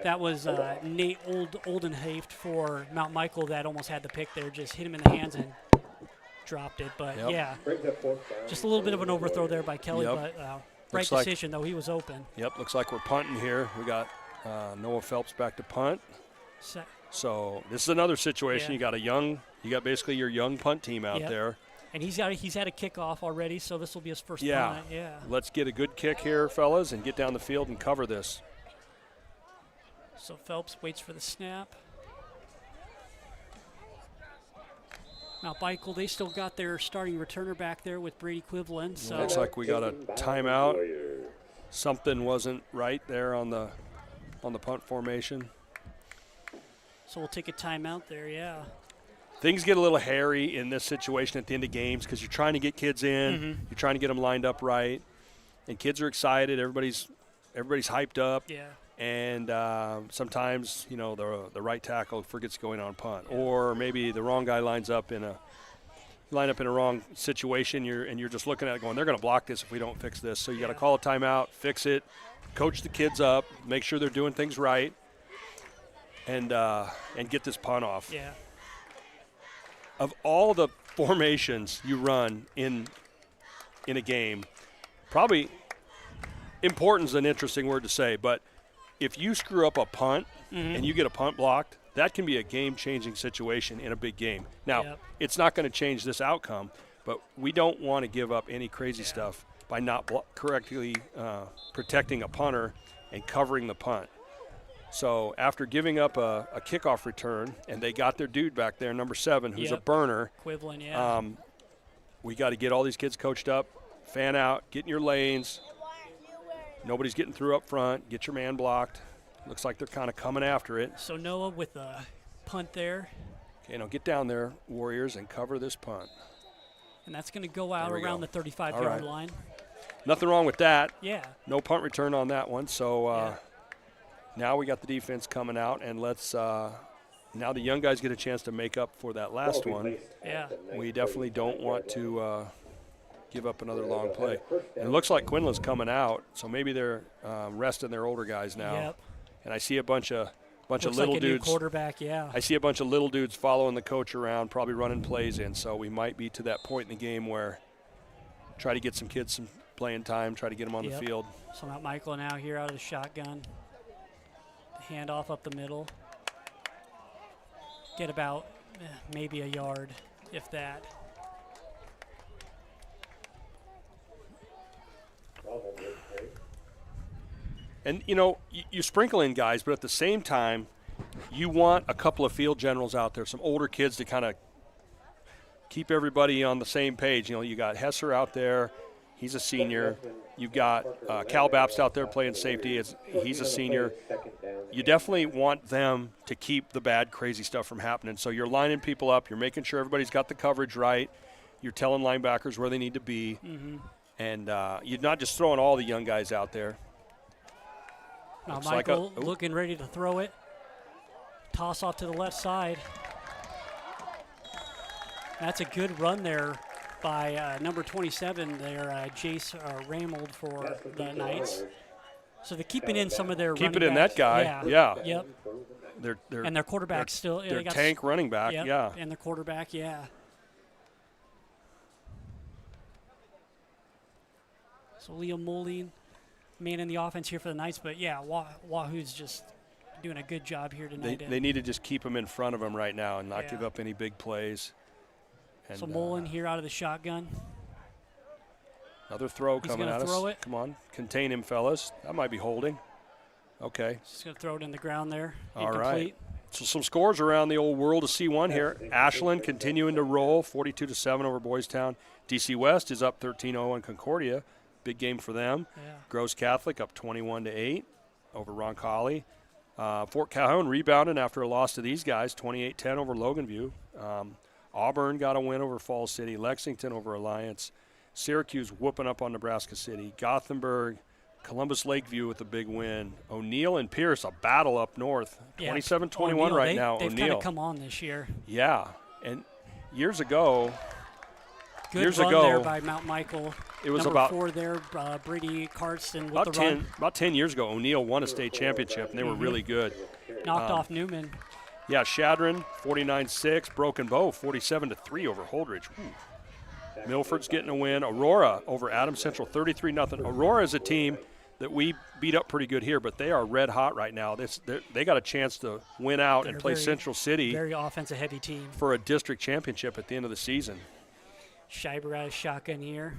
That was Nate Oldenhaft for Mount Michael that almost had the pick there. Just hit him in the hands and dropped it. But, just a little bit of an overthrow there by Kelly. But right decision, though. He was open. Yep, looks like we're punting here. We got Noah Phelps back to punt. So this is another situation. Yeah. You got basically your young punt team out there. And he's had a kickoff already, so this will be his first punt. Yeah. Let's get a good kick here, fellas, and get down the field and cover this. So Phelps waits for the snap. Now, Michael, they still got their starting returner back there with Brady Quivlin. So looks like we got a timeout. Something wasn't right there on the punt formation. So we'll take a timeout there, yeah. Things get a little hairy in this situation at the end of games because you're trying to get kids in, you're trying to get them lined up right, and kids are excited. Everybody's hyped up. Yeah. And sometimes, you know, the right tackle forgets going on punt, or maybe the wrong guy lines up in a wrong situation. You're just looking at it going, they're going to block this if we don't fix this. So you got to call a timeout, fix it, coach the kids up, make sure they're doing things right, and get this punt off. Yeah. Of all the formations you run in a game, probably important is an interesting word to say, but if you screw up a punt and you get a punt blocked, that can be a game-changing situation in a big game. Now, it's not going to change this outcome, but we don't want to give up any crazy stuff by not correctly protecting a punter and covering the punt. So after giving up a kickoff return, and they got their dude back there, number 7, who's a burner. Quivlin, we got to get all these kids coached up, fan out, get in your lanes. Nobody's getting through up front. Get your man blocked. Looks like they're kind of coming after it. So Noah with a punt there. Okay, now get down there, Warriors, and cover this punt. And that's going to go out around the 35-yard line. Nothing wrong with that. Yeah. No punt return on that one. So now we got the defense coming out, and let's now the young guys get a chance to make up for that last one. Yeah. We definitely don't want to give up another long play. And it looks like Quinlan's coming out, so maybe they're resting their older guys now. Yep. And I see a bunch of little like a dudes. New quarterback, yeah. I see a bunch of little dudes following the coach around, probably running plays in. So we might be to that point in the game where try to get some kids some playing time, try to get them on the field. So Mount Michael now here out of the shotgun. The handoff up the middle. Get about maybe a yard, if that. And, you know, you sprinkle in guys, but at the same time, you want a couple of field generals out there, some older kids to kind of keep everybody on the same page. You know, you got Hesser out there. He's a senior. You've got Cal Bapst out there playing safety. He's a senior. You definitely want them to keep the bad, crazy stuff from happening. So you're lining people up. You're making sure everybody's got the coverage right. You're telling linebackers where they need to be. And you're not just throwing all the young guys out there. Now Michael looking ready to throw it. Toss off to the left side. That's a good run there by number 27 there, Jace Ramold for the Knights. So they're keeping in some of their Keep it in that guy, yeah. Yep. And their quarterback still. Their tank running back, yeah. And their quarterback, yeah. So Liam Moline, man in the offense here for the Knights, but yeah, Wahoo's just doing a good job here tonight. They need to just keep them in front of them right now and not give up any big plays. And, so Mullen here out of the shotgun. Another throw coming at us. Throw it. Come on, contain him, fellas. That might be holding. Okay. Just going to throw it in the ground there. All right. So some scores around the old world of C1 here. Ashland continuing to roll, 42-7 over Boys Town. DC West is up 13-0 on Concordia. Big game for them. Yeah. Gross Catholic up 21-8 over Roncalli. Fort Calhoun rebounding after a loss to these guys, 28-10 over Logan View. Auburn got a win over Falls City. Lexington over Alliance. Syracuse whooping up on Nebraska City. Gothenburg, Columbus Lakeview with a big win. O'Neill and Pierce, a battle up north. 27-21 right now. They've kind of come on this year. Yeah, and years ago. Good run there by Mount Michael. It was Number about 4 there, Brady Carson with the run. About 10 years ago, O'Neill won a state championship, and they were really good. Knocked off Newman. Yeah, Shadron, 49-6. Broken Bow, 47-3 over Holdridge. Ooh. Milford's getting a win. Aurora over Adams Central, 33-0. Aurora is a team that we beat up pretty good here, but they are red hot right now. They got a chance to win out and play Central City. Very offensive-heavy team. For a district championship at the end of the season. Scheiber out of shotgun here.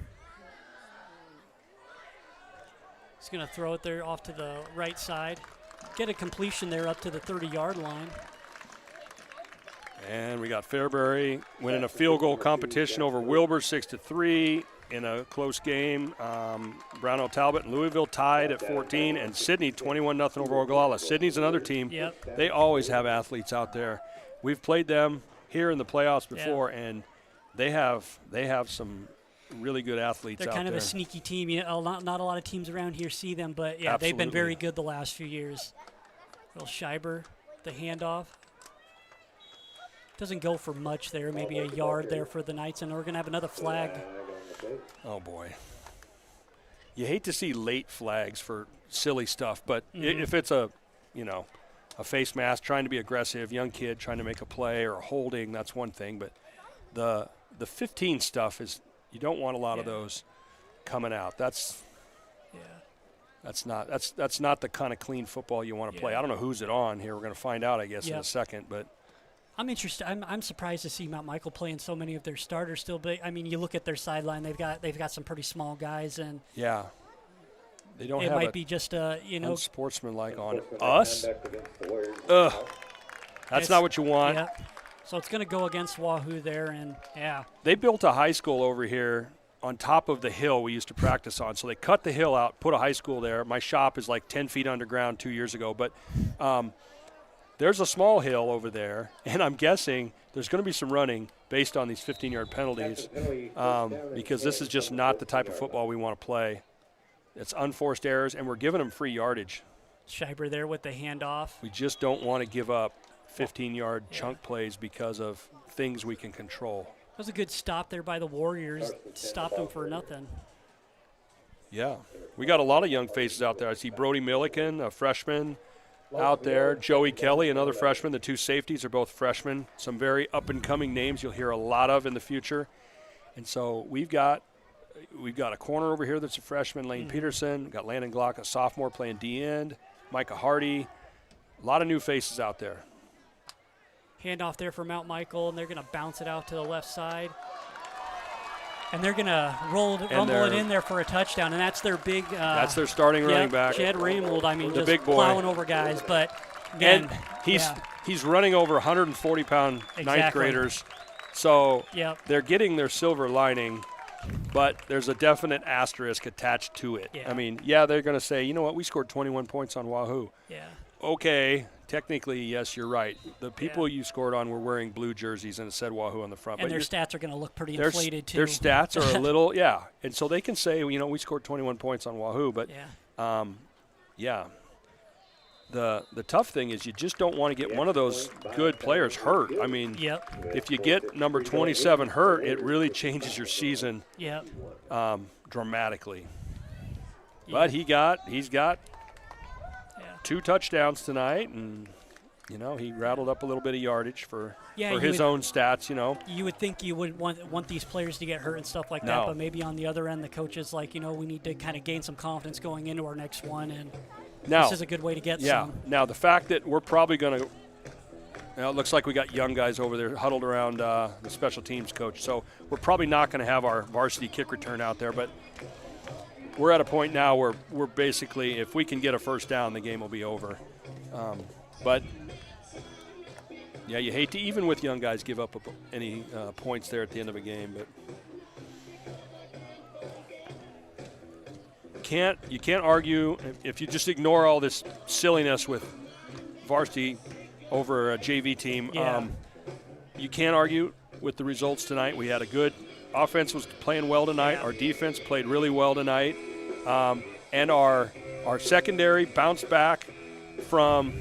He's going to throw it there off to the right side. get a completion there up to the 30-yard line. And we got Fairbury winning a field goal competition over Wilbur 6-3 in a close game. Brownell Talbot and Louisville tied at 14, and Sydney 21-0 over Ogallala. Sydney's another team. Yep. They always have athletes out there. We've played them here in the playoffs before, and they have some really good athletes out there. They're kind of a sneaky team. Not a lot of teams around here see them, but yeah, Absolutely. they've been very good the last few years. Little Schreiber, the handoff. Doesn't go for much there, maybe a yard there for the Knights, and we're going to have another flag. Oh, boy. You hate to see late flags for silly stuff, but if it's a face mask, trying to be aggressive, young kid trying to make a play or holding, that's one thing. But the 15 stuff is, you don't want a lot of those coming out. That's not the kind of clean football you want to play. I don't know who's it on here. We're going to find out, I guess, in a second. But I'm interested. I'm surprised to see Mount Michael playing so many of their starters still. But I mean, you look at their sideline; they've got some pretty small guys, and they don't. It have might be just unsportsmanlike on us. Ugh, that's not what you want. Yeah. So it's going to go against Wahoo there, and they built a high school over here on top of the hill we used to practice on. So they cut the hill out, put a high school there. My shop is like 10 feet underground 2 years ago, but. There's a small hill over there, and I'm guessing there's going to be some running based on these 15-yard penalties because this is just not the type of football we want to play. It's unforced errors, and we're giving them free yardage. Schreiber there with the handoff. We just don't want to give up 15-yard chunk plays because of things we can control. That was a good stop there by the Warriors. Stopped them for nothing. Yeah. We got a lot of young faces out there. I see Brody Milliken, a freshman, out there. Joey Kelly, another freshman. The two safeties are both freshmen. Some very up-and-coming names you'll hear a lot of in the future. And so we've got a corner over here that's a freshman, Lane Peterson. We've got Landon Glock, a sophomore, playing D-end. Micah Hardy. A lot of new faces out there. Handoff there for Mount Michael, and they're going to bounce it out to the left side. And they're going to rumble it in there for a touchdown, and that's their big. That's their starting running back. Jed Ramold, I mean, the just big boy. plowing over guys. But again, and he's running over 140-pound ninth graders. So they're getting their silver lining, but there's a definite asterisk attached to it. Yeah. I mean, they're going to say, you know what, we scored 21 points on Wahoo. Yeah. Okay. Technically, yes, you're right. The people you scored on were wearing blue jerseys and it said Wahoo on the front. And but their stats are going to look pretty inflated, too. Their stats are a little, And so they can say, we scored 21 points on Wahoo. But, the tough thing is you just don't want to get one of those good players hurt. I mean, if you get number 27 hurt, it really changes your season dramatically. But he's got 2 touchdowns tonight, and he rattled up a little bit of yardage for his own stats. You would think you would want these players to get hurt and stuff like that, but maybe on the other end, the coach is like, we need to kind of gain some confidence going into our next one, and this is a good way to get some. Now the fact that we're probably going to, it looks like we got young guys over there huddled around the special teams coach, so we're probably not going to have our varsity kick return out there, but. We're at a point now where we're basically, if we can get a first down, the game will be over. But, you hate to, even with young guys, give up any points there at the end of a game. But you can't argue if you just ignore all this silliness with varsity over a JV team. You can't argue with the results tonight. We had a good offense was playing well tonight. Our defense played really well tonight. And our secondary bounced back from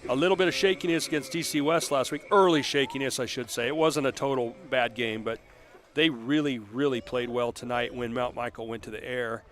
a little bit of shakiness against DC West last week. Early shakiness, I should say. It wasn't a total bad game, but they really, really played well tonight when Mount Michael went to the air.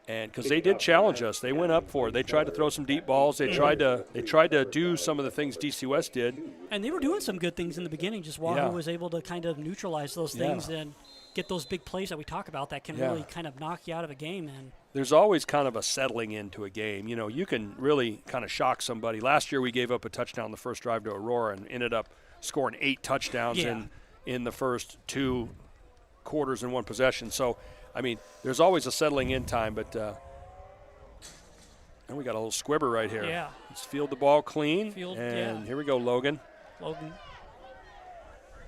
And because they did challenge us. They went up for it. They tried to throw some deep balls. They tried to do some of the things DC West did. And they were doing some good things in the beginning. Just Wahoo was able to kind of neutralize those things and get those big plays that we talk about that can really kind of knock you out of a game. And there's always kind of a settling into a game. You can really kind of shock somebody. Last year we gave up a touchdown the first drive to Aurora and ended up scoring 8 touchdowns in the first 2 quarters in one possession. So, I mean, there's always a settling in time, but And we got a little squibber right here. Yeah. Let's field the ball clean. Here we go, Logan.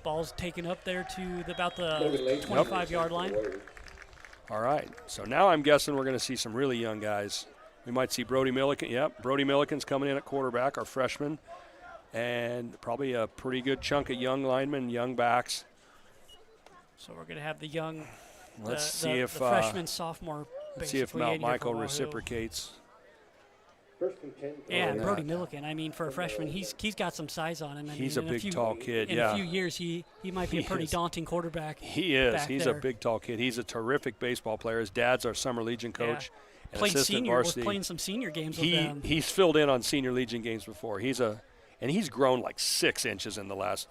Ball's taken up there to about the 25-yard line. All right. So now I'm guessing we're going to see some really young guys. We might see Brody Milliken. Yep, Brody Milliken's coming in at quarterback, our freshman. And probably a pretty good chunk of young linemen, young backs. So we're going to have the young, let's see if the freshman, sophomore. Let's see if Mount Michael reciprocates. Yeah, and Brody Milliken. I mean, for a freshman, he's got some size on him. He's a big, tall kid. In a few years, he might be a pretty daunting quarterback. He is. He's a big, tall kid. He's a terrific baseball player. His dad's our summer legion coach. Yeah. Playing some senior games with them. He's filled in on senior legion games before. And he's grown like 6 inches in the last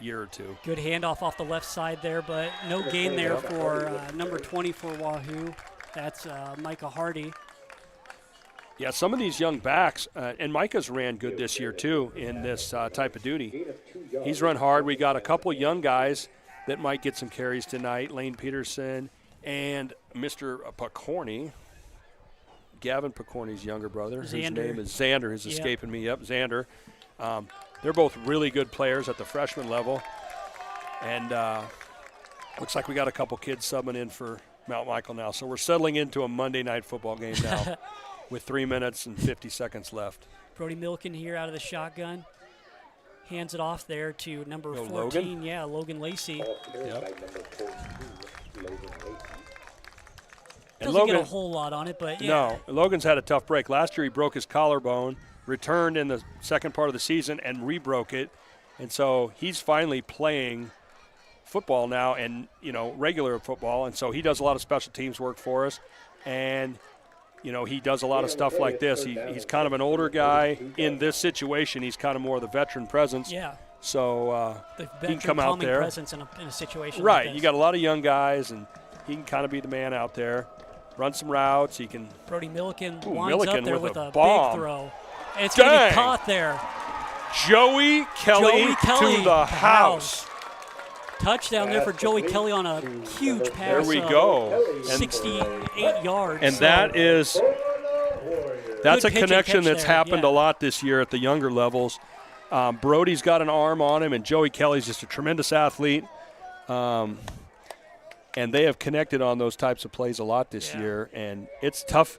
year or two. Good handoff off the left side there, but no gain there for number 20 for Wahoo. That's Micah Hardy. Yeah, some of these young backs, and Micah's ran good this year too in this type of duty. He's run hard. We got a couple young guys that might get some carries tonight. Lane Peterson and Mr. Picorni. Gavin Picorni's younger brother. His name is Xander, who's escaping me. Yep, Xander. They're both really good players at the freshman level. And looks like we got a couple kids subbing in for Mount Michael now. So we're settling into a Monday night football game now with 3 minutes and 50 seconds left. Brody Milliken here out of the shotgun. Hands it off there to number 14. Logan? Yeah, Logan Lacey. Doesn't get a whole lot on it, but No, Logan's had a tough break. Last year he broke his collarbone, returned in the second part of the season, and re-broke it. And so he's finally playing football now and, regular football. And so he does a lot of special teams work for us. And, he does a lot of stuff like this. He's kind of an older guy. In this situation, he's kind of more of the veteran presence. Yeah. So he can come out there. Presence in a situation right. Like this. You got a lot of young guys, and he can kind of be the man out there. Run some routes. He can. Brody Milliken winds up there with a bomb. Big throw. And it's going to be caught there. Joey Kelly to the house. Touchdown there for Joey Kelly on a huge pass. There we go. 68 yards. And that's a connection that's happened a lot this year at the younger levels. Brody's got an arm on him, and Joey Kelly's just a tremendous athlete. And they have connected on those types of plays a lot this year, and it's tough.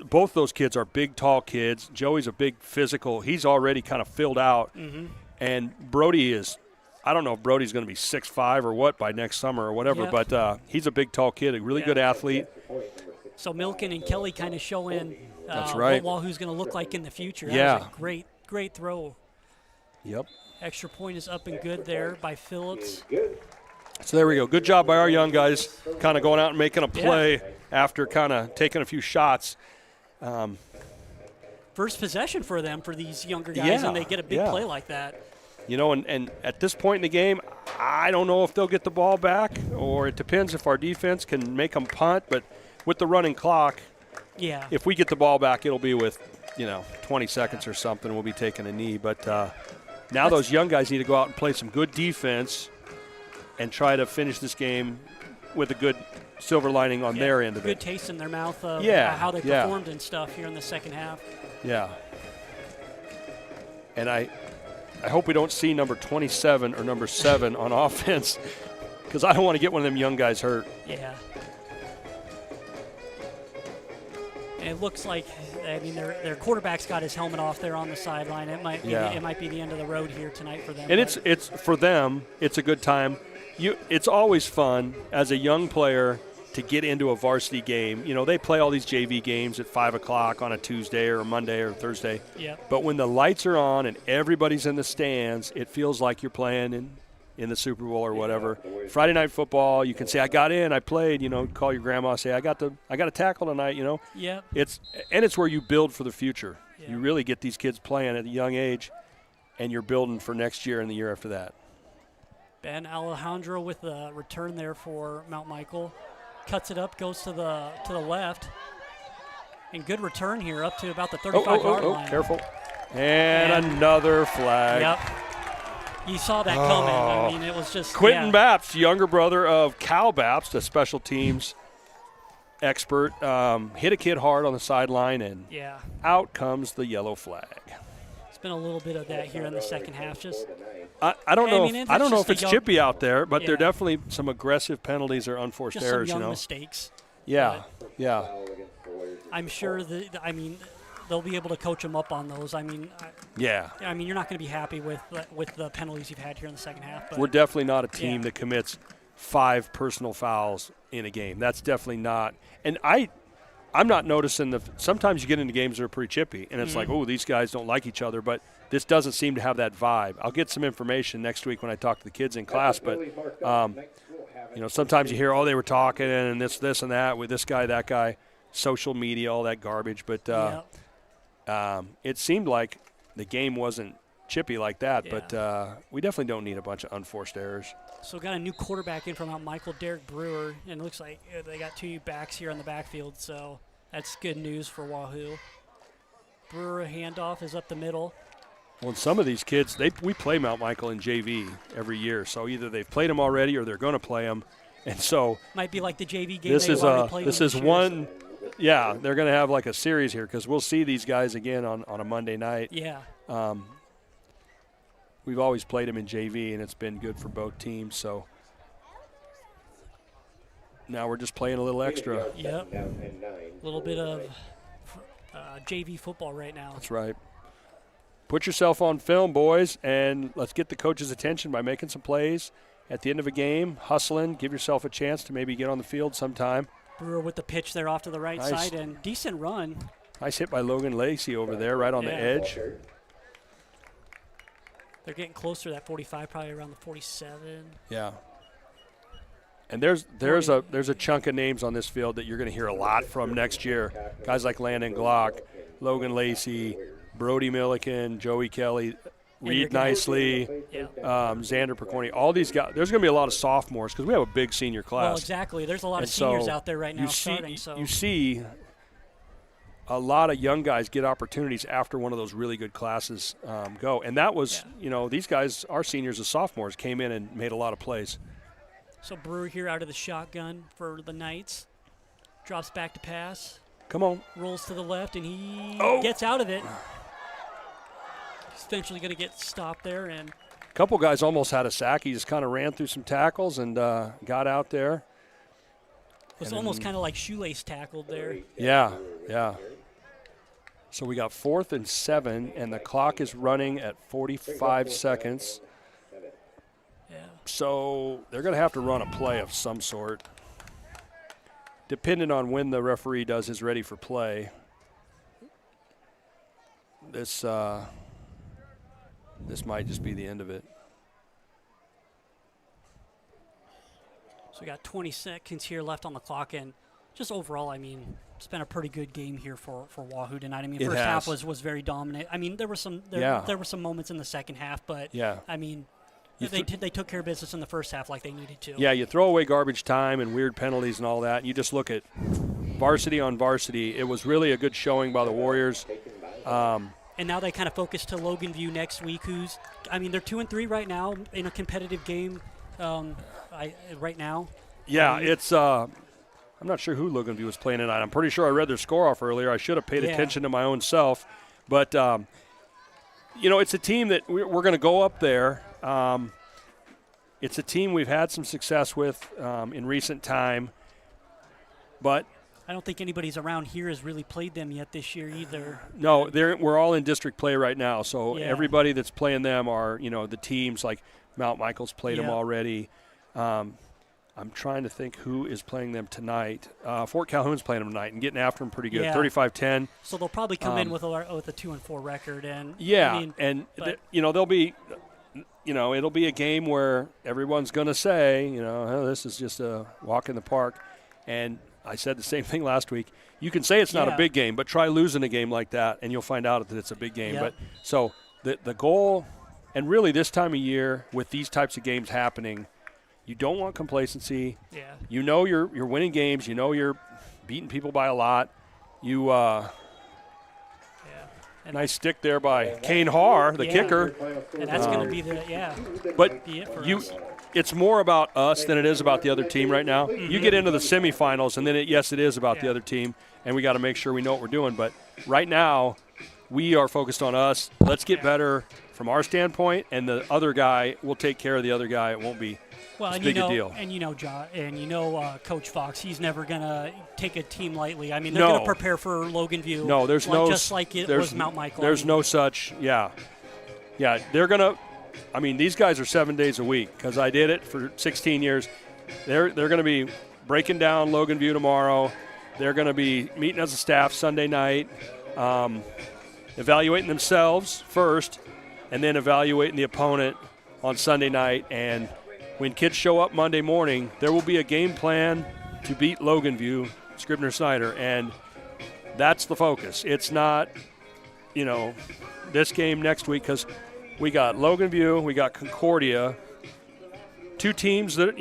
Both those kids are big, tall kids. Joey's a big physical. He's already kind of filled out. Mm-hmm. And Brody is, I don't know if Brody's going to be 6'5" or what by next summer or whatever, but he's a big, tall kid, a really good athlete. So Milliken and Kelly kind of showing That's right. what Wahoo's going to look like in the future. That was a great throw. Yep. Extra point is up and good there by Phillips. So there we go. Good job by our young guys kind of going out and making a play after kind of taking a few shots. First possession for them, for these younger guys, and they get a big play like that. And at this point in the game, I don't know if they'll get the ball back, or it depends if our defense can make them punt. But with the running clock, if we get the ball back, it'll be with, 20 seconds or something. We'll be taking a knee. But now those young guys need to go out and play some good defense and try to finish this game with a good silver lining on their end of it. Good taste in their mouth of how they performed and stuff here in the second half. Yeah. And I hope we don't see number 27 or number 7 on offense, because I don't want to get one of them young guys hurt. Yeah. And it looks like, their quarterback's got his helmet off there on the sideline. It might be the end of the road here tonight for them. And it's for them, it's a good time. It's always fun as a young player to get into a varsity game. They play all these JV games at 5 o'clock on a Tuesday or a Monday or Thursday. Yeah. But when the lights are on and everybody's in the stands, it feels like you're playing in the Super Bowl or whatever. Friday night football, you can say, I got in, I played, call your grandma, say, I got a tackle tonight, Yeah. It's where you build for the future. Yeah. You really get these kids playing at a young age, and you're building for next year and the year after that. Ben Alejandro with the return there for Mount Michael. Cuts it up, goes to the left. And good return here up to about the 35-yard line. Careful. And another flag. Yep. You saw that coming. It was just Quentin Bapst, younger brother of Cal Bapst, a special teams expert, hit a kid hard on the sideline, and out comes the yellow flag. It's been a little bit of that here in the second half. Just I don't know. I don't know if it's chippy out there, but there are definitely some aggressive penalties or unforced just errors. Some young mistakes. Yeah, I'm sure that. I mean, they'll be able to coach them up on those. I mean, you're not going to be happy with the penalties you've had here in the second half. But we're definitely not a team that commits 5 personal fouls in a game. That's definitely not. And I'm not noticing sometimes you get into games that are pretty chippy, and it's like, oh, these guys don't like each other, but this doesn't seem to have that vibe. I'll get some information next week when I talk to the kids in class, but sometimes you hear, they were talking and this and that with this guy, that guy, social media, all that garbage, but it seemed like the game wasn't chippy like that, but we definitely don't need a bunch of unforced errors. So got a new quarterback in from Mount Michael, Derek Brewer, and it looks like they got 2 backs here on the backfield, so that's good news for Wahoo. Brewer handoff is up the middle. Well, some of these kids, we play Mount Michael in JV every year, so either they've played them already or they're going to play them, and so might be like the JV game. This is one. Yeah, they're going to have like a series here because we'll see these guys again on a Monday night. Yeah. We've always played them in JV, and it's been good for both teams. So now we're just playing a little extra. Yep. A little bit of JV football right now. That's right. Put yourself on film, boys, and let's get the coach's attention by making some plays at the end of a game, hustling, give yourself a chance to maybe get on the field sometime. Brewer with the pitch there off to the right side, and decent run. Nice hit by Logan Lacey over there, right on the edge. They're getting closer to that 45, probably around the 47. Yeah. And there's a chunk of names on this field that you're going to hear a lot from next year. Guys like Landon Glock, Logan Lacey, Brody Milliken, Joey Kelly, Reed Nicely, Xander Percorni, all these guys. There's going to be a lot of sophomores because we have a big senior class. Well, exactly. There's a lot of seniors out there right now starting. So you see a lot of young guys get opportunities after one of those really good classes go. And that was, these guys, our seniors as sophomores, came in and made a lot of plays. So Brewer here out of the shotgun for the Knights. Drops back to pass. Come on. Rolls to the left, and he gets out of it. He's eventually going to get stopped there. And a couple guys almost had a sack. He just kind of ran through some tackles and got out there. It was almost kind of like shoelace tackled there. Yeah. So we got 4th and 7, and the clock is running at 45 seconds. Yeah. So they're going to have to run a play of some sort, depending on when the referee does his ready for play. This might just be the end of it. So we got 20 seconds here left on the clock, and just overall, I mean, it's been a pretty good game here for Wahoo tonight. I mean, first half was very dominant. I mean, there were some moments in the second half, but I mean, they took care of business in the first half like they needed to. Yeah, you throw away garbage time and weird penalties and all that, and you just look at varsity on varsity. It was really a good showing by the Warriors. And now they kind of focus to Logan View next week, they're 2-3 right now in a competitive game right now. Yeah, it's I'm not sure who Logan View was playing tonight. I'm pretty sure I read their score off earlier. I should have paid attention to my own self. But, it's a team that we're going to go up there. It's a team we've had some success with in recent time. But I don't think anybody's around here has really played them yet this year either. No, we're all in district play right now. So everybody that's playing them are, the teams like Mount Michael's played them already. I'm trying to think who is playing them tonight. Fort Calhoun's playing them tonight and getting after them pretty good, 35-10. So they'll probably come in with a 2-4 record, and they'll be, it'll be a game where everyone's going to say, this is just a walk in the park. And I said the same thing last week. You can say it's not a big game, but try losing a game like that, and you'll find out that it's a big game. But so the goal, and really this time of year with these types of games happening, you don't want complacency. Yeah. You're winning games. You're beating people by a lot. You Nice stick there by Kane Haar, the kicker. And that's going to be But be it for us. It's more about us than it is about the other team right now. Mm-hmm. You get into the semifinals, and then it is about the other team, and we got to make sure we know what we're doing. But right now, we are focused on us. Let's get better from our standpoint, and the other guy will take care of the other guy. It won't be as big a deal. And John, and Coach Fox, he's never going to take a team lightly. I mean, they're going to prepare for Logan View. No, there's just like it was Mount Michael. There's no such, yeah, they're going to. I mean, these guys are 7 days a week because I did it for 16 years. They're going to be breaking down Logan View tomorrow. They're going to be meeting as a staff Sunday night, evaluating themselves first, and then evaluating the opponent on Sunday night. And when kids show up Monday morning, there will be a game plan to beat Logan View, Scribner-Snyder, and that's the focus. It's not, this game next week because we got Logan View, we got Concordia, two teams that,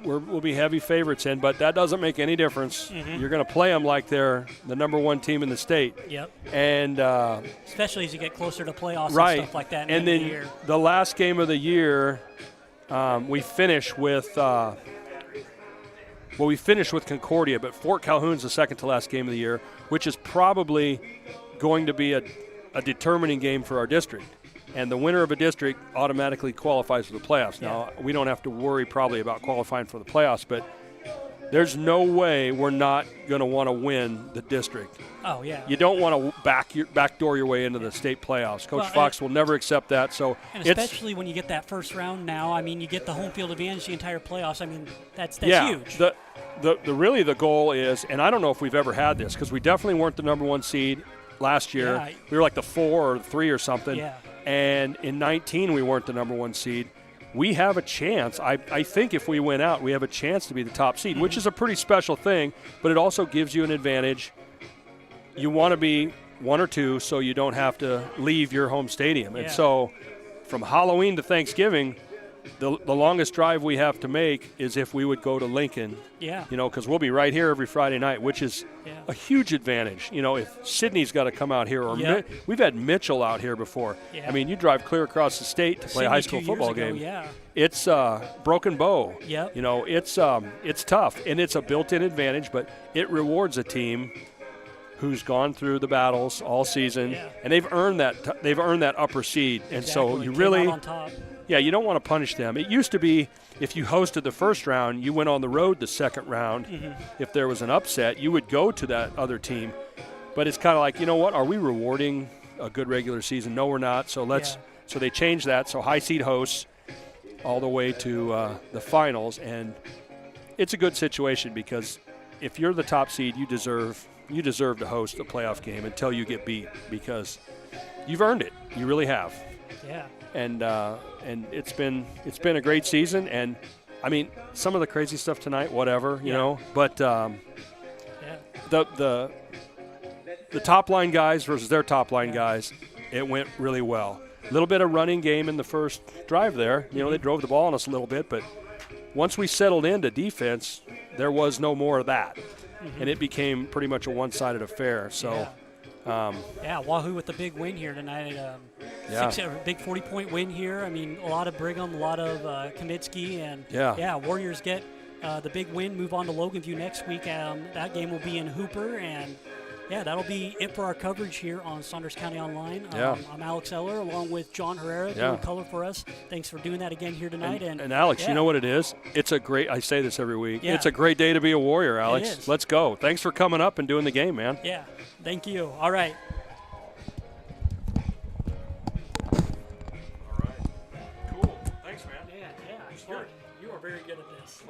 we'll be heavy favorites in, but that doesn't make any difference. Mm-hmm. You're going to play them like they're the number one team in the state. Yep. And especially as you get closer to playoffs right. and stuff like that. And then the last game of the year, we finish with Concordia, but Fort Calhoun's the second to last game of the year, which is probably going to be a determining game for our district. And the winner of a district automatically qualifies for the playoffs. Yeah. Now, we don't have to worry probably about qualifying for the playoffs, but there's no way we're not going to want to win the district. Oh, yeah. You don't want to backdoor your way into the state playoffs. Coach Fox will never accept that. So, and especially when you get that first round now, I mean, you get the home field advantage the entire playoffs. I mean, that's huge. Really the goal is, and I don't know if we've ever had this, because we definitely weren't the number one seed last year. Yeah. We were like the 4 or 3 or something. Yeah. And in 19, we weren't the number one seed. We have a chance. I think if we win out, we have a chance to be the top seed, which is a pretty special thing, but it also gives you an advantage. You want to be 1 or 2 so you don't have to leave your home stadium. Yeah. And so from Halloween to Thanksgiving, the longest drive we have to make is if we would go to Lincoln. Yeah. Because we'll be right here every Friday night, which is a huge advantage. If Sydney's got to come out here, or we've had Mitchell out here before. Yeah. I mean, you drive clear across the state to play a high school football game. Yeah. It's Broken Bow. Yep. It's tough, and it's a built-in advantage, but it rewards a team who's gone through the battles all season, and they've earned that. They've earned that upper seed, and so you really. On top. Yeah, you don't want to punish them. It used to be if you hosted the first round, you went on the road the second round. Mm-hmm. If there was an upset, you would go to that other team. But it's kind of like, what? Are we rewarding a good regular season? No, we're not. So So they changed that. So high seed hosts all the way to the finals, and it's a good situation because if you're the top seed, you deserve to host a playoff game until you get beat because you've earned it. You really have. Yeah. And it's been a great season, and I mean some of the crazy stuff tonight, whatever, you know. But the top line guys versus their top line guys, it went really well. A little bit of running game in the first drive there. They drove the ball on us a little bit, but once we settled into defense, there was no more of that, and it became pretty much a one-sided affair. So. Wahoo with the big win here tonight. Big 40-point win here. I mean, a lot of Brigham, a lot of Kamitsky, and Warriors get the big win, move on to Logan View next week. That game will be in Hooper, and that'll be it for our coverage here on Saunders County Online. I'm Alex Eller along with John Herrera doing color for us. Thanks for doing that again here tonight. And Alex, you know what it is? It's a great, I say this every week, it's a great day to be a Warrior, Alex. It is. Let's go. Thanks for coming up and doing the game, man. Yeah, thank you. All right. You are very good at this.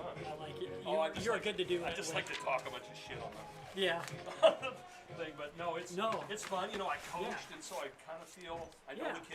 I like it. You're good to do it. I just like to talk a bunch of shit on them. Yeah. Thing, but no, it's fun. I coached, and so I kind of feel I know the kids.